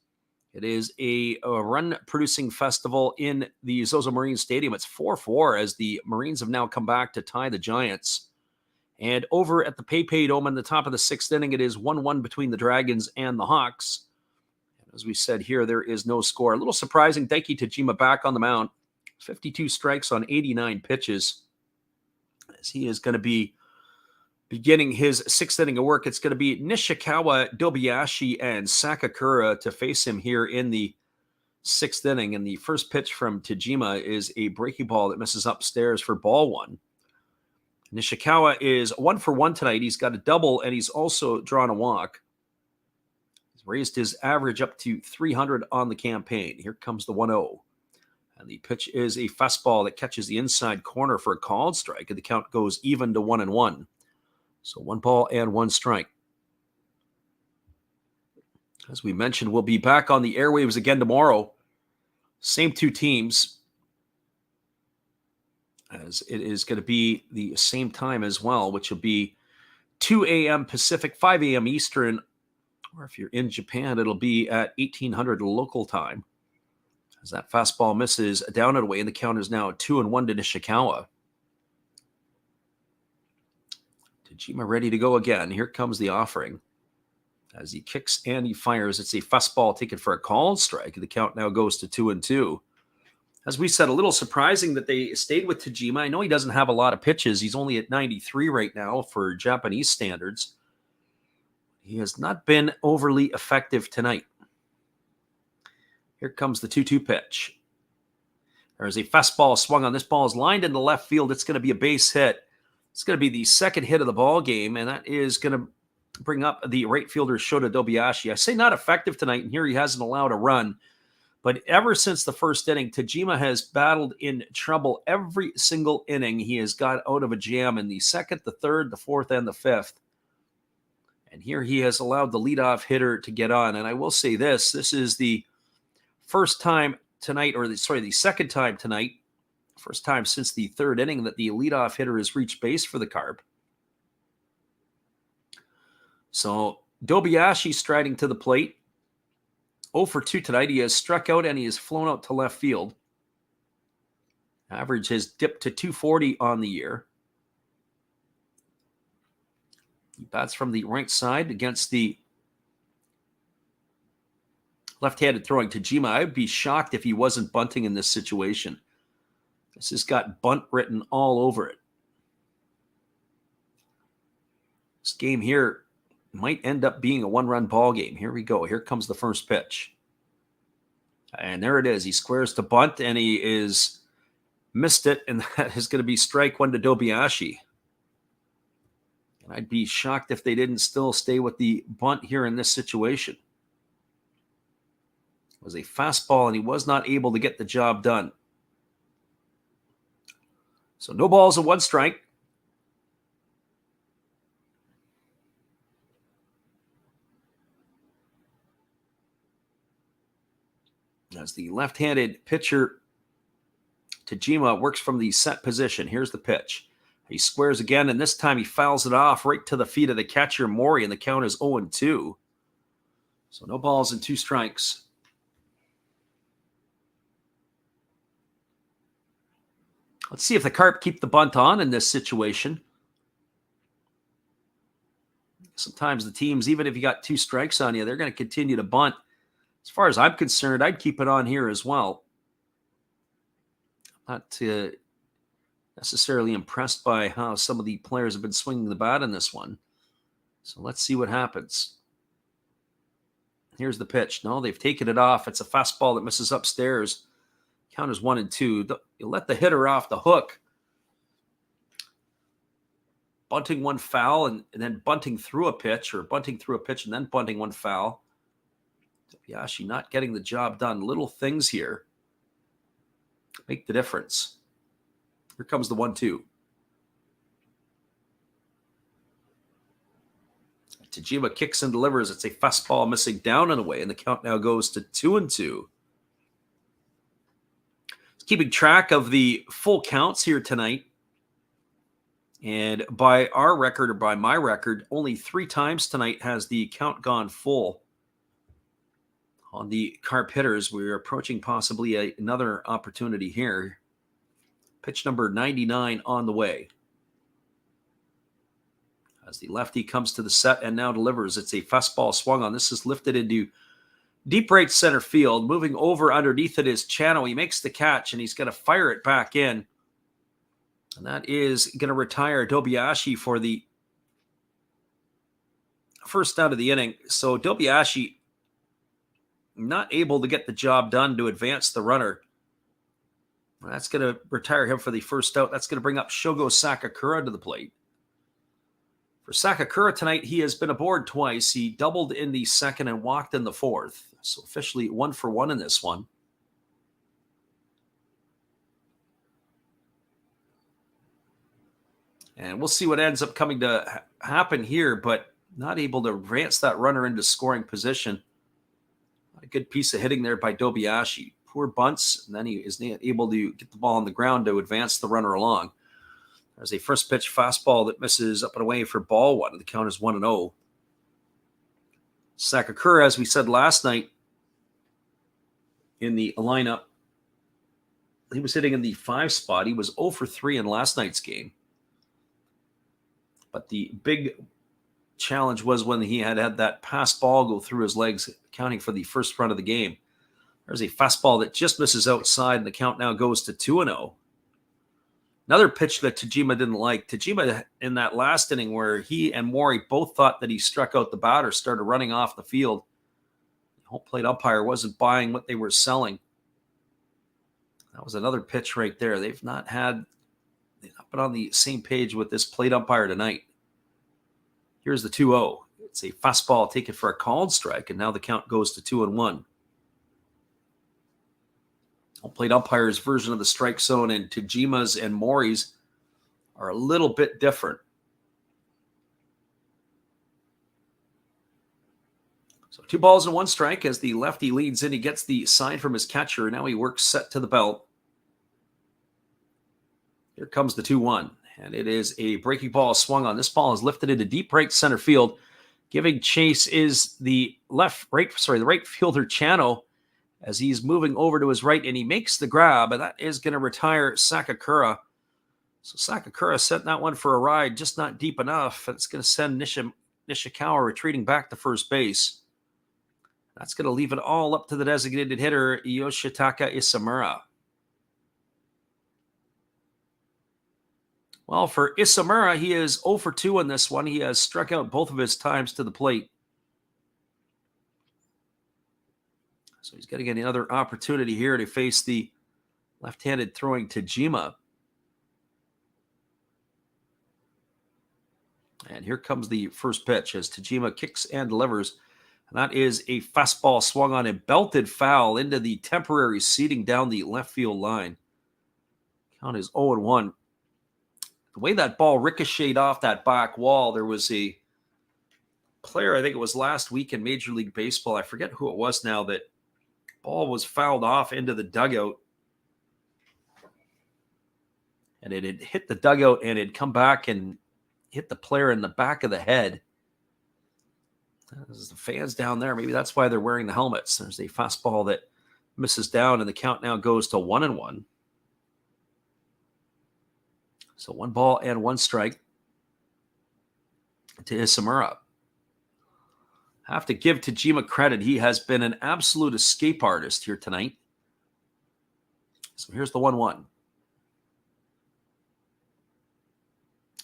Speaker 1: It is a run-producing festival in the Zozo Marine Stadium. It's 4-4 as the Marines have now come back to tie the Giants. And over at the PayPay Dome in the top of the sixth inning, it is 1-1 between the Dragons and the Hawks. And as we said here, there is no score. A little surprising, Daiki Tajima back on the mound. 52 strikes on 89 pitches. As he is going to be beginning his sixth inning of work, it's going to be Nishikawa, Dobayashi, and Sakakura to face him here in the sixth inning. And the first pitch from Tajima is a breaking ball that misses upstairs for ball one. Nishikawa is 1 for 1 tonight. He's got a double, and he's also drawn a walk. He's raised his average up to 300 on the campaign. Here comes the 1-0. And the pitch is a fastball that catches the inside corner for a called strike, and the count goes even to 1-1. So 1 ball and 1 strike. As we mentioned, we'll be back on the airwaves again tomorrow. Same 2 teams, as it is going to be the same time as well, which will be 2 a.m. Pacific, 5 a.m. Eastern, or if you're in Japan, it'll be at 1800 local time. As that fastball misses down and away, and the count is now 2-1 to Nishikawa. Tajima ready to go again. Here comes the offering. As he kicks and he fires, it's a fastball taken for a called strike. The count now goes to 2-2. As we said, a little surprising that they stayed with Tajima. I know he doesn't have a lot of pitches. He's only at 93 right now for Japanese standards. He has not been overly effective tonight. Here comes the 2-2 pitch. There's a fastball swung on. This ball is lined into left field. It's going to be a base hit. It's going to be the second hit of the ball game, and that is going to bring up the right fielder Shota Dobayashi. I say not effective tonight, and here he hasn't allowed a run. But ever since the first inning, Tajima has battled in trouble every single inning. He has got out of a jam in the second, the third, the fourth, and the fifth. And here he has allowed the leadoff hitter to get on. And I will say this is the first time tonight, the second time tonight, first time since the third inning that the leadoff hitter has reached base for the Carp. So Dobayashi striding to the plate. 0 for 2 tonight. He has struck out and he has flown out to left field. Average has dipped to 240 on the year. He bats from the right side against the left-handed throwing Tajima. I'd be shocked if he wasn't bunting in this situation. This has got bunt written all over it. This game here might end up being a 1-run ball game. Here we go. Here comes the first pitch. And there it is. He squares to bunt, and he is missed it, and that is going to be strike 1 to Dobayashi. And I'd be shocked if they didn't still stay with the bunt here in this situation. It was a fastball, and he was not able to get the job done. So no balls and 1 strike. As the left-handed pitcher, Tajima, works from the set position. Here's the pitch. He squares again, and this time he fouls it off right to the feet of the catcher, Mori, and the count is 0-2. So no balls and 2 strikes. Let's see if the Carp keep the bunt on in this situation. Sometimes the teams, even if you got 2 strikes on you, they're going to continue to bunt. As far as I'm concerned, I'd keep it on here as well. I'm not necessarily impressed by how some of the players have been swinging the bat in this one. So let's see what happens. Here's the pitch. No, they've taken it off. It's a fastball that misses upstairs. Count is 1-2. You let the hitter off the hook. Bunting 1 foul and then bunting through a pitch, or bunting through a pitch and then bunting 1 foul. Dobiashi not getting the job done. Little things here make the difference. Here comes the 1-2. Tajima kicks and delivers. It's a fastball missing down and away, and the count now goes to 2-2. Keeping track of the full counts here tonight. And by our record, or by my record, only 3 times tonight has the count gone full on the Carp hitters. We're approaching possibly another opportunity here. Pitch number 99 on the way. As the lefty comes to the set and now delivers. It's a fastball swung on. This is lifted into deep right center field. Moving over underneath it is Chano. He makes the catch, and he's going to fire it back in. And that is going to retire Dobiashi for the first out of the inning. So Dobiashi not able to get the job done to advance the runner. That's going to retire him for the first out. That's going to bring up Shogo Sakakura to the plate. For Sakakura tonight, he has been aboard twice. He doubled in the second and walked in the fourth. So officially 1 for 1 in this one. And we'll see what ends up coming to happen here, but not able to advance that runner into scoring position. A good piece of hitting there by Dobiashi. Poor bunts, and then he is able to get the ball on the ground to advance the runner along. There's a first pitch fastball that misses up and away for ball 1. The count is 1-0. Sakakura, as we said last night in the lineup, he was hitting in the 5 spot. He was 0 for 3 in last night's game. But the big challenge was when he had that pass ball go through his legs, accounting for the first run of the game. There's a fastball that just misses outside, and the count now goes to 2-0. Another pitch that Tajima didn't like. Tajima, in that last inning where he and Mori both thought that he struck out the batter, started running off the field. The home plate umpire wasn't buying what they were selling. That was another pitch right there. They've not been on the same page with this plate umpire tonight. Here's the 2-0. It's a fastball taken for a called strike, and now the count goes to 2-1. Home plate umpire's version of the strike zone and Tajima's and Mori's are a little bit different. So 2 balls and 1 strike as the lefty leads in. He gets the sign from his catcher. Now he works set to the belt. Here comes the 2-1, and it is a breaking ball swung on. This ball is lifted into deep right center field. Giving chase is the right fielder Chano, as he's moving over to his right, and he makes the grab, and that is going to retire Sakakura. So Sakakura sent that one for a ride, just not deep enough. It's going to send Nishikawa retreating back to first base. That's going to leave it all up to the designated hitter, Yoshitaka Isamura. Well, for Isamura, he is 0 for 2 in this one. He has struck out both of his times to the plate. So he's going to get another opportunity here to face the left-handed throwing Tajima. And here comes the first pitch as Tajima kicks and delivers. And that is a fastball swung on and belted foul into the temporary seating down the left field line. Count is 0-1. The way that ball ricocheted off that back wall, there was a player, I think it was last week in Major League Baseball, I forget who it was now, that ball was fouled off into the dugout. And it had hit the dugout and it had come back and hit the player in the back of the head. There's the fans down there. Maybe that's why they're wearing the helmets. There's a fastball that misses down, and the count now goes to 1-1. So 1 ball and 1 strike to Isamura. Have to give Tajima credit. He has been an absolute escape artist here tonight. So here's the 1-1.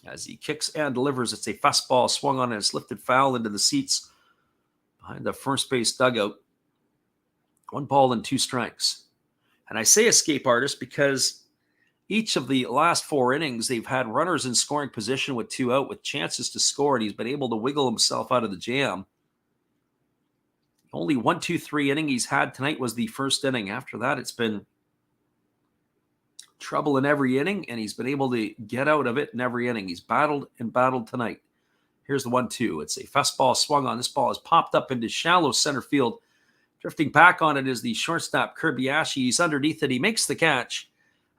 Speaker 1: As he kicks and delivers, it's a fastball swung on and it's lifted foul into the seats behind the first base dugout. 1 ball and 2 strikes. And I say escape artist because each of the last 4 innings, they've had runners in scoring position with 2 out with chances to score, and he's been able to wiggle himself out of the jam. Only 1-2-3 inning he's had tonight was the first inning. After that, it's been trouble in every inning, and he's been able to get out of it in every inning. He's battled and battled tonight. Here's the 1-2. It's a fastball swung on. This ball is popped up into shallow center field. Drifting back on it is the shortstop, Kirby-Ashi. He's underneath it. He makes the catch,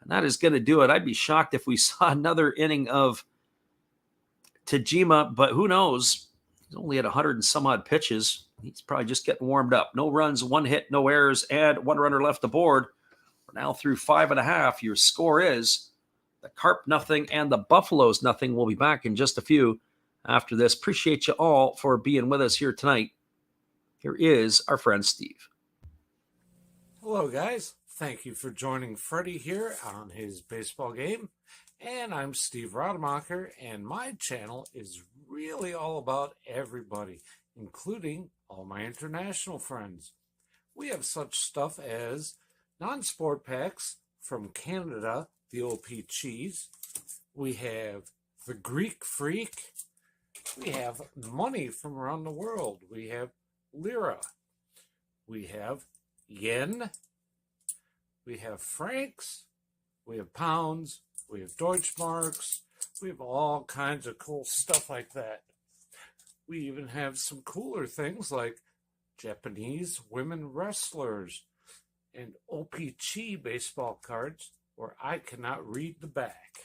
Speaker 1: and that is going to do it. I'd be shocked if we saw another inning of Tajima, but who knows? He's only at 100 and some odd pitches. He's probably just getting warmed up. No runs, 1 hit, no errors, and 1 runner left aboard. We're now through 5.5. Your score is the Carp nothing and the Buffaloes nothing. We'll be back in just a few after this. Appreciate you all for being with us here tonight. Here is our friend Steve.
Speaker 2: Hello, guys. Thank you for joining Freddie here on his baseball game. And I'm Steve Rademacher, and my channel is really all about everybody, including all my international friends. We have such stuff as non-sport packs from Canada, the OP cheese. We have the Greek Freak. We have money from around the world. We have lira. We have yen. We have francs. We have pounds. We have Deutschmarks. We have all kinds of cool stuff like that. We even have some cooler things like Japanese women wrestlers and OPG baseball cards where I cannot read the back.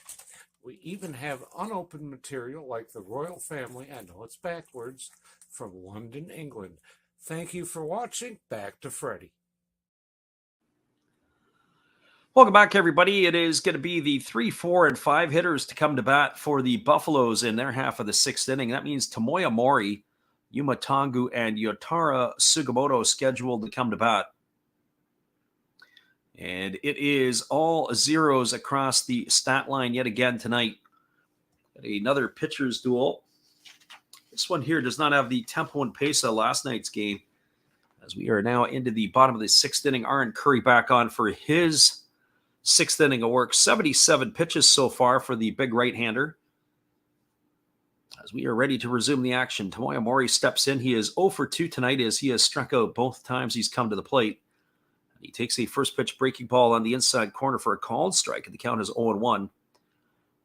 Speaker 2: We even have unopened material like the royal family, I know it's backwards, from London, England. Thank you for watching. Back to Freddie.
Speaker 1: Welcome back, everybody. It is going to be the 3, 4, and 5 hitters to come to bat for the Buffaloes in their half of the 6th inning. That means Tomoya Mori, Yuma Tongu, and Yotaro Sugimoto scheduled to come to bat. And it is all zeros across the stat line yet again tonight. Another pitcher's duel. This one here does not have the tempo and pace of last night's game, as we are now into the bottom of the 6th inning. Aaron Curry back on for his 6th inning of work. 77 pitches so far for the big right-hander. As we are ready to resume the action, Tomoya Mori steps in. He is 0 for 2 tonight as he has struck out both times he's come to the plate. He takes a first pitch breaking ball on the inside corner for a called strike, and the count is 0-1.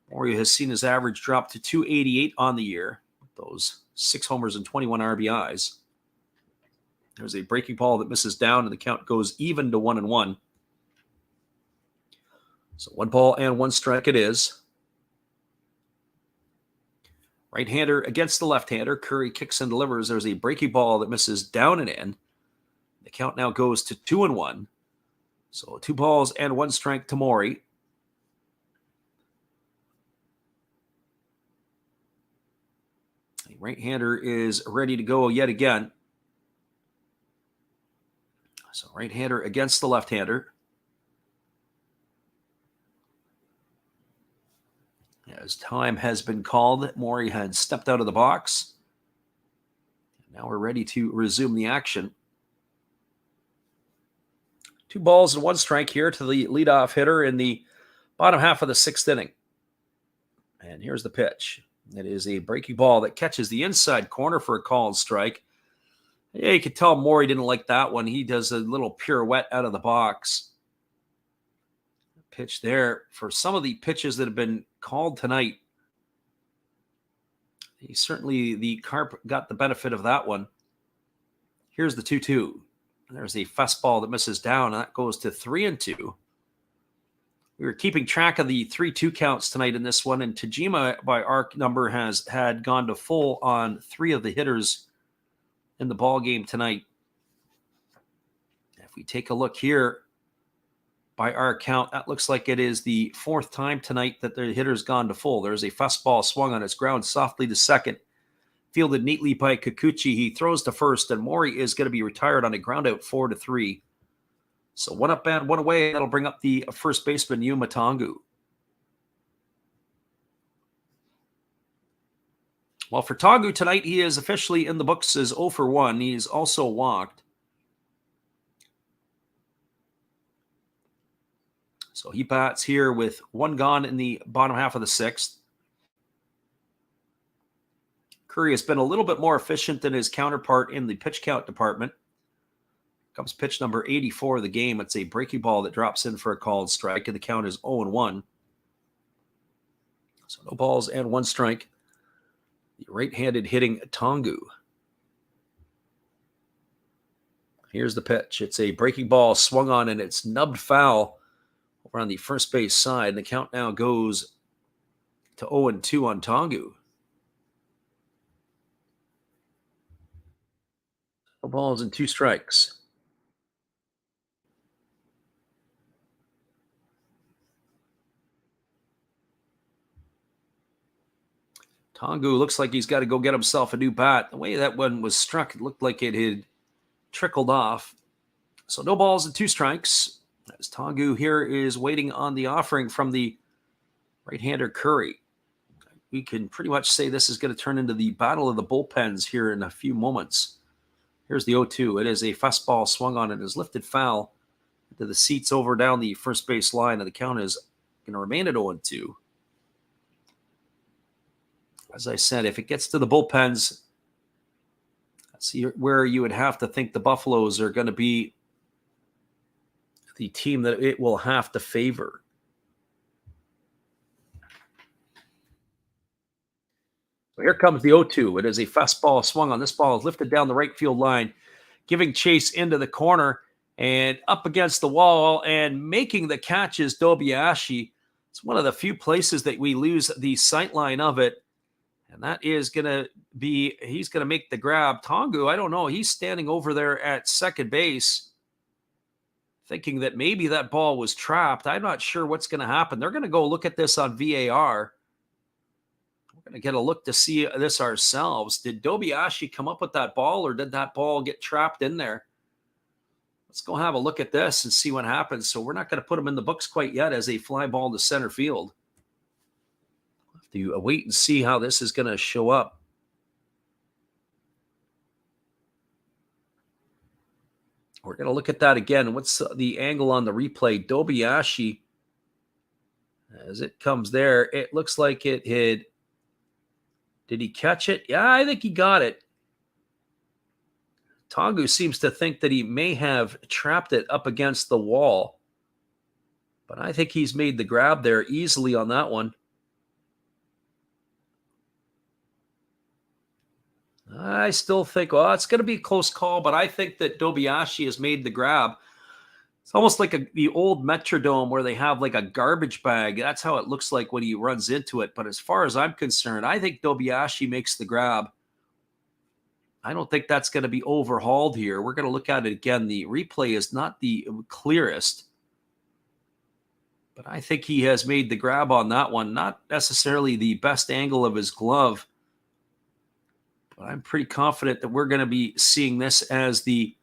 Speaker 1: Mori has seen his average drop to 288 on the year, with those 6 homers and 21 RBIs. There's a breaking ball that misses down, and the count goes even to 1-1. So 1 ball and 1 strike it is. Right-hander against the left-hander. Curry kicks and delivers. There's a breaking ball that misses down and in. The count now goes to 2-1. So 2 balls and 1 strike to Mori. The right-hander is ready to go yet again. So right-hander against the left-hander. As time has been called, Mori had stepped out of the box. Now we're ready to resume the action. 2 balls and 1 strike here to the leadoff hitter in the bottom half of the 6th inning. And here's the pitch. It is a breaking ball that catches the inside corner for a called strike. Yeah, you could tell Mori didn't like that one. He does a little pirouette out of the box. Pitch there for some of the pitches that have been called tonight. The Carp got the benefit of that one. Here's the 2-2. There's a fastball that misses down, and that goes to 3-2. We were keeping track of the 3-2 counts tonight in this one, and Tajima, by our number, had gone to full on 3 of the hitters in the ball game tonight. If we take a look here, by our count, that looks like it is the 4th time tonight that the hitter's gone to full. There's a fastball swung on its ground softly to second. Fielded neatly by Kikuchi. He throws to first, and Mori is going to be retired on a ground out 4-3. So 1 up and 1 away. That'll bring up the first baseman, Yuma Tongu. Well, for Tongu tonight, he is officially in the books as 0 for 1. He's also walked. So he bats here with 1 gone in the bottom half of the 6th. Curry has been a little bit more efficient than his counterpart in the pitch count department. Comes pitch number 84 of the game. It's a breaking ball that drops in for a called strike, and the count is 0-1. So no balls and 1 strike. The right-handed hitting Tongu. Here's the pitch. It's a breaking ball swung on, and it's nubbed foul over on the first base side. And the count now goes to 0-2 on Tongu. No balls and 2 strikes. Tongu looks like he's got to go get himself a new bat. The way that one was struck, it looked like it had trickled off. So no balls and 2 strikes. As Tongu here is waiting on the offering from the right-hander Curry. We can pretty much say this is going to turn into the battle of the bullpens here in a few moments. Here's the 0-2. It is a fastball swung on. It is lifted foul into the seats over down the first base line, and the count is going to remain at 0-2. As I said, if it gets to the bullpens, that's where you would have to think the Buffaloes are going to be the team that it will have to favor. So here comes the 0-2. It is a fastball swung on. This ball is lifted down the right field line, giving chase into the corner and up against the wall, and making the catch is Dobiashi. It's one of the few places that we lose the sight line of it. And that is going to be, he's going to make the grab. Tongu, I don't know. He's standing over there at second base thinking that maybe that ball was trapped. I'm not sure what's going to happen. They're going to go look at this on VAR. We're going to get a look to see this ourselves. Did Dobiashi come up with that ball, or did that ball get trapped in there? Let's go have a look at this and see what happens. So we're not going to put him in the books quite yet as a fly ball to center field. You wait and see how this is going to show up. We're going to look at that again. What's the angle on the replay? Dobiashi, as it comes there, it looks like it hit. Did he catch it? Yeah, I think he got it. Tongu seems to think that he may have trapped it up against the wall, but I think he's made the grab there easily on that one. I still think, well, it's going to be a close call, but I think that Dobiashi has made the grab. It's almost like the old Metrodome where they have like a garbage bag. That's how it looks like when he runs into it. But as far as I'm concerned, I think Dobiashi makes the grab. I don't think that's going to be overhauled here. We're going to look at it again. The replay is not the clearest, but I think he has made the grab on that one. Not necessarily the best angle of his glove, but I'm pretty confident that we're going to be seeing this as the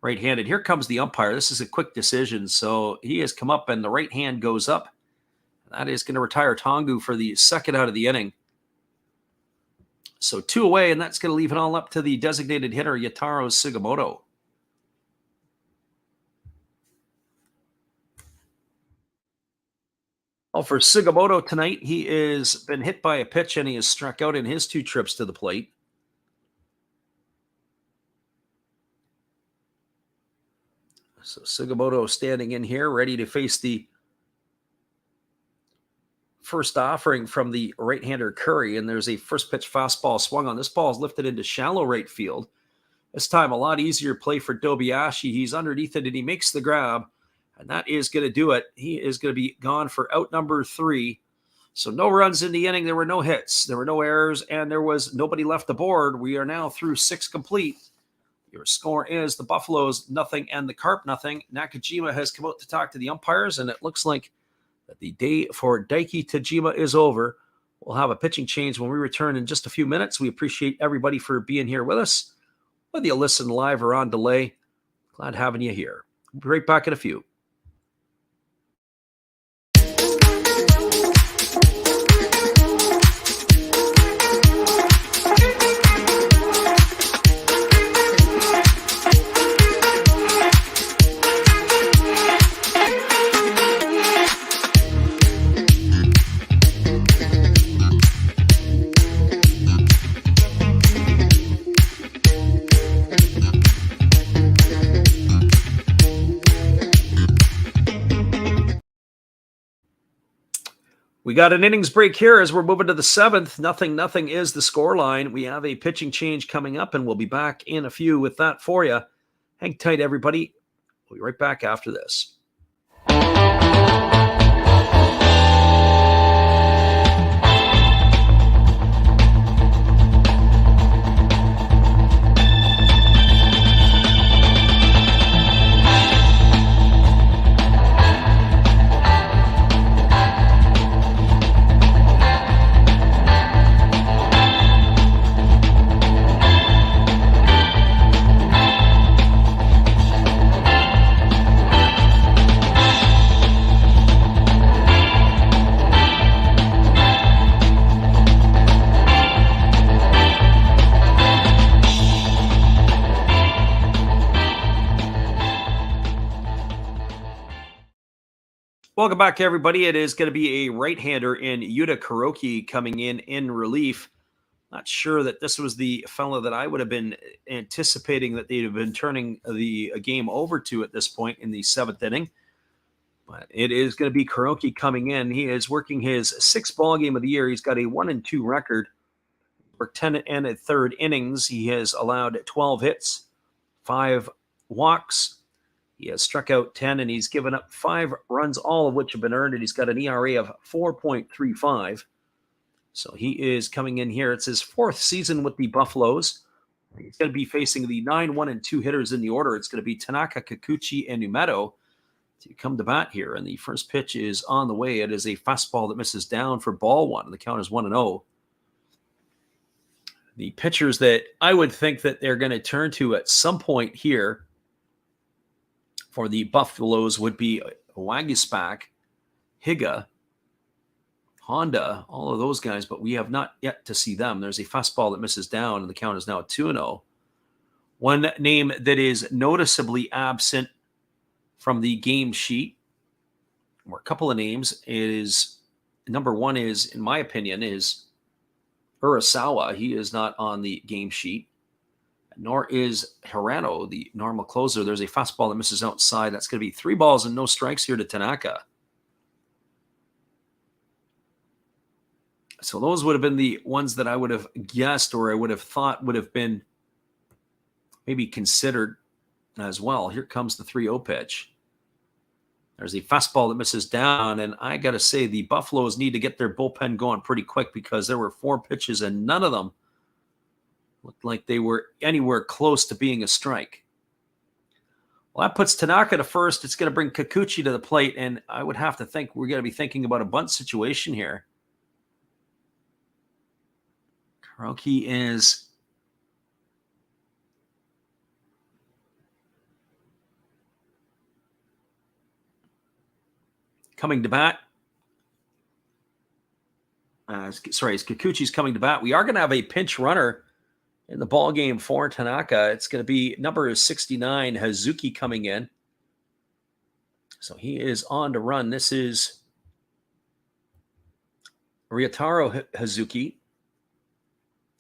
Speaker 1: right-handed. Here comes the umpire. This is a quick decision. So he has come up and the right hand goes up. That is going to retire Tongu for the second out of the inning. So 2 away, and that's going to leave it all up to the designated hitter, Yataro Sugimoto. Well, for Sugimoto tonight, he has been hit by a pitch and he has struck out in his 2 trips to the plate. So Sugimoto standing in here, ready to face the first offering from the right-hander Curry. And there's a first pitch fastball swung on. This ball is lifted into shallow right field. This time, a lot easier play for Dobiashi. He's underneath it, and he makes the grab. And that is going to do it. He is going to be gone for out number 3. So no runs in the inning. There were no hits. There were no errors, and there was nobody left aboard. We are now through 6 complete. Your score is the Buffaloes 0 and the Carp 0. Nakajima has come out to talk to the umpires, and it looks like that the day for Daiki Tajima is over. We'll have a pitching change when we return in just a few minutes. We appreciate everybody for being here with us, whether you listen live or on delay. Glad having you here. We'll be right back in a few. We got an innings break here as we're moving to the 7th. 0-0 is the scoreline. We have a pitching change coming up, and we'll be back in a few with that for you. Hang tight, everybody. We'll be right back after this. Welcome back, everybody. It is going to be a right-hander in Yuta Kuroki coming in relief. Not sure that this was the fella that I would have been anticipating that they'd have been turning the game over to at this point in the 7th inning. But it is going to be Kuroki coming in. He is working his 6th ball game of the year. He's got a 1-2 record. For 10 and a third innings, he has allowed 12 hits, 5 walks. He has struck out 10, and he's given up 5 runs, all of which have been earned, and he's got an ERA of 4.35. So he is coming in here. It's his 4th season with the Buffaloes. He's going to be facing the 9-1-2 hitters in the order. It's going to be Tanaka, Kikuchi, and Umeto to come to bat here. And the first pitch is on the way. It is a fastball that misses down for ball 1. The count is 1-0. The pitchers that I would think that they're going to turn to at some point here for the Buffaloes would be Waguespack, Higa, Honda, all of those guys, but we have not yet to see them. There's a fastball that misses down, and the count is now 2-0. One name that is noticeably absent from the game sheet, or a couple of names, is number 1 is, in my opinion, is Urasawa. He is not on the game sheet. Nor is Hirano, the normal closer. There's a fastball that misses outside. That's going to be 3 balls and no strikes here to Tanaka. So those would have been the ones that I would have guessed, or I would have thought would have been maybe considered as well. Here comes the 3-0 pitch. There's a fastball that misses down, and I got to say the Buffaloes need to get their bullpen going pretty quick because there were 4 pitches and none of them looked like they were anywhere close to being a strike. Well, that puts Tanaka to first. It's going to bring Kikuchi to the plate, and I would have to think we're going to be thinking about a bunt situation here. Kuroki is coming to bat. Kikuchi's coming to bat. We are going to have a pinch runner in the ball game for Tanaka. It's going to be number 69, Hazuki, coming in. So he is on to run. This is Ryotaro Hazuki.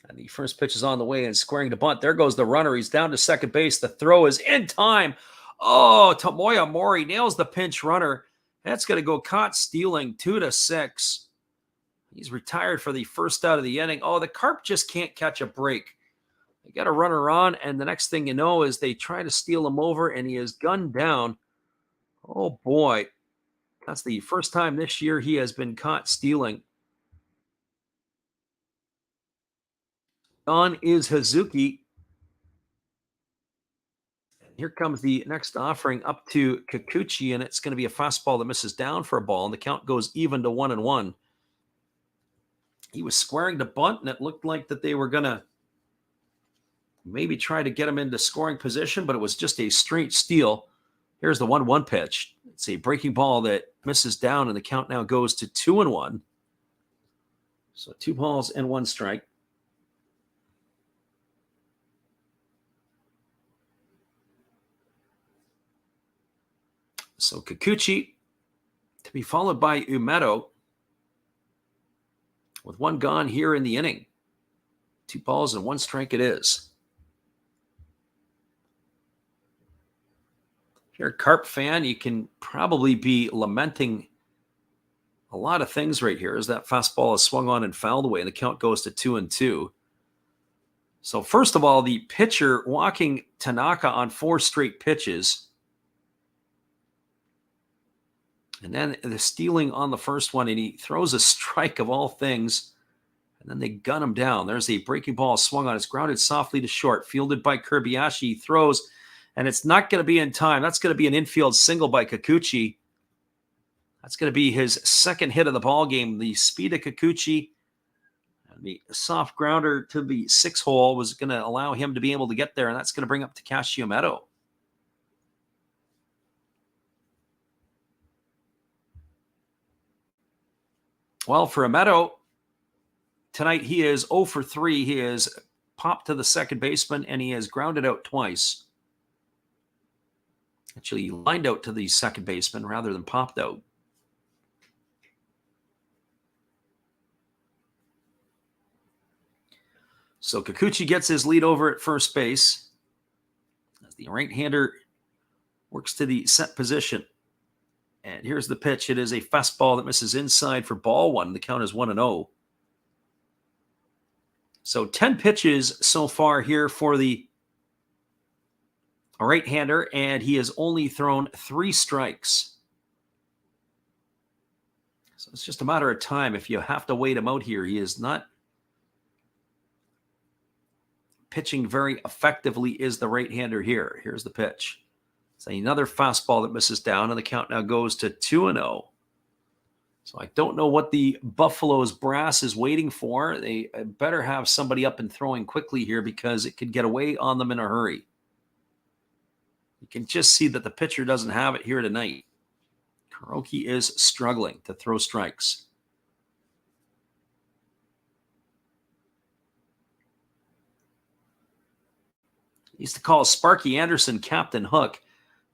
Speaker 1: And the first pitch is on the way and squaring to bunt. There goes the runner. He's down to second base. The throw is in time. Oh, Tomoya Mori nails the pinch runner. That's going to go caught stealing, 2-6. He's retired for the first out of the inning. Oh, the Carp just can't catch a break. They got a runner on, and the next thing you know is they try to steal him over, and he is gunned down. Oh, boy. That's the first time this year he has been caught stealing. On is Hazuki. Here comes the next offering up to Kikuchi, and it's going to be a fastball that misses down for a ball, and the count goes even to 1-1. He was squaring to bunt, and it looked like that they were going to maybe try to get him into scoring position, but it was just a straight steal. Here's the 1-1 pitch. It's a breaking ball that misses down, and the count now goes to 2-1. So 2 balls and 1 strike. So Kikuchi to be followed by Umeto with 1 gone here in the inning. 2 balls and 1 strike it is. If you're a Carp fan, you can probably be lamenting a lot of things right here as that fastball is swung on and fouled away, and the count goes to 2-2. So first of all, the pitcher walking Tanaka on 4 straight pitches. And then the stealing on the first one, and he throws a strike of all things, and then they gun him down. There's a breaking ball swung on. It's grounded softly to short, fielded by Kirbiashi. He throws, and it's not going to be in time. That's going to be an infield single by Kikuchi. That's going to be his second hit of the ball game. The speed of Kikuchi and the soft grounder to the 6-hole was going to allow him to be able to get there, and that's going to bring up Takashi Umeto. Well, for Umeto, tonight he is 0 for 3. He has popped to the second baseman, and he has grounded out twice. Actually, he lined out to the second baseman rather than popped out. So Kikuchi gets his lead over at first base as the right-hander works to the set position. And here's the pitch. It is a fastball that misses inside for ball 1. The count is 1-0. So 10 pitches so far here for the right-hander, and he has only thrown 3 strikes. So it's just a matter of time if you have to wait him out here. He is not pitching very effectively, is the right-hander here. Here's the pitch. It's another fastball that misses down, and the count now goes to 2-0. So I don't know what the Buffaloes brass is waiting for. They better have somebody up and throwing quickly here because it could get away on them in a hurry. You can just see that the pitcher doesn't have it here tonight. Kuroki is struggling to throw strikes. He used to call Sparky Anderson Captain Hook,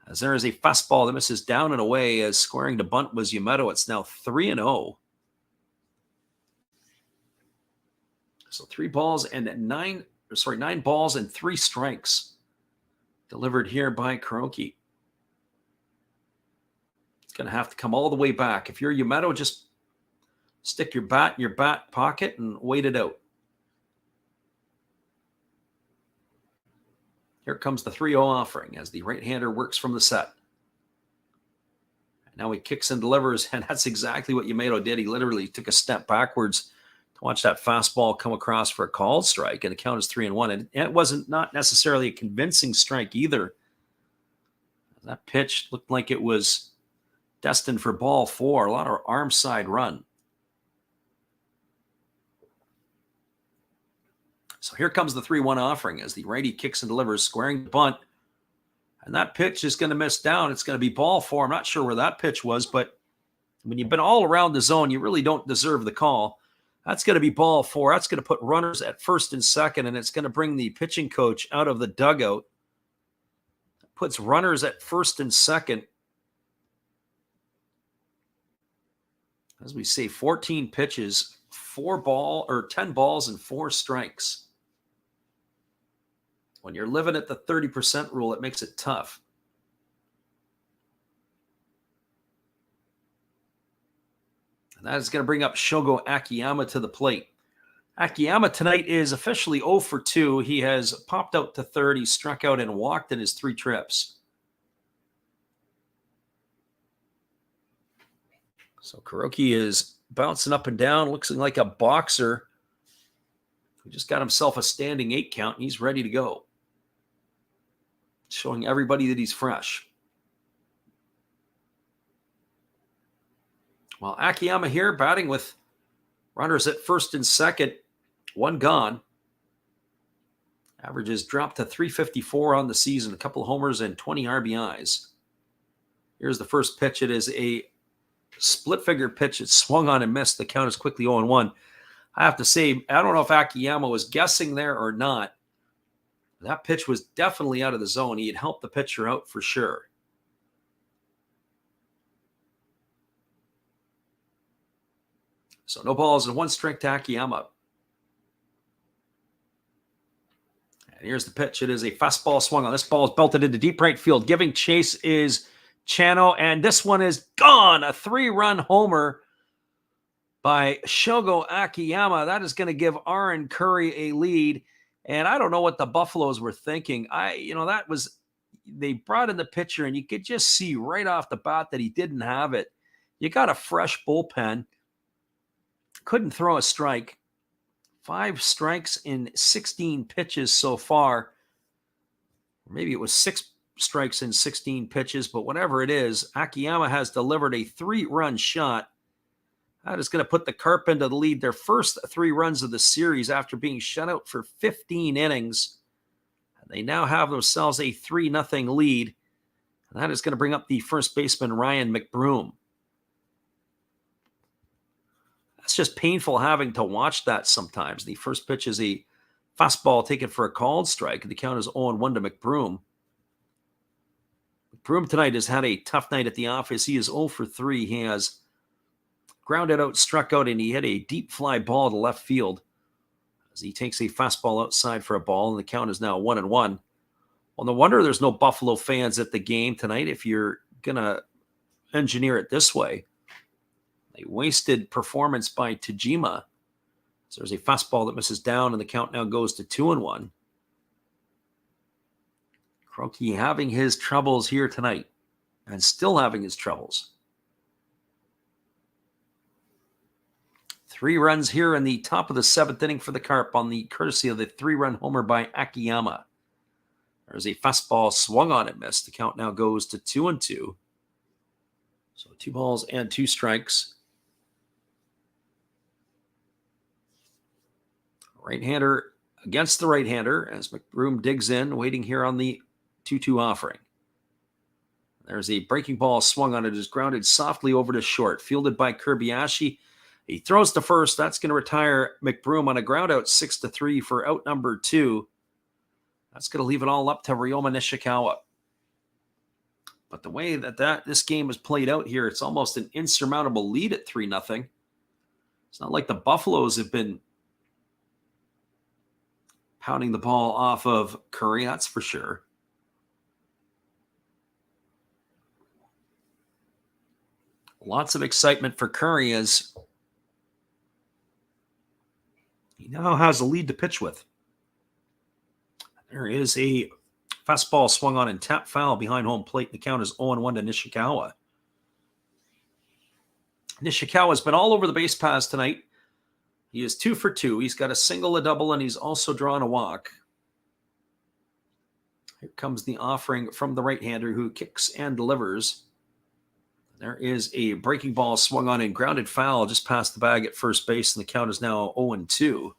Speaker 1: as there is a fastball that misses down and away, as squaring to bunt was Umeto. It's now 3-0. So 9 balls and 3 strikes delivered here by Kuroki. It's going to have to come all the way back. If you're Umeto, just stick your bat in your back pocket and wait it out. Here comes the 3-0 offering as the right-hander works from the set. And now he kicks and delivers, and that's exactly what Umeto did. He literally took a step backwards to watch that fastball come across for a called strike, and the count is 3-1. And it wasn't not necessarily a convincing strike either. That pitch looked like it was destined for ball 4, a lot of arm side run. So here comes the 3-1 offering as the righty kicks and delivers, squaring the bunt. And that pitch is going to miss down. It's going to be ball 4. I'm not sure where that pitch was, but when you've been all around the zone, you really don't deserve the call. That's going to be ball 4. That's going to put runners at first and second, and it's going to bring the pitching coach out of the dugout. Puts runners at first and second. As we say, 14 pitches, 10 balls and 4 strikes. When you're living at the 30% rule, it makes it tough. And that is going to bring up Shogo Akiyama to the plate. Akiyama tonight is officially 0 for 2. He has popped out to third. He struck out and walked in his 3 trips. So Kuroki is bouncing up and down, looks like a boxer who just got himself a standing 8 count, and he's ready to go. Showing everybody that he's fresh. While Akiyama here batting with runners at first and second, 1 gone. Averages dropped to 354 on the season, a couple of homers and 20 RBIs. Here's the first pitch. It is a split figure pitch. It swung on and missed. The count is quickly 0-1. I have to say, I don't know if Akiyama was guessing there or not. That pitch was definitely out of the zone. He had helped the pitcher out for sure. So no balls and 1 strike to Akiyama. And here's the pitch. It is a fastball swung on. This ball is belted into deep right field. Giving chase is Chano, and this one is gone. A 3-run homer by Shogo Akiyama. That is going to give Aaron Curry a lead. And I don't know what the Buffaloes were thinking. They brought in the pitcher, and you could just see right off the bat that he didn't have it. You got a fresh bullpen. Couldn't throw a strike. 5 strikes in 16 pitches so far. Maybe it was 6 strikes in 16 pitches, but whatever it is, Akiyama has delivered a 3-run shot. That is going to put the Carp into the lead. Their first 3 runs of the series after being shut out for 15 innings. They now have themselves a 3-0 lead. And that is going to bring up the first baseman, Ryan McBroom. It's just painful having to watch that sometimes. The first pitch is a fastball taken for a called strike. The count is 0-1 to McBroom. McBroom tonight has had a tough night at the office. He is 0 for 3. He has grounded out, struck out, and he hit a deep fly ball to left field as he takes a fastball outside for a ball, and the count is now 1-1. Well, no wonder there's no Buffalo fans at the game tonight if you're going to engineer it this way. A wasted performance by Tajima. So there's a fastball that misses down, and the count now goes to 2-1. Kroenke having his troubles here tonight, and still having his troubles. 3 runs here in the top of the 7th inning for the Carp on the courtesy of the 3-run homer by Akiyama. There's a fastball swung on and missed. The count now goes to 2-2. So 2 balls and 2 strikes. Right-hander against the right-hander as McBroom digs in, waiting here on the 2-2 offering. There's a breaking ball swung on it. It is grounded softly over to short. Fielded by Kirbiashi. He throws to first. That's going to retire McBroom on a ground out 6-3 for out number 2. That's going to leave it all up to Ryoma Nishikawa. But the way that this game is played out here, it's almost an insurmountable lead at 3-0. It's not like the Buffaloes have been pounding the ball off of Curry, that's for sure. Lots of excitement for Curry as he now has a lead to pitch with. There is a fastball swung on and tapped foul behind home plate. The count is 0-1 to Nishikawa. Nishikawa's been all over the base paths tonight. He is 2 for 2. He's got a single, a double, and he's also drawn a walk. Here comes the offering from the right-hander who kicks and delivers. There is a breaking ball swung on and grounded foul just past the bag at first base, and the count is now 0-2.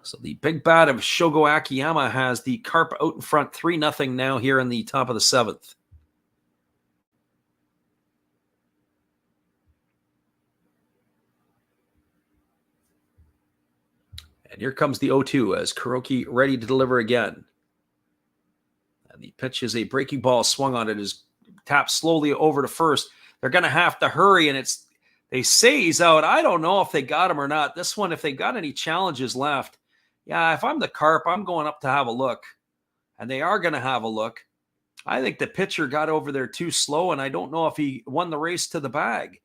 Speaker 1: So the big bat of Shogo Akiyama has the Carp out in front 3-0 now here in the top of the 7th. And here comes the 0-2 as Kuroki ready to deliver again. And the pitch is a breaking ball swung on it, is tapped slowly over to first. They're going to have to hurry, and they say he's out. I don't know if they got him or not. This one, if they got any challenges left, yeah, if I'm the Carp, I'm going up to have a look. And they are going to have a look. I think the pitcher got over there too slow, and I don't know if he won the race to the bag.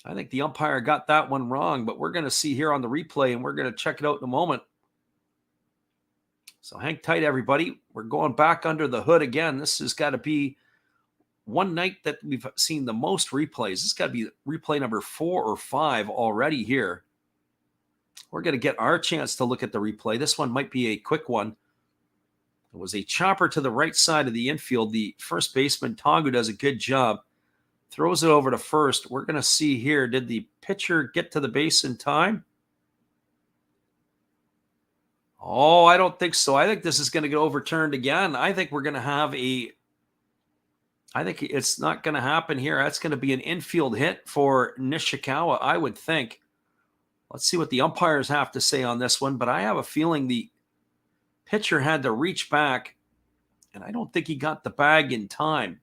Speaker 1: I think the umpire got that one wrong, but we're going to see here on the replay, and we're going to check it out in a moment. So hang tight, everybody. We're going back under the hood again. This has got to be one night that we've seen the most replays. This has got to be replay number 4 or 5 already here. We're going to get our chance to look at the replay. This one might be a quick one. It was a chopper to the right side of the infield. The first baseman, Tongu, does a good job. Throws it over to first. We're going to see here, did the pitcher get to the base in time? Oh, I don't think so. I think this is going to get overturned again. I think we're going to have I think it's not going to happen here. That's going to be an infield hit for Nishikawa, I would think. Let's see what the umpires have to say on this one, but I have a feeling the pitcher had to reach back, and I don't think he got the bag in time.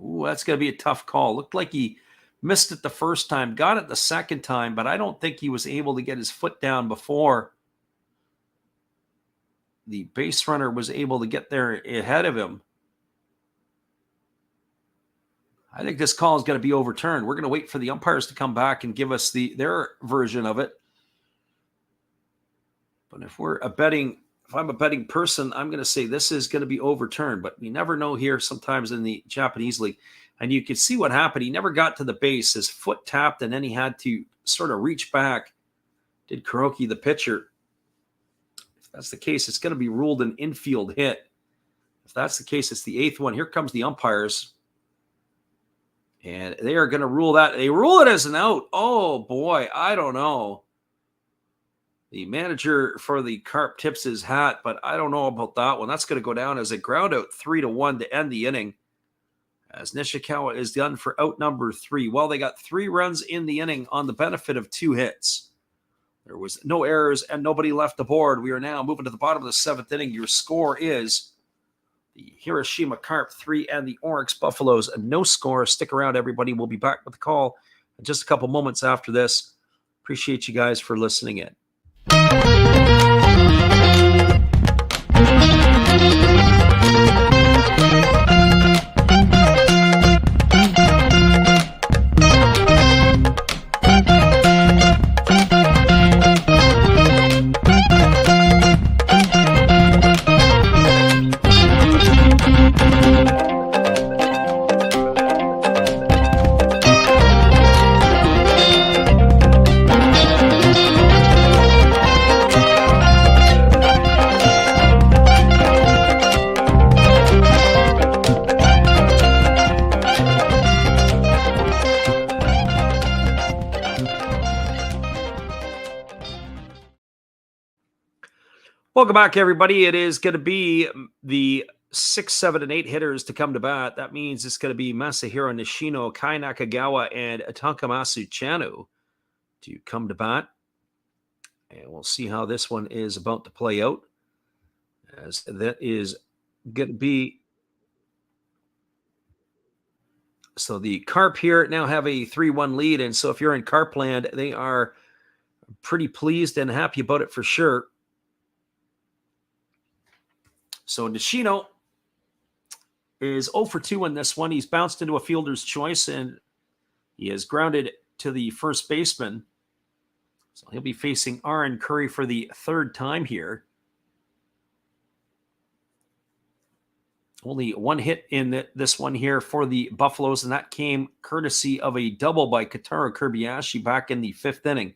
Speaker 1: Ooh, that's going to be a tough call. Looked like he missed it the first time, got it the second time, but I don't think he was able to get his foot down before the base runner was able to get there ahead of him. I think this call is going to be overturned. We're going to wait for the umpires to come back and give us their version of it. But if I'm a betting person, I'm going to say this is going to be overturned. But we never know here sometimes in the Japanese league. And you can see what happened. He never got to the base. His foot tapped, and then he had to sort of reach back. Did Kuroki, the pitcher. If that's the case, it's going to be ruled an infield hit. If that's the case, it's the 8th one. Here comes the umpires. And they are going to rule that. They rule it as an out. Oh, boy. I don't know. The manager for the Carp tips his hat, but I don't know about that one. That's going to go down as a ground out 3-1 to end the inning. As Nishikawa is done for out number 3. Well, they got 3 runs in the inning on the benefit of 2 hits. There was no errors and nobody left the board. We are now moving to the bottom of the 7th inning. Your score is the Hiroshima Carp 3 and the Orix Buffaloes. No score. Stick around, everybody. We'll be back with the call in just a couple moments after this. Appreciate you guys for listening in. Welcome back, everybody. It is going to be the 6, 7, and 8 hitters to come to bat. That means it's going to be Masahiro Nishino, Kai Nakagawa, and Takamasu Chano to come to bat. And we'll see how this one is about to play out. As that is going to be... So the Carp here now have a 3-1 lead. And so if you're in Carp land, they are pretty pleased and happy about it for sure. So Nishino is 0 for 2 in this one. He's bounced into a fielder's choice, and he is grounded to the first baseman. So he'll be facing Aaron Curry for the 3rd time here. Only 1 hit in this one here for the Buffaloes, and that came courtesy of a double by Kotaro Kobayashi back in the 5th inning.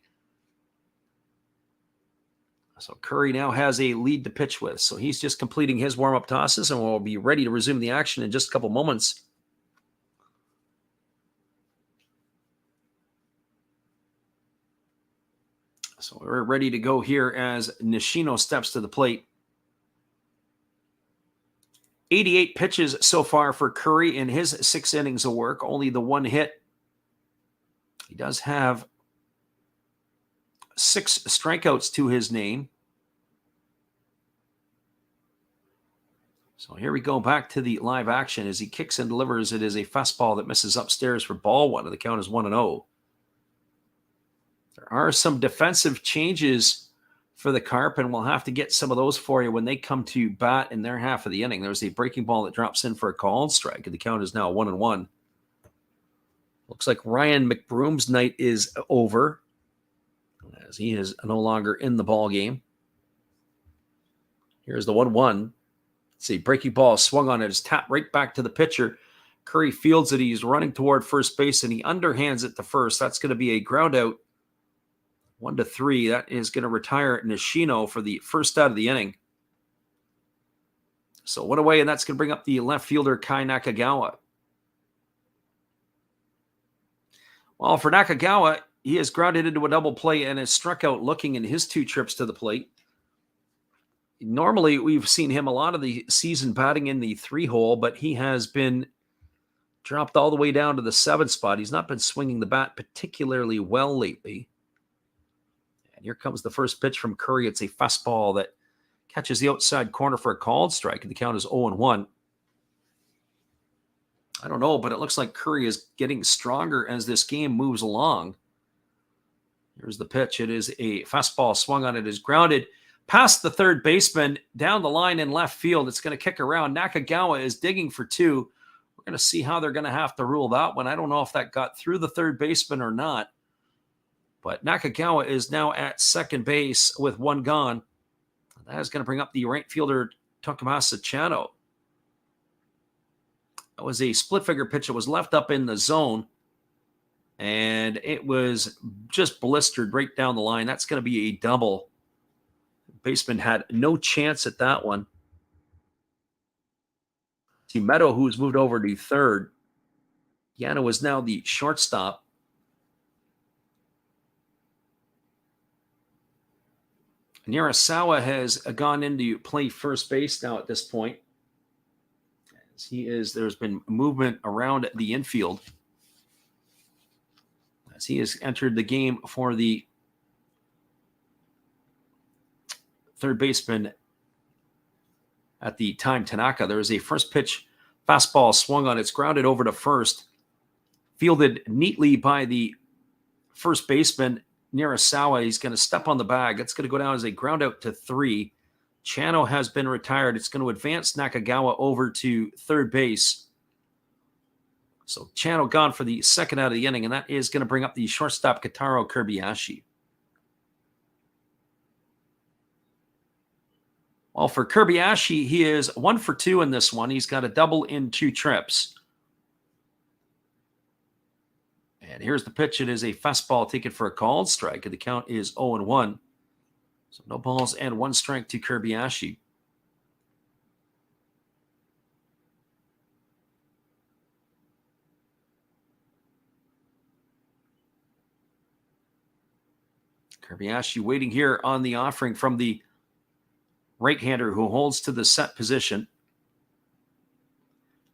Speaker 1: So Curry now has a lead to pitch with. So he's just completing his warm-up tosses, and we'll be ready to resume the action in just a couple moments. So we're ready to go here as Nishino steps to the plate. 88 pitches so far for Curry in his 6 innings of work, only the 1 hit. He does have 6 strikeouts to his name. So here we go back to the live action as he kicks and delivers. It is a fastball that misses upstairs for ball 1, and the count is 1-0. There are some defensive changes for the Carp, and we'll have to get some of those for you when they come to bat in their half of the inning. There's a breaking ball that drops in for a called strike, and the count is now 1-1. Looks like Ryan McBroom's night is over, as he is no longer in the ball game. Here's the 1-1. See, breaking ball swung on it. It's tapped right back to the pitcher. Curry fields it. He's running toward first base, and he underhands it to first. That's going to be a ground out. 1-3. That is going to retire Nishino for the first out of the inning. So 1 away, and that's going to bring up the left fielder, Kai Nakagawa. Well, for Nakagawa, he has grounded into a double play and has struck out looking in his 2 trips to the plate. Normally, we've seen him a lot of the season batting in the 3-hole, but he has been dropped all the way down to the 7th spot. He's not been swinging the bat particularly well lately. And here comes the first pitch from Curry. It's a fastball that catches the outside corner for a called strike, and the count is 0-1. I don't know, but it looks like Curry is getting stronger as this game moves along. Here's the pitch. It is a fastball swung on. It is grounded past the 3rd baseman, down the line in left field. It's going to kick around. Nakagawa is digging for 2. We're going to see how they're going to have to rule that one. I don't know if that got through the third baseman or not. But Nakagawa is now at second base with one gone. That is going to bring up the right fielder, Takamasa Chano. That was a split-finger pitch. It was left up in the zone, and it was just blistered right down the line. That's going to be a double. Baseman had no chance at that one. See Meadow, who's moved over to third. Yano is now the shortstop. Nirasawa has gone into play first base now at this point. There's been movement around the infield as he has entered the game for the third baseman at the time, Tanaka. There is a first pitch fastball swung on. It's grounded over to first, fielded neatly by the first baseman, Nirasawa. He's going to step on the bag. It's going to go down as a ground out to three. Chano has been retired. It's going to advance Nakagawa over to third base. So Chano gone for the second out of the inning, and that is going to bring up the shortstop, Kataro Kobayashi. Well, for Kobayashi, he is 1 for 2 in this one. He's got a double in 2 trips. And here's the pitch. It is a fastball taken for a called strike, and the count is 0-1. So no balls and 1 strike to Kobayashi. Kobayashi waiting here on the offering from the right-hander who holds to the set position.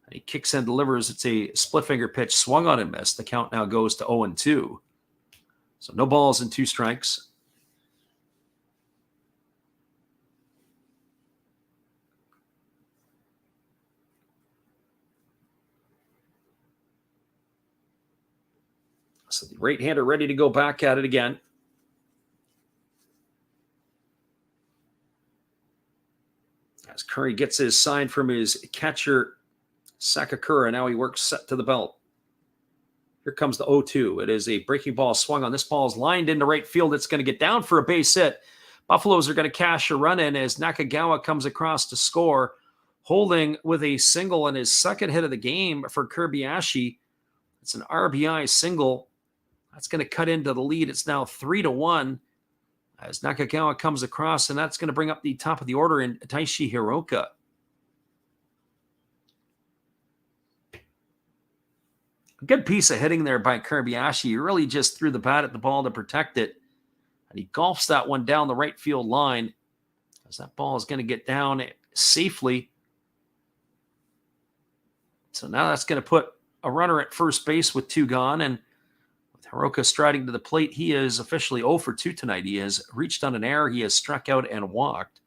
Speaker 1: And he kicks and delivers. It's a split-finger pitch, swung on and missed. The count now goes to 0-2. So no balls and 2 strikes. So the right-hander ready to go back at it again. As Curry gets his sign from his catcher, Sakakura. Now he works set to the belt. Here comes the 0-2. It is a breaking ball swung on. This ball is lined into right field. It's going to get down for a base hit. Buffaloes are going to cash a run in as Nakagawa comes across to score, holding with a single and his second hit of the game for Kobayashi. It's an RBI single. That's going to cut into the lead. It's now 3-1 as Nakagawa comes across, and that's going to bring up the top of the order in Taishi Hiroka. A good piece of hitting there by Kobayashi. He really just threw the bat at the ball to protect it. And he golfs that one down the right field line as that ball is going to get down safely. So now that's going to put a runner at first base with 2 gone. And with Hiroka striding to the plate, he is officially 0 for 2 tonight. He has reached on an error. He has struck out and walked.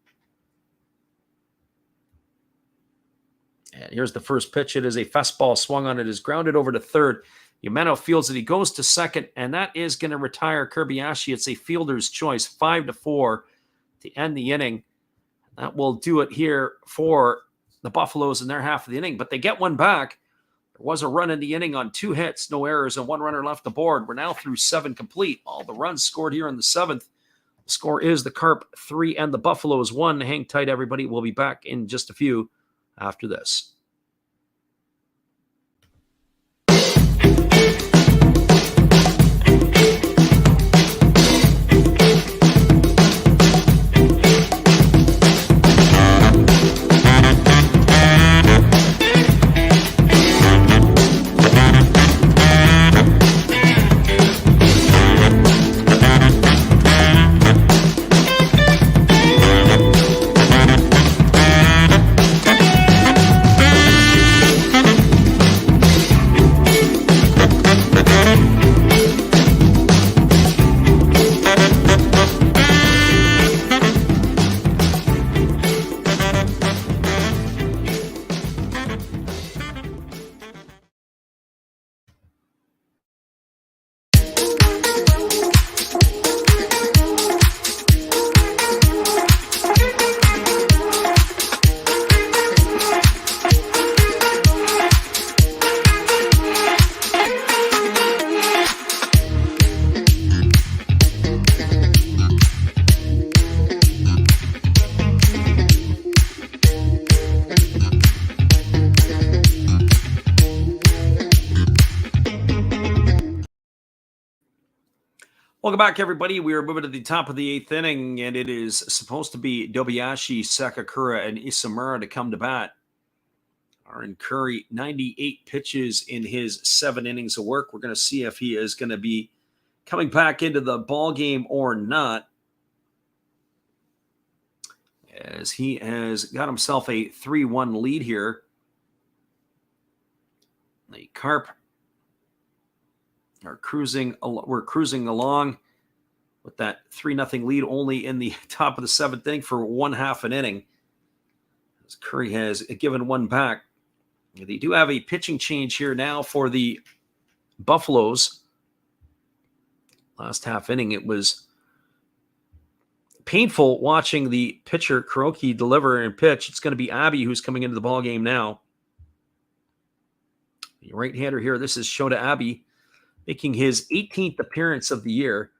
Speaker 1: And here's the first pitch. It is a fastball swung on. It is grounded over to third. Yamano fields it. He goes to second, and that is going to retire Kobayashi. It's a fielder's choice, 5-4 to end the inning. That will do it here for the Buffaloes in their half of the inning, but they get one back. There was a run in the inning on 2 hits, no errors, and 1 runner left aboard. We're now through 7 complete. All the runs scored here in the 7th. The score is the Carp 3 and the Buffaloes 1. Hang tight, everybody. We'll be back in just a few after this. Welcome back, everybody. We are moving to the top of the 8th inning, and it is supposed to be Dobayashi, Sakakura, and Isamura to come to bat. Aaron Curry, 98 pitches in his 7 innings of work. We're going to see if he is going to be coming back into the ball game or not, as he has got himself a 3-1 lead here. The Carp are cruising. We're cruising along with that 3-0 lead, only in the top of the 7th inning for 1/2 an inning, as Curry has given one back. They do have a pitching change here now for the Buffaloes. Last half inning, it was painful watching the pitcher Kuroki deliver and pitch. It's going to be Abbey who's coming into the ball game now. The right-hander here, this is Shota Abbey, making his 18th appearance of the year.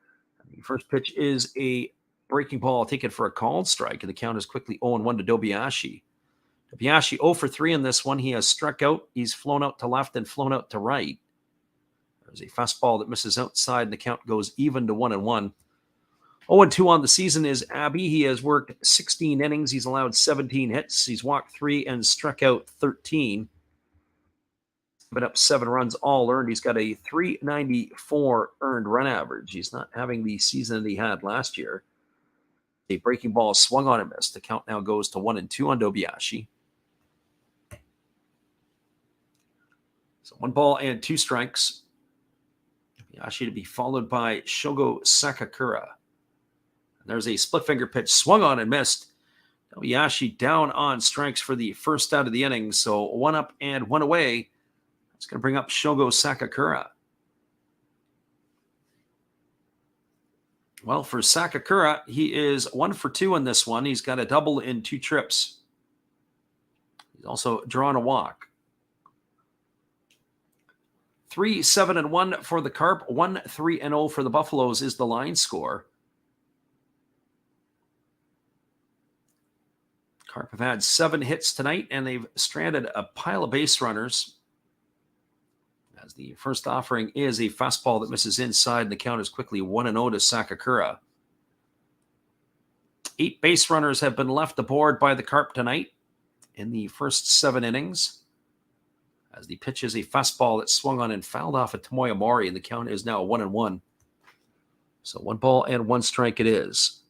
Speaker 1: The first pitch is a breaking ball taken for a called strike, and the count is quickly 0-1 to Dobayashi. Dobayashi 0 for 3 in this one. He has struck out. He's flown out to left and flown out to right. There's a fastball that misses outside, and the count goes even to 1-1. 0-2 on the season is Abbey. He has worked 16 innings. He's allowed 17 hits. He's walked 3 and struck out 13. But up 7 runs all earned. He's got a .394 earned run average. He's not having the season that he had last year. A breaking ball swung on and missed. The count now goes to 1-2 on Dobayashi. So 1 ball and 2 strikes. Dobayashi to be followed by Shogo Sakakura. And there's a split finger pitch swung on and missed. Dobayashi down on strikes for the first out of the inning. So 1 up and 1 away. It's going to bring up Shogo Sakakura. Well, for Sakakura, he is 1 for 2 in this one. He's got a double in 2 trips. He's also drawn a walk. 3-7-1 for the Carp. 1-3-0 for the Buffaloes is the line score. Carp have had 7 hits tonight, and they've stranded a pile of base runners. As the first offering is a fastball that misses inside, and the count is quickly 1-0 to Sakakura. 8 base runners have been left aboard by the Carp tonight in the first 7 innings. As the pitch is a fastball that swung on and fouled off at Tomoya Mori, and the count is now 1-1. So 1 ball and 1 strike it is.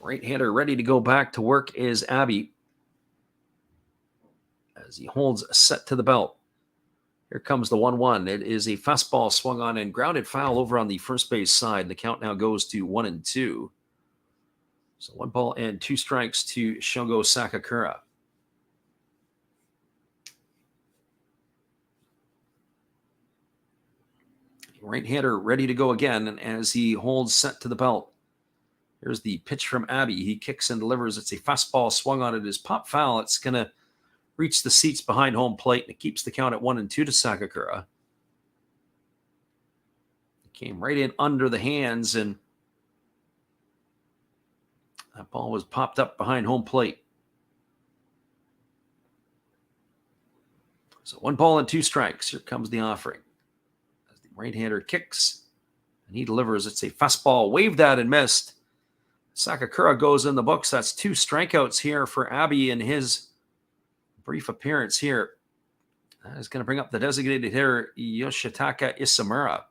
Speaker 1: Right-hander ready to go back to work is Abbey, as he holds set to the belt. Here comes the 1-1. It is a fastball swung on and grounded foul over on the first base side. The count now goes to 1-2. So 1 ball and 2 strikes to Shogo Sakakura. Right-hander ready to go again, and as he holds set to the belt, here's the pitch from Abbey. He kicks and delivers. It's a fastball swung on. It is pop foul. It's going to reach the seats behind home plate, and it keeps the count at 1-2 to Sakakura. It came right in under the hands, and that ball was popped up behind home plate. So 1 ball and 2 strikes. Here comes the offering. As the right-hander kicks, and he delivers. It's a fastball waved at and missed. Sakakura goes in the books. That's 2 strikeouts here for Abbey in his brief appearance here. That is going to bring up the designated hitter, Yoshitaka Isamura.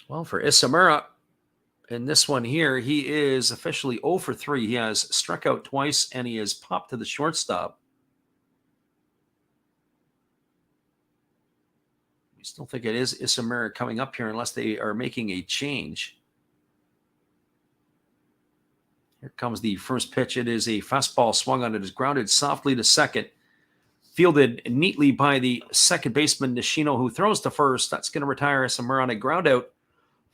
Speaker 1: Well, for Isamura, in this one here, he is officially 0 for 3. He has struck out twice, and he has popped to the shortstop. We still think it is Isamura coming up here unless they are making a change. Here comes the first pitch. It is a fastball swung on. It is grounded softly to second. Fielded neatly by the second baseman, Nishino, who throws to first. That's going to retire Isamura on a ground out.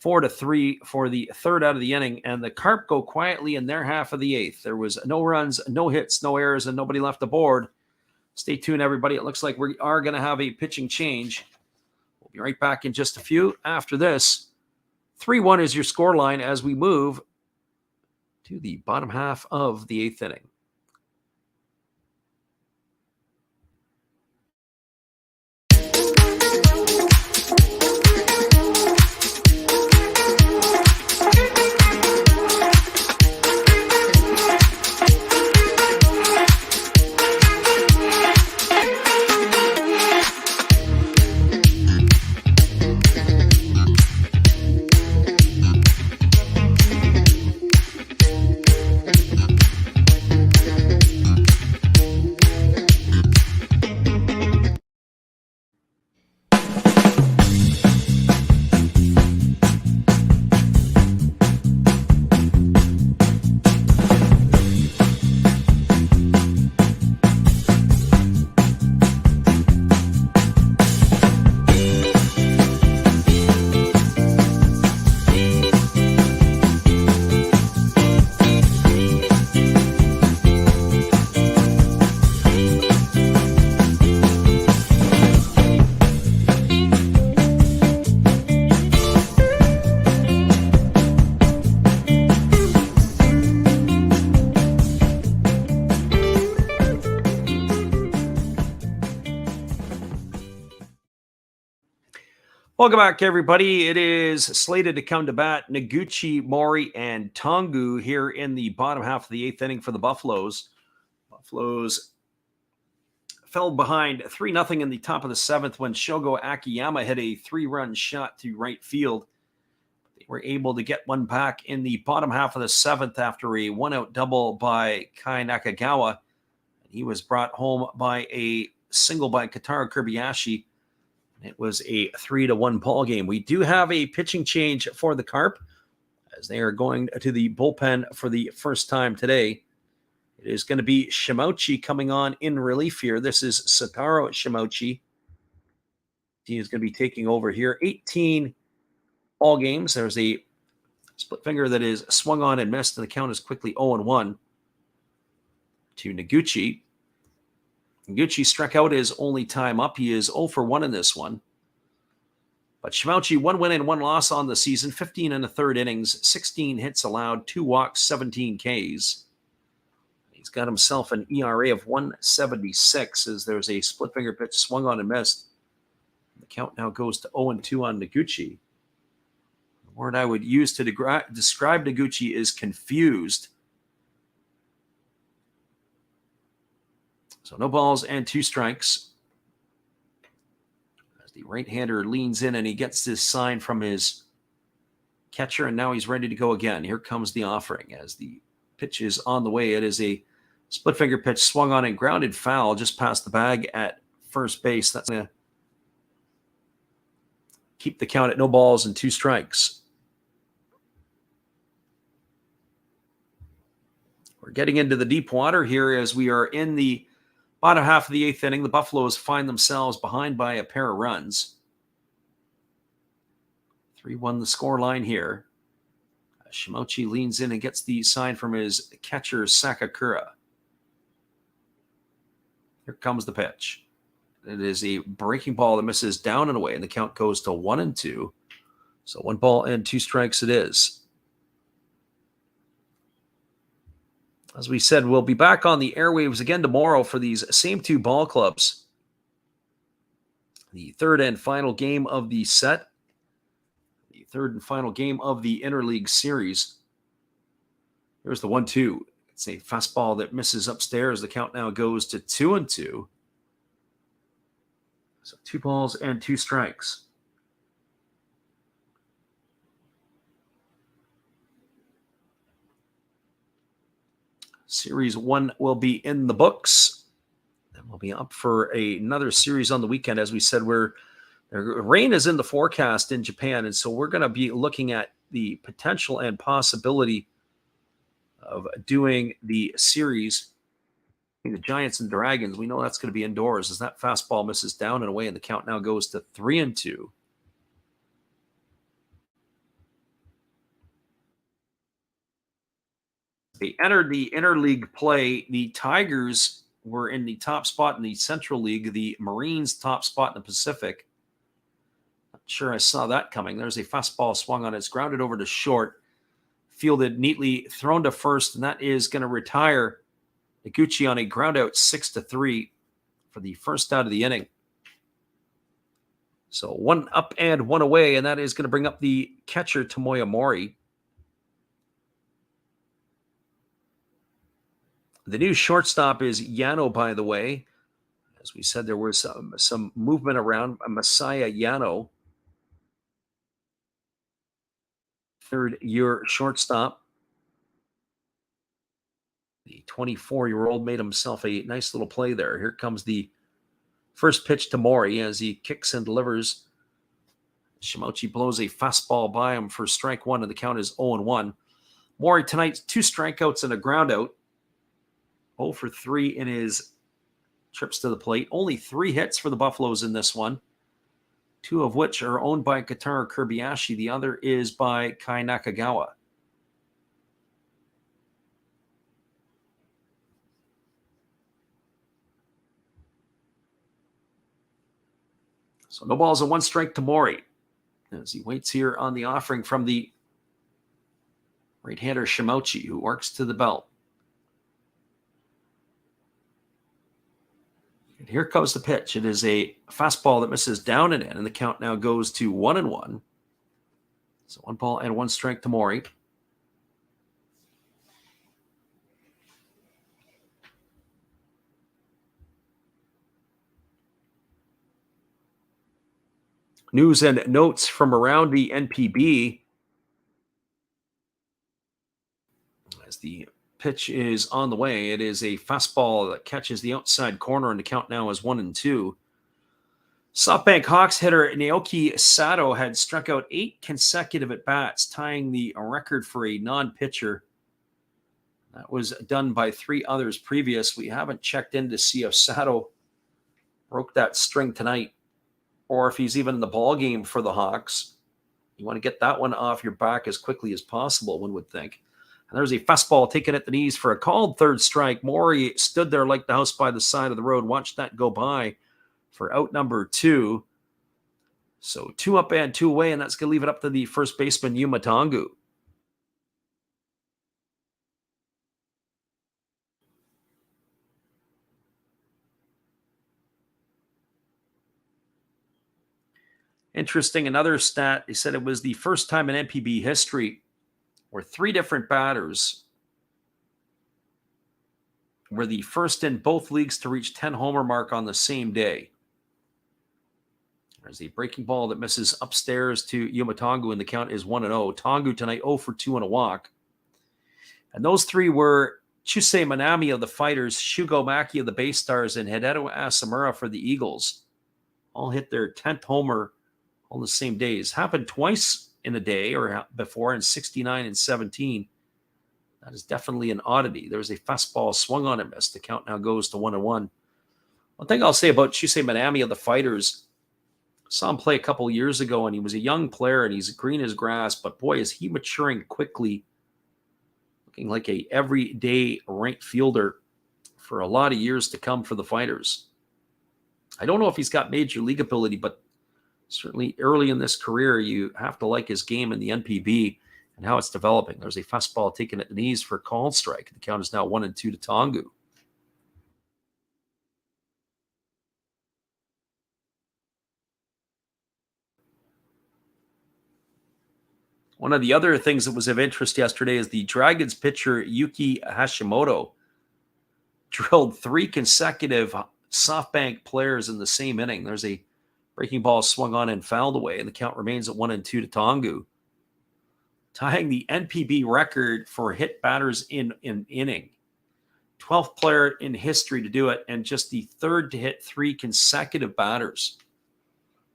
Speaker 1: 4-3 for the 3rd out of the inning. And the Carp go quietly in their half of the 8th. There was no runs, no hits, no errors, and nobody left aboard. Stay tuned, everybody. It looks like we are going to have a pitching change. We'll be right back in just a few after this. 3-1 is your scoreline as we move to the bottom half of the 8th inning. Welcome back, everybody. It is slated to come to bat Noguchi, Mori, and Tongu here in the bottom half of the 8th inning for the Buffaloes. Buffaloes fell behind 3-0 in the top of the 7th when Shogo Akiyama hit a 3-run shot to right field. They were able to get one back in the bottom half of the 7th after a one-out double by Kai Nakagawa. He was brought home by a single by Kotaro Kobayashi. It was a 3-1 ball game. We do have a pitching change for the Carp as they are going to the bullpen for the first time today. It is going to be Shimouchi coming on in relief here. This is Satoru Shimouchi. He is going to be taking over here. 18 ball games. There's a split finger that is swung on and missed, and the count is quickly 0-1 to Noguchi. Noguchi struck out his only time up. He is 0-1 in this one. But Shimouchi, 1 win and 1 loss on the season, 15 and a third innings, 16 hits allowed, 2 walks, 17 Ks. He's got himself an ERA of 1.76 as there's a split finger pitch swung on and missed. The count now goes to 0-2 on Noguchi. The word I would use to describe Noguchi is confused. So no balls and 2 strikes. As the right-hander leans in and he gets this sign from his catcher, and now he's ready to go again. Here comes the offering as the pitch is on the way. It is a split finger pitch swung on and grounded foul just past the bag at first base. That's going to keep the count at no balls and 2 strikes. We're getting into the deep water here as we are in the bottom half of the 8th inning. The Buffaloes find themselves behind by a pair of runs. 3-1 the score line here. Shimouchi leans in and gets the sign from his catcher, Sakakura. Here comes the pitch. It is a breaking ball that misses down and away, and the count goes to 1-2. So 1 ball and 2 strikes it is. As we said, we'll be back on the airwaves again tomorrow for these same 2 ball clubs. The third and final game of the set. The third and final game of the Interleague series. Here's the 1-2. It's a fastball that misses upstairs. The count now goes to 2-2. So 2 balls and 2 strikes. Series 1 will be in the books. And we'll be up for another series on the weekend. As we said, rain is in the forecast in Japan, and so we're going to be looking at the potential and possibility of doing the series, the Giants and Dragons. We know that's going to be indoors as that fastball misses down and away, and the count now goes to 3-2. They entered the Interleague play. The Tigers were in the top spot in the Central League. The Marines top spot in the Pacific. Not sure I saw that coming. There's a fastball swung on. It's grounded over to short. Fielded neatly, thrown to first, and that is going to retire Noguchi on a ground out 6-3 for the first out of the inning. So 1 up and 1 away, and that is going to bring up the catcher, Tomoya Mori. The new shortstop is Yano, by the way. As we said, there was some movement around Masaya Yano. Third-year shortstop. The 24-year-old made himself a nice little play there. Here comes the first pitch to Mori as he kicks and delivers. Shimouchi blows a fastball by him for strike 1, and the count is 0-1. Mori tonight, 2 strikeouts and a groundout. 0-3 in his trips to the plate. Only 3 hits for the Buffaloes in this one, 2 of which are owned by Kotaro Kobayashi. The other is by Kai Nakagawa. So no balls and 1 strike to Mori as he waits here on the offering from the right-hander Shimouchi, who works to the belt. Here comes the pitch. It is a fastball that misses down and in, and the count now goes to 1-1. So 1 ball and 1 strike to Maury. News and notes from around the NPB as the pitch is on the way. It is a fastball that catches the outside corner, and the count now is 1-2. SoftBank Hawks hitter Naoki Sato had struck out 8 consecutive at-bats, tying the record for a non-pitcher. That was done by 3 others previous. We haven't checked in to see if Sato broke that string tonight, or if he's even in the ball game for the Hawks. You want to get that one off your back as quickly as possible, one would think. And there's a fastball taken at the knees for a called third strike. Maury stood there like the house by the side of the road, watched that go by for out number 2. So 2 up and 2 away, and that's going to leave it up to the first baseman, Yuma Tongu. Interesting, another stat, he said it was the first time in NPB history where 3 different batters were the first in both leagues to reach 10 homer mark on the same day. There's a breaking ball that misses upstairs to Yuma Tongu, and the count is 1-0. Tongu tonight 0 for 2 on a walk. And those 3 were Chusei Manami of the Fighters, Shugo Maki of the Bay Stars, and Hideto Asamura for the Eagles. All hit their 10th homer on the same days. Happened twice in a day or before in 69 and 17. That is definitely an oddity. There was a fastball swung on and missed. The count now goes to 1-1. One thing I'll say about Chusei Manami of the Fighters, saw him play a couple years ago, and he was a young player, and he's green as grass, but boy, is he maturing quickly, looking like a everyday ranked fielder for a lot of years to come for the Fighters. I don't know if he's got major league ability, but certainly early in this career, you have to like his game in the NPB and how it's developing. There's a fastball taken at the knees for a called strike. The count is now 1-2 to Tongu. One of the other things that was of interest yesterday is the Dragons pitcher Yuki Hashimoto drilled 3 consecutive SoftBank players in the same inning. There's a breaking ball swung on and fouled away, and the count remains at 1-2 to Tongu, tying the NPB record for hit batters in an inning. 12th player in history to do it, and just the 3rd to hit 3 consecutive batters.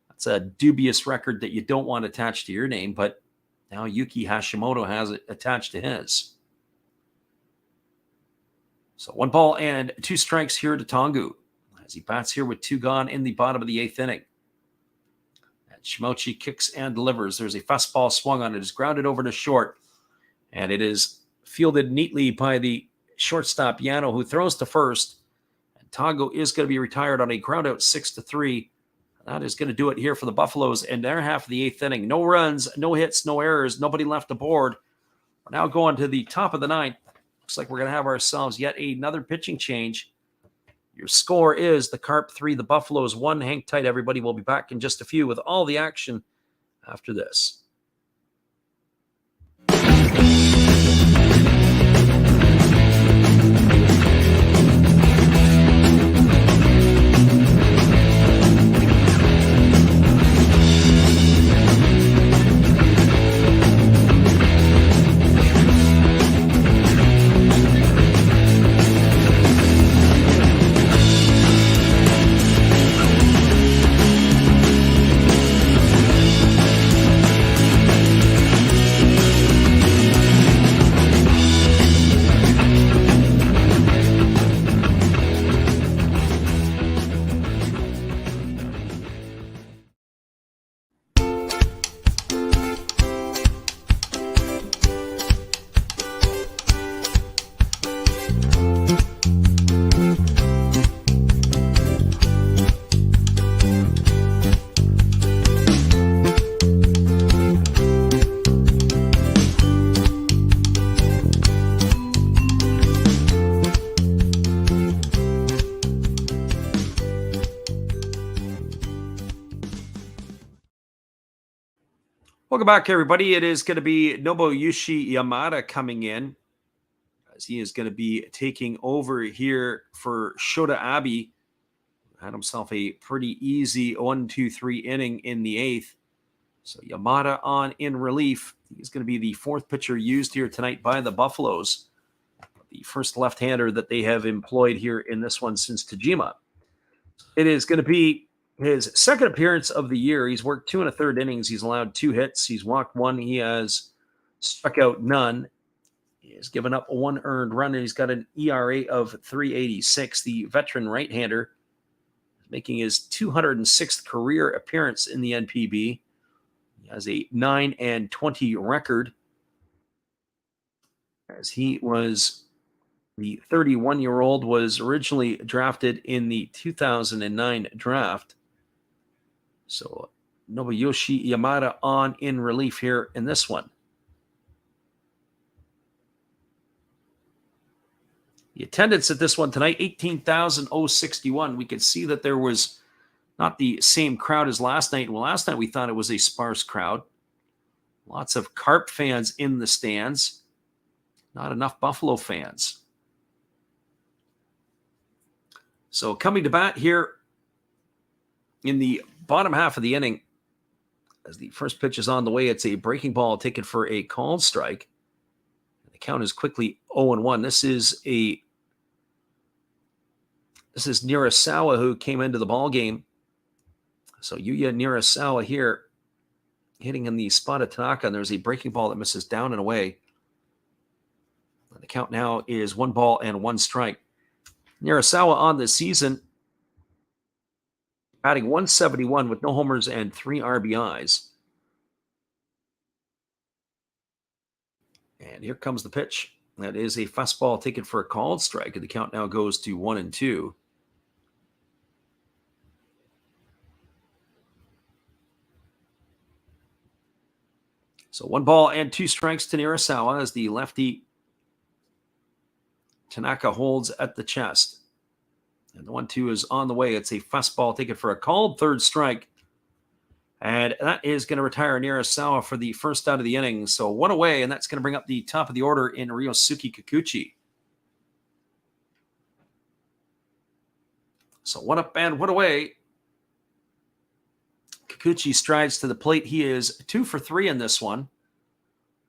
Speaker 1: That's a dubious record that you don't want attached to your name, but now Yuki Hashimoto has it attached to his. So 1 ball and 2 strikes here to Tongu as he bats here with 2 gone in the bottom of the 8th inning. And Shimochi kicks and delivers. There's a fastball swung on. It is grounded over to short, and it is fielded neatly by the shortstop Yano, who throws to first. And Tongu is going to be retired on a ground out 6-3. That is going to do it here for the Buffaloes in their half of the 8th inning. No runs, no hits, no errors, nobody left aboard. We're now going to the top of the 9th. Looks like we're going to have ourselves yet another pitching change. Your score is the Carp 3, the Buffaloes 1. Hang tight, everybody. We'll be back in just a few with all the action after this. Welcome back, everybody. It is going to be Nobuyushi Yamada coming in, as he is going to be taking over here for Shota Abe. Had himself a pretty easy 1-2-3 inning in the 8th. So Yamada on in relief. He's going to be the 4th pitcher used here tonight by the Buffaloes. The first left-hander that they have employed here in this one since Tajima. It is going to be his 2nd appearance of the year. He's worked 2 1/3 innings. He's allowed 2 hits. He's walked 1. He has struck out none. He has given up 1 earned run, and he's got an ERA of 3.86. The veteran right-hander is making his 206th career appearance in the NPB. He has a 9-20 record, as he was the 31-year-old was originally drafted in the 2009 draft. So Nobuyushi Yamada on in relief here in this one. The attendance at this one tonight, 18,061. We can see that there was not the same crowd as last night. Well, last night we thought it was a sparse crowd. Lots of Carp fans in the stands. Not enough Buffalo fans. So coming to bat here in the bottom half of the inning, as the first pitch is on the way, it's a breaking ball taken for a called strike. The count is quickly 0-1. This is Nirasawa, who came into the ball game. So Yuya Nirasawa here hitting in the spot of Tanaka, and there's a breaking ball that misses down and away. And the count now is 1-1 strike. Nirasawa on the season, batting .171 with no homers and 3 RBIs. And here comes the pitch. That is a fastball taken for a called strike, and the count now goes to 1-2. So 1-2 strikes to Nirasawa as the lefty Tanaka holds at the chest. And the 1-2 is on the way. It's a fastball taken for a called third strike. And that is going to retire Nirasawa for the first out of the inning. So 1 away, and that's going to bring up the top of the order in Ryosuke Kikuchi. So 1 up and 1 away. Kikuchi strides to the plate. He is 2 for 3 in this one.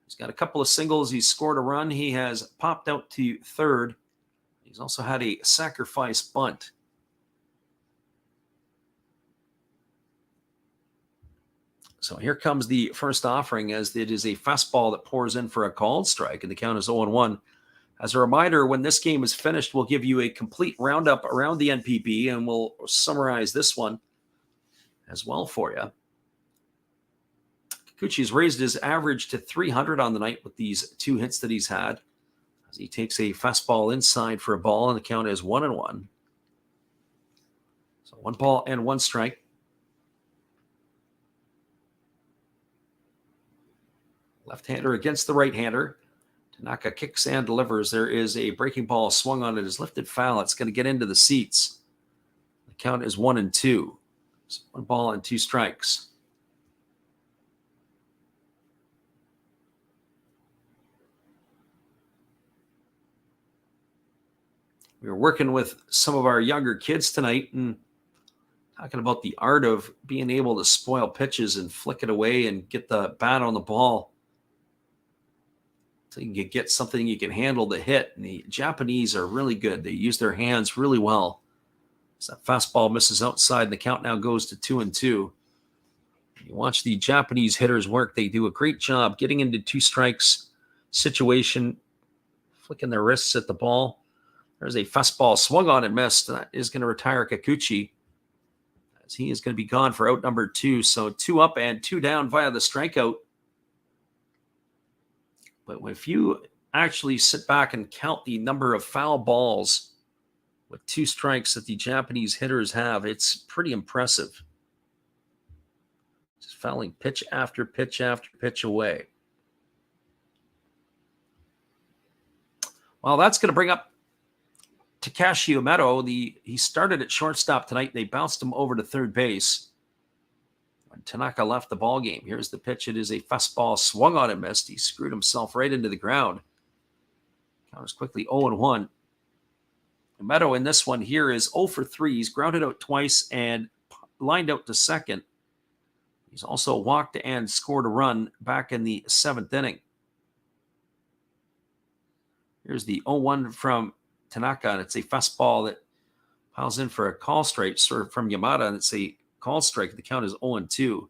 Speaker 1: He's got a couple of singles. He's scored a run. He has popped out to third. He's also had a sacrifice bunt. So here comes the first offering, as it is a fastball that pours in for a called strike, and the count is 0-1. As a reminder, when this game is finished, we'll give you a complete roundup around the NPB, and we'll summarize this one as well for you. Kikuchi's raised his average to 300 on the night with these 2 hits that he's had, as he takes a fastball inside for a ball, and the count is 1-1. So 1-1 strike. Left-hander against the right-hander. Tanaka kicks and delivers. There is a breaking ball swung on it. Is lifted foul. It's going to get into the seats. The count is 1-2. So 1-2 strikes. We were working with some of our younger kids tonight and talking about the art of being able to spoil pitches and flick it away and get the bat on the ball so you can get something you can handle to hit. And the Japanese are really good. They use their hands really well. So that fastball misses outside, and the count now goes to 2-2. You watch the Japanese hitters work. They do a great job getting into 2 strikes situation, flicking their wrists at the ball. There's a fastball swung on and missed. That is going to retire Kikuchi, as he is going to be gone for out number 2. So 2 up and 2 down via the strikeout. But if you actually sit back and count the number of foul balls with 2 strikes that the Japanese hitters have, it's pretty impressive. Just fouling pitch after pitch after pitch away. Well, that's going to bring up Takashi Umeto. He started at shortstop tonight. They bounced him over to third base. when Tanaka left the ball game. Here's the pitch. It is a fastball swung on and missed. He screwed himself right into the ground. Count is quickly 0-1. Meadow in this one here is 0 for 3. He's grounded out twice and lined out to second. He's also walked and scored a run back in the 7th inning. Here's the 0-1 from Tanaka, and it's a fastball that piles in for a call strike, sort of from Yamada, and it's a call strike. The count is 0-2.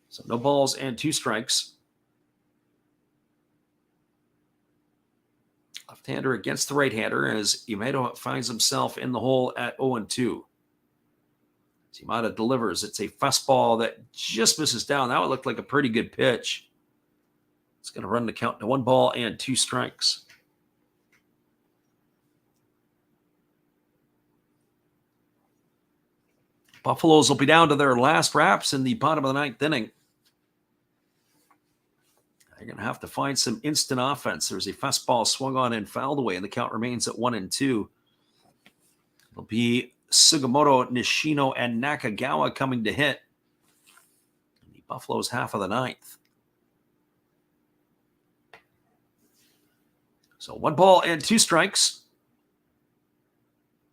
Speaker 1: So no balls and 2 strikes. Left-hander against the right-hander as Yamato finds himself in the hole at 0-2. Yamada delivers. It's a fastball that just misses down. That would look like a pretty good pitch. It's going to run the count to 1 ball and 2 strikes. Buffaloes will be down to their last wraps in the bottom of the 9th inning. They're going to have to find some instant offense. There's a fastball swung on and fouled away, and the count remains at 1-2. It'll be Sugimoto, Nishino, and Nakagawa coming to hit in the Buffaloes' half of the 9th. So 1 ball and 2 strikes.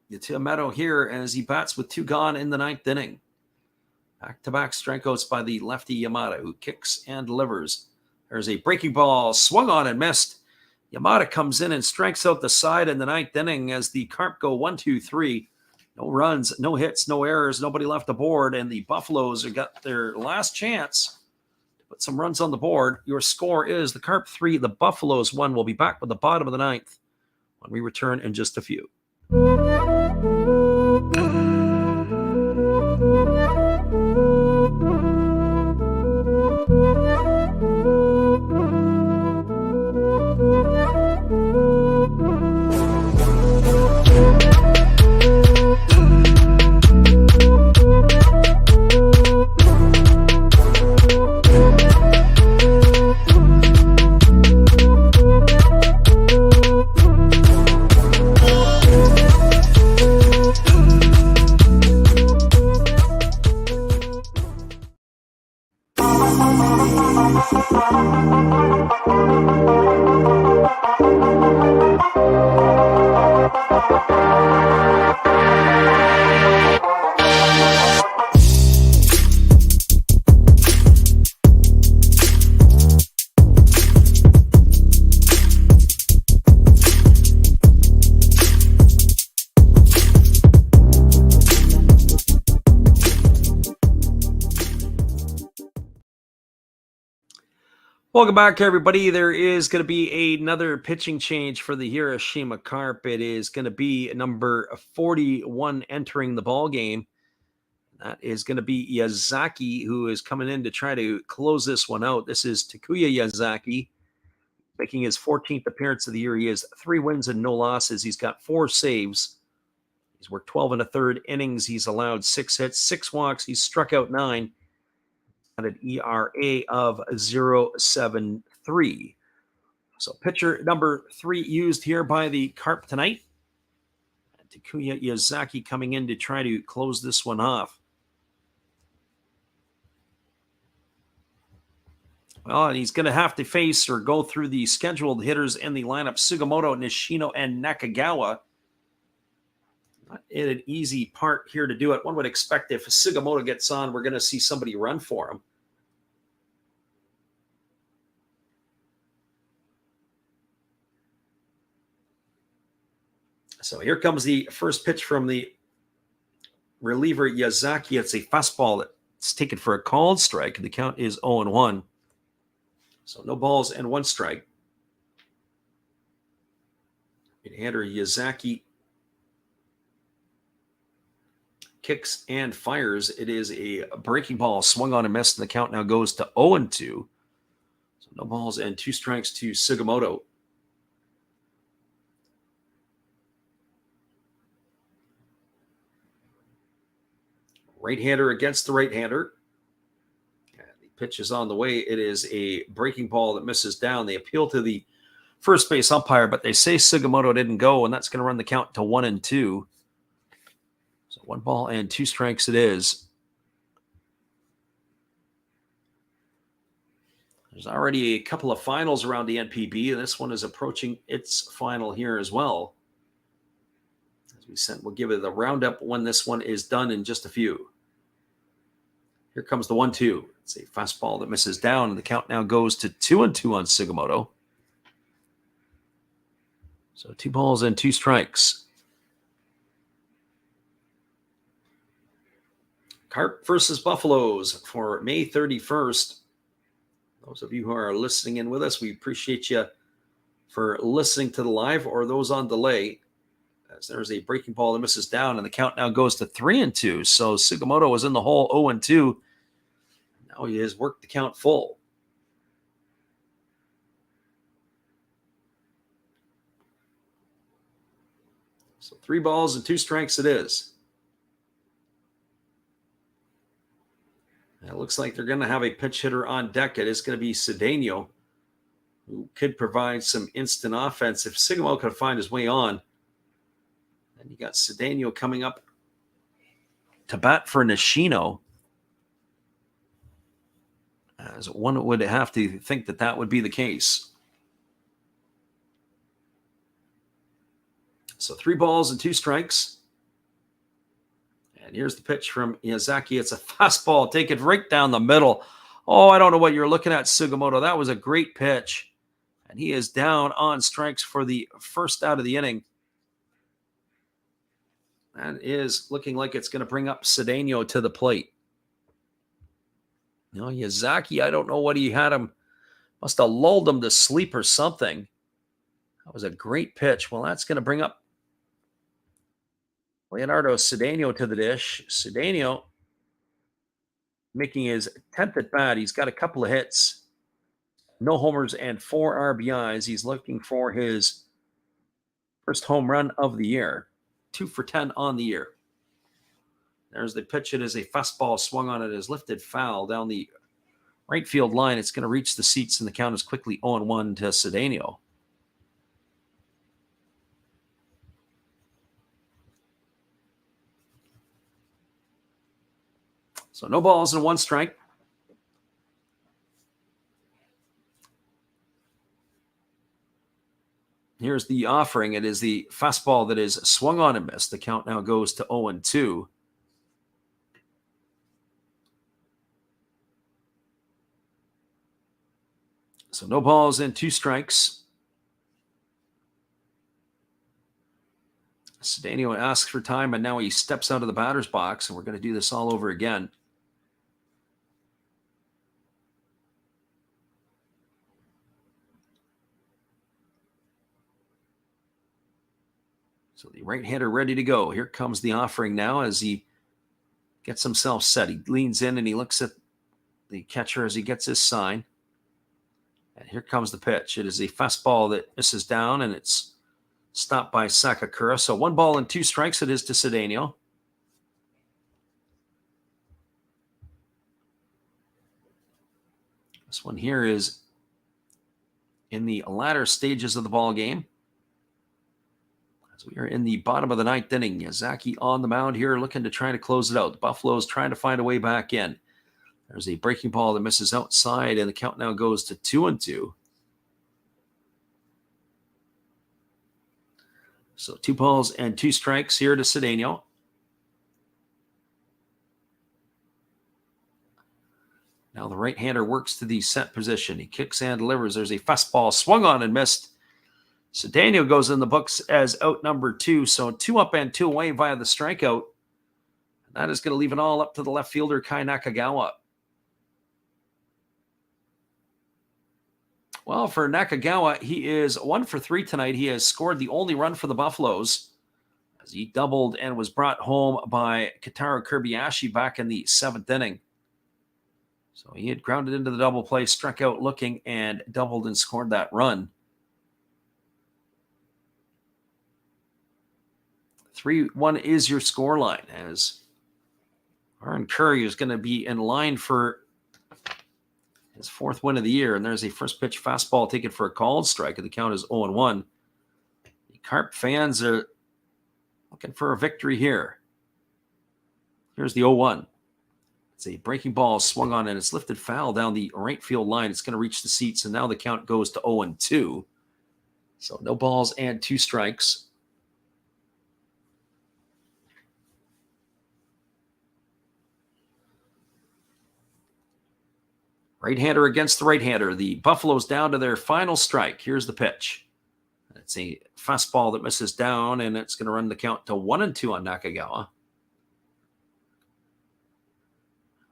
Speaker 1: Yamato here as he bats with 2 gone in the 9th inning. Back-to-back strikeouts by the lefty Yamada, who kicks and delivers. There's a breaking ball swung on and missed. Yamada comes in and strikes out the side in the 9th inning as the Carp go 1-2-3. No runs, no hits, no errors, nobody left aboard, and the Buffaloes have got their last chance to put some runs on the board. Your score is the Carp 3, the Buffaloes 1. We'll be back with the bottom of the 9th when we return in just a few. Welcome back, everybody. There is going to be another pitching change for the Hiroshima Carp. It is going to be number 41 entering the ball game. That is going to be Yazaki, who is coming in to try to close this one out. This is Takuya Yazaki, making his 14th appearance of the year. He has 3 wins and no losses. He's got 4 saves. He's worked 12 1/3 innings. He's allowed 6 hits, 6 walks. He's struck out 9. An ERA of 0.73. So pitcher number 3 used here by the Carp tonight. Takuya Yazaki coming in to try to close this one off. Well, and he's going to have to face or go through the scheduled hitters in the lineup: Sugimoto, Nishino, and Nakagawa. Not an easy part here to do it. One would expect if Sugimoto gets on, we're going to see somebody run for him. So here comes the first pitch from the reliever Yazaki. It's a fastball that's taken for a called strike, and the count is 0-1. So no balls and 1 strike. Right-hander Yazaki kicks and fires. It is a breaking ball swung on and missed, and the count now goes to 0-2. So no balls and 2 strikes to Sugimoto. Right-hander against the right-hander. The pitch is on the way. It is a breaking ball that misses down. They appeal to the first base umpire, but they say Sugimoto didn't go, and that's going to run the count to 1-2. So 1 ball and 2 strikes it is. There's already a couple of finals around the NPB, and this one is approaching its final here as well. As we said, we'll give it a roundup when this one is done in just a few. Here comes the 1-2. It's a fastball that misses down, and the count now goes to 2-2 on Sugimoto. So 2 balls and 2 strikes. Carp versus Buffaloes for May 31st. Those of you who are listening in with us, we appreciate you for listening to the live, or those on delay. As there's a breaking ball that misses down, and the count now goes to 3-2. So Sugimoto was in the hole 0-2. Now he has worked the count full. So 3 balls and 2 strikes it is. It looks like they're going to have a pinch hitter on deck. It is going to be Cedeno, who could provide some instant offense if Sugimoto could find his way on. And you got Cedeno coming up to bat for Nishino. As one would have to think that that would be the case. So 3 balls and 2 strikes. And here's the pitch from Miyazaki. It's a fastball. Take it right down the middle. Oh, I don't know what you're looking at, Sugimoto. That was a great pitch. And he is down on strikes for the first out of the inning. That is looking like it's going to bring up Cedeno to the plate. You know, Miyazaki, I don't know what he had him. Must have lulled him to sleep or something. That was a great pitch. Well, that's going to bring up Leonardo Cedeno to the dish. Cedeno making his 10th at bat. He's got a couple of hits, no homers, and 4 RBIs. He's looking for his first home run of the year. 2 for 10 on the year. There's the pitch. It is a fastball swung on. It is lifted foul down the right field line. It's going to reach the seats, and the count is quickly 0-1 to Cedeno. So no balls and 1 strike. Here's the offering. It is the fastball that is swung on and missed. The count now goes to 0-2. So no balls and 2 strikes. Cedeno asks for time, and now he steps out of the batter's box, and we're going to do this all over again. So the right-hander ready to go. Here comes the offering now as he gets himself set. He leans in and he looks at the catcher as he gets his sign. And here comes the pitch. It is a fastball that misses down, and it's stopped by Sakakura. So 1 ball and 2 strikes it is to Cedeno. This one here is in the latter stages of the ball game. As we are in the bottom of the 9th inning, Miyazaki on the mound here looking to try to close it out. The Buffaloes trying to find a way back in. There's a breaking ball that misses outside, and the count now goes to 2-2. So 2 balls and 2 strikes here to Cedeno. Now the right-hander works to the set position. He kicks and delivers. There's a fastball swung on and missed. Cedeno goes in the books as out number 2. So 2 up and 2 away via the strikeout. That is going to leave it all up to the left fielder, Kai Nakagawa. Well, for Nakagawa, he is 1 for 3 tonight. He has scored the only run for the Buffaloes as he doubled and was brought home by Kotaro Kobayashi back in the 7th inning. So he had grounded into the double play, struck out looking, and doubled and scored that run. 3-1 is your scoreline as Aaron Curry is going to be in line for his 4th win of the year. And there's a first pitch fastball taken for a called strike, and the count is 0-1. The Carp fans are looking for a victory here. Here's the 0-1. It's a breaking ball swung on, and it's lifted foul down the right field line. It's going to reach the seats, and now the count goes to 0-2. So no balls and 2 strikes. Right-hander against the right-hander. The Buffaloes down to their final strike. Here's the pitch. It's a fastball that misses down, and it's going to run the count to 1-2 on Nakagawa.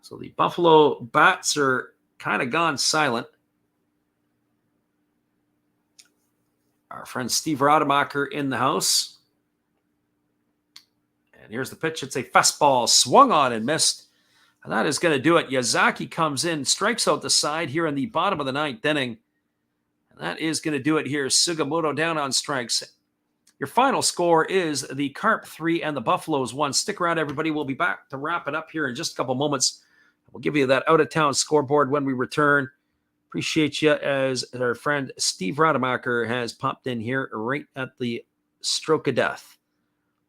Speaker 1: So the Buffalo bats are kind of gone silent. Our friend Steve Rademacher in the house. And here's the pitch. It's a fastball swung on and missed. And that is going to do it. Yazaki comes in, strikes out the side here in the bottom of the 9th inning. And that is going to do it here. Sugimoto down on strikes. Your final score is the Carp 3 and the Buffaloes 1. Stick around, everybody. We'll be back to wrap it up here in just a couple moments. We'll give you that out-of-town scoreboard when we return. Appreciate you as our friend Steve Rademacher has popped in here right at the stroke of death.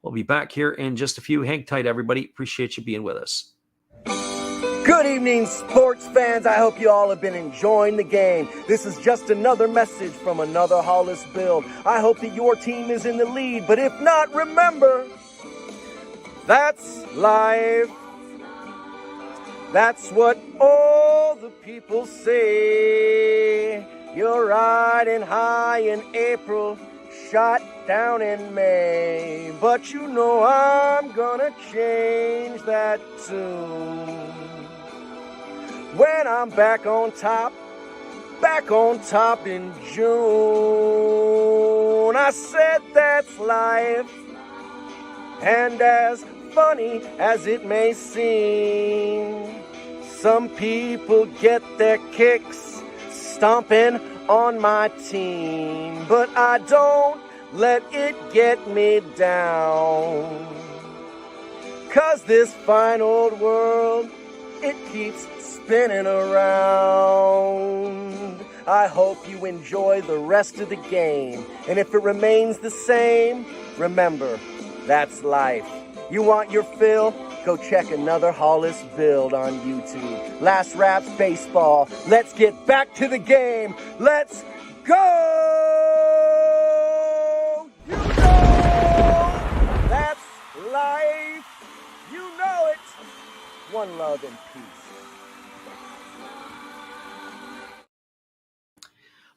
Speaker 1: We'll be back here in just a few. Hang tight, everybody. Appreciate you being with us.
Speaker 4: Good evening, sports fans. I hope you all have been enjoying the game. This is just another message from another Hollis build. I hope that your team is in the lead, but if not, remember, that's life. That's what all the people say. You're riding high in April, shot down in May. But you know I'm gonna change that tune. When I'm back on top in June. I said that's life. And as funny as it may seem, some people get their kicks stomping on my team. But I don't let it get me down. 'Cause this fine old world, it keeps spinning around. I hope you enjoy the rest of the game. And if it remains the same, remember, that's life. You want your fill? Go check another Hollis build on YouTube. Last Raps Baseball. Let's get back to the game. Let's go! You know that's life. You know it. One love and peace.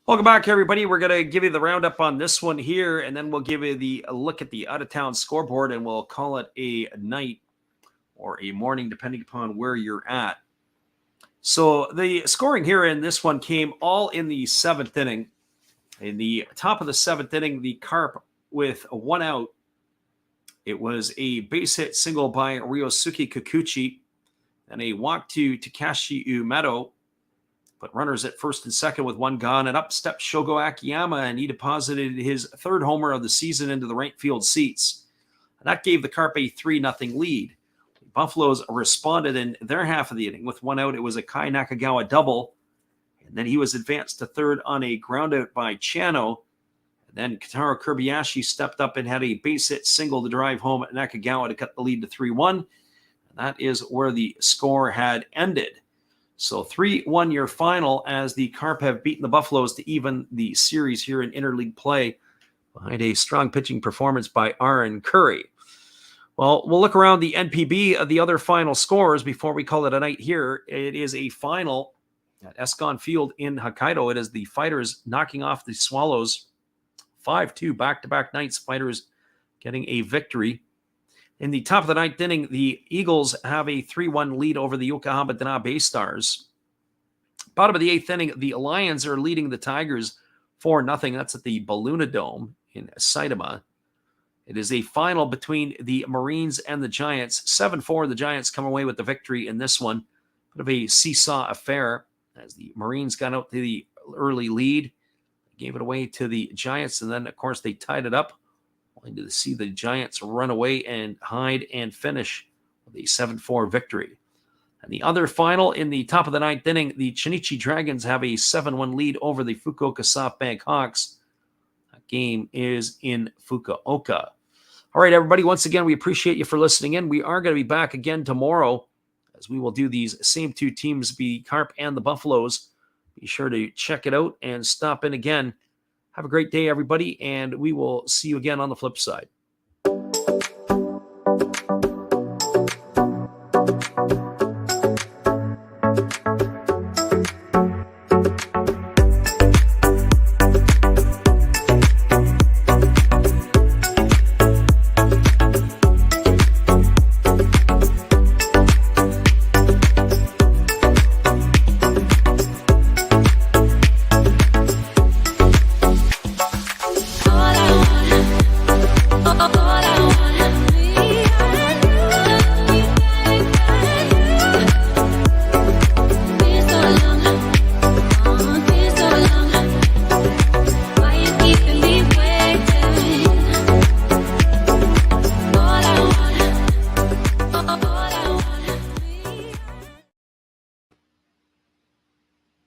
Speaker 1: Welcome back, everybody. We're going to give you the roundup on this one here, and then we'll give you a look at the out-of-town scoreboard, and we'll call it a night or a morning, depending upon where you're at. So the scoring here in this one came all in the 7th inning. In the top of the 7th inning, the Carp with 1 out. It was a base hit single by Ryosuke Kikuchi and a walk to Takashi Umeto. But runners at first and second with 1 gone, and up stepped Shogo Akiyama, and he deposited his 3rd homer of the season into the right field seats. And that gave the Carp a 3-0 lead. The Buffaloes responded in their half of the inning. With 1 out, it was a Kai Nakagawa double, and then he was advanced to 3rd on a ground out by Chano. And then Kentaro Kobayashi stepped up and had a base hit single to drive home at Nakagawa to cut the lead to 3-1. And that is where the score had ended. So 3-1 your final, as the Carp have beaten the Buffaloes to even the series here in interleague play behind a strong pitching performance by Aaron Curry. Well, we'll look around the NPB of the other final scores before we call it a night here. It is a final at Escon Field in Hokkaido. It is the Fighters knocking off the Swallows 5-2 back-to-back nights. Fighters getting a victory. In the top of the 9th inning, the Eagles have a 3-1 lead over the Yokohama Dana Bay Stars. Bottom of the 8th inning, the Lions are leading the Tigers 4-0. That's at the Balluna Dome in Saitama. It is a final between the Marines and the Giants. 7-4, the Giants come away with the victory in this one. Bit of a seesaw affair as the Marines got out to the early lead. Gave it away to the Giants, and then, of course, they tied it up. Wanting to see the Giants run away and hide and finish with a 7-4 victory. And the other final in the top of the 9th inning, the Chinichi Dragons have a 7-1 lead over the Fukuoka SoftBank Hawks. That game is in Fukuoka. All right, everybody, once again, we appreciate you for listening in. We are going to be back again tomorrow as we will do these same two teams, the Carp and the Buffaloes. Be sure to check it out and stop in again. Have a great day, everybody, and we will see you again on the flip side.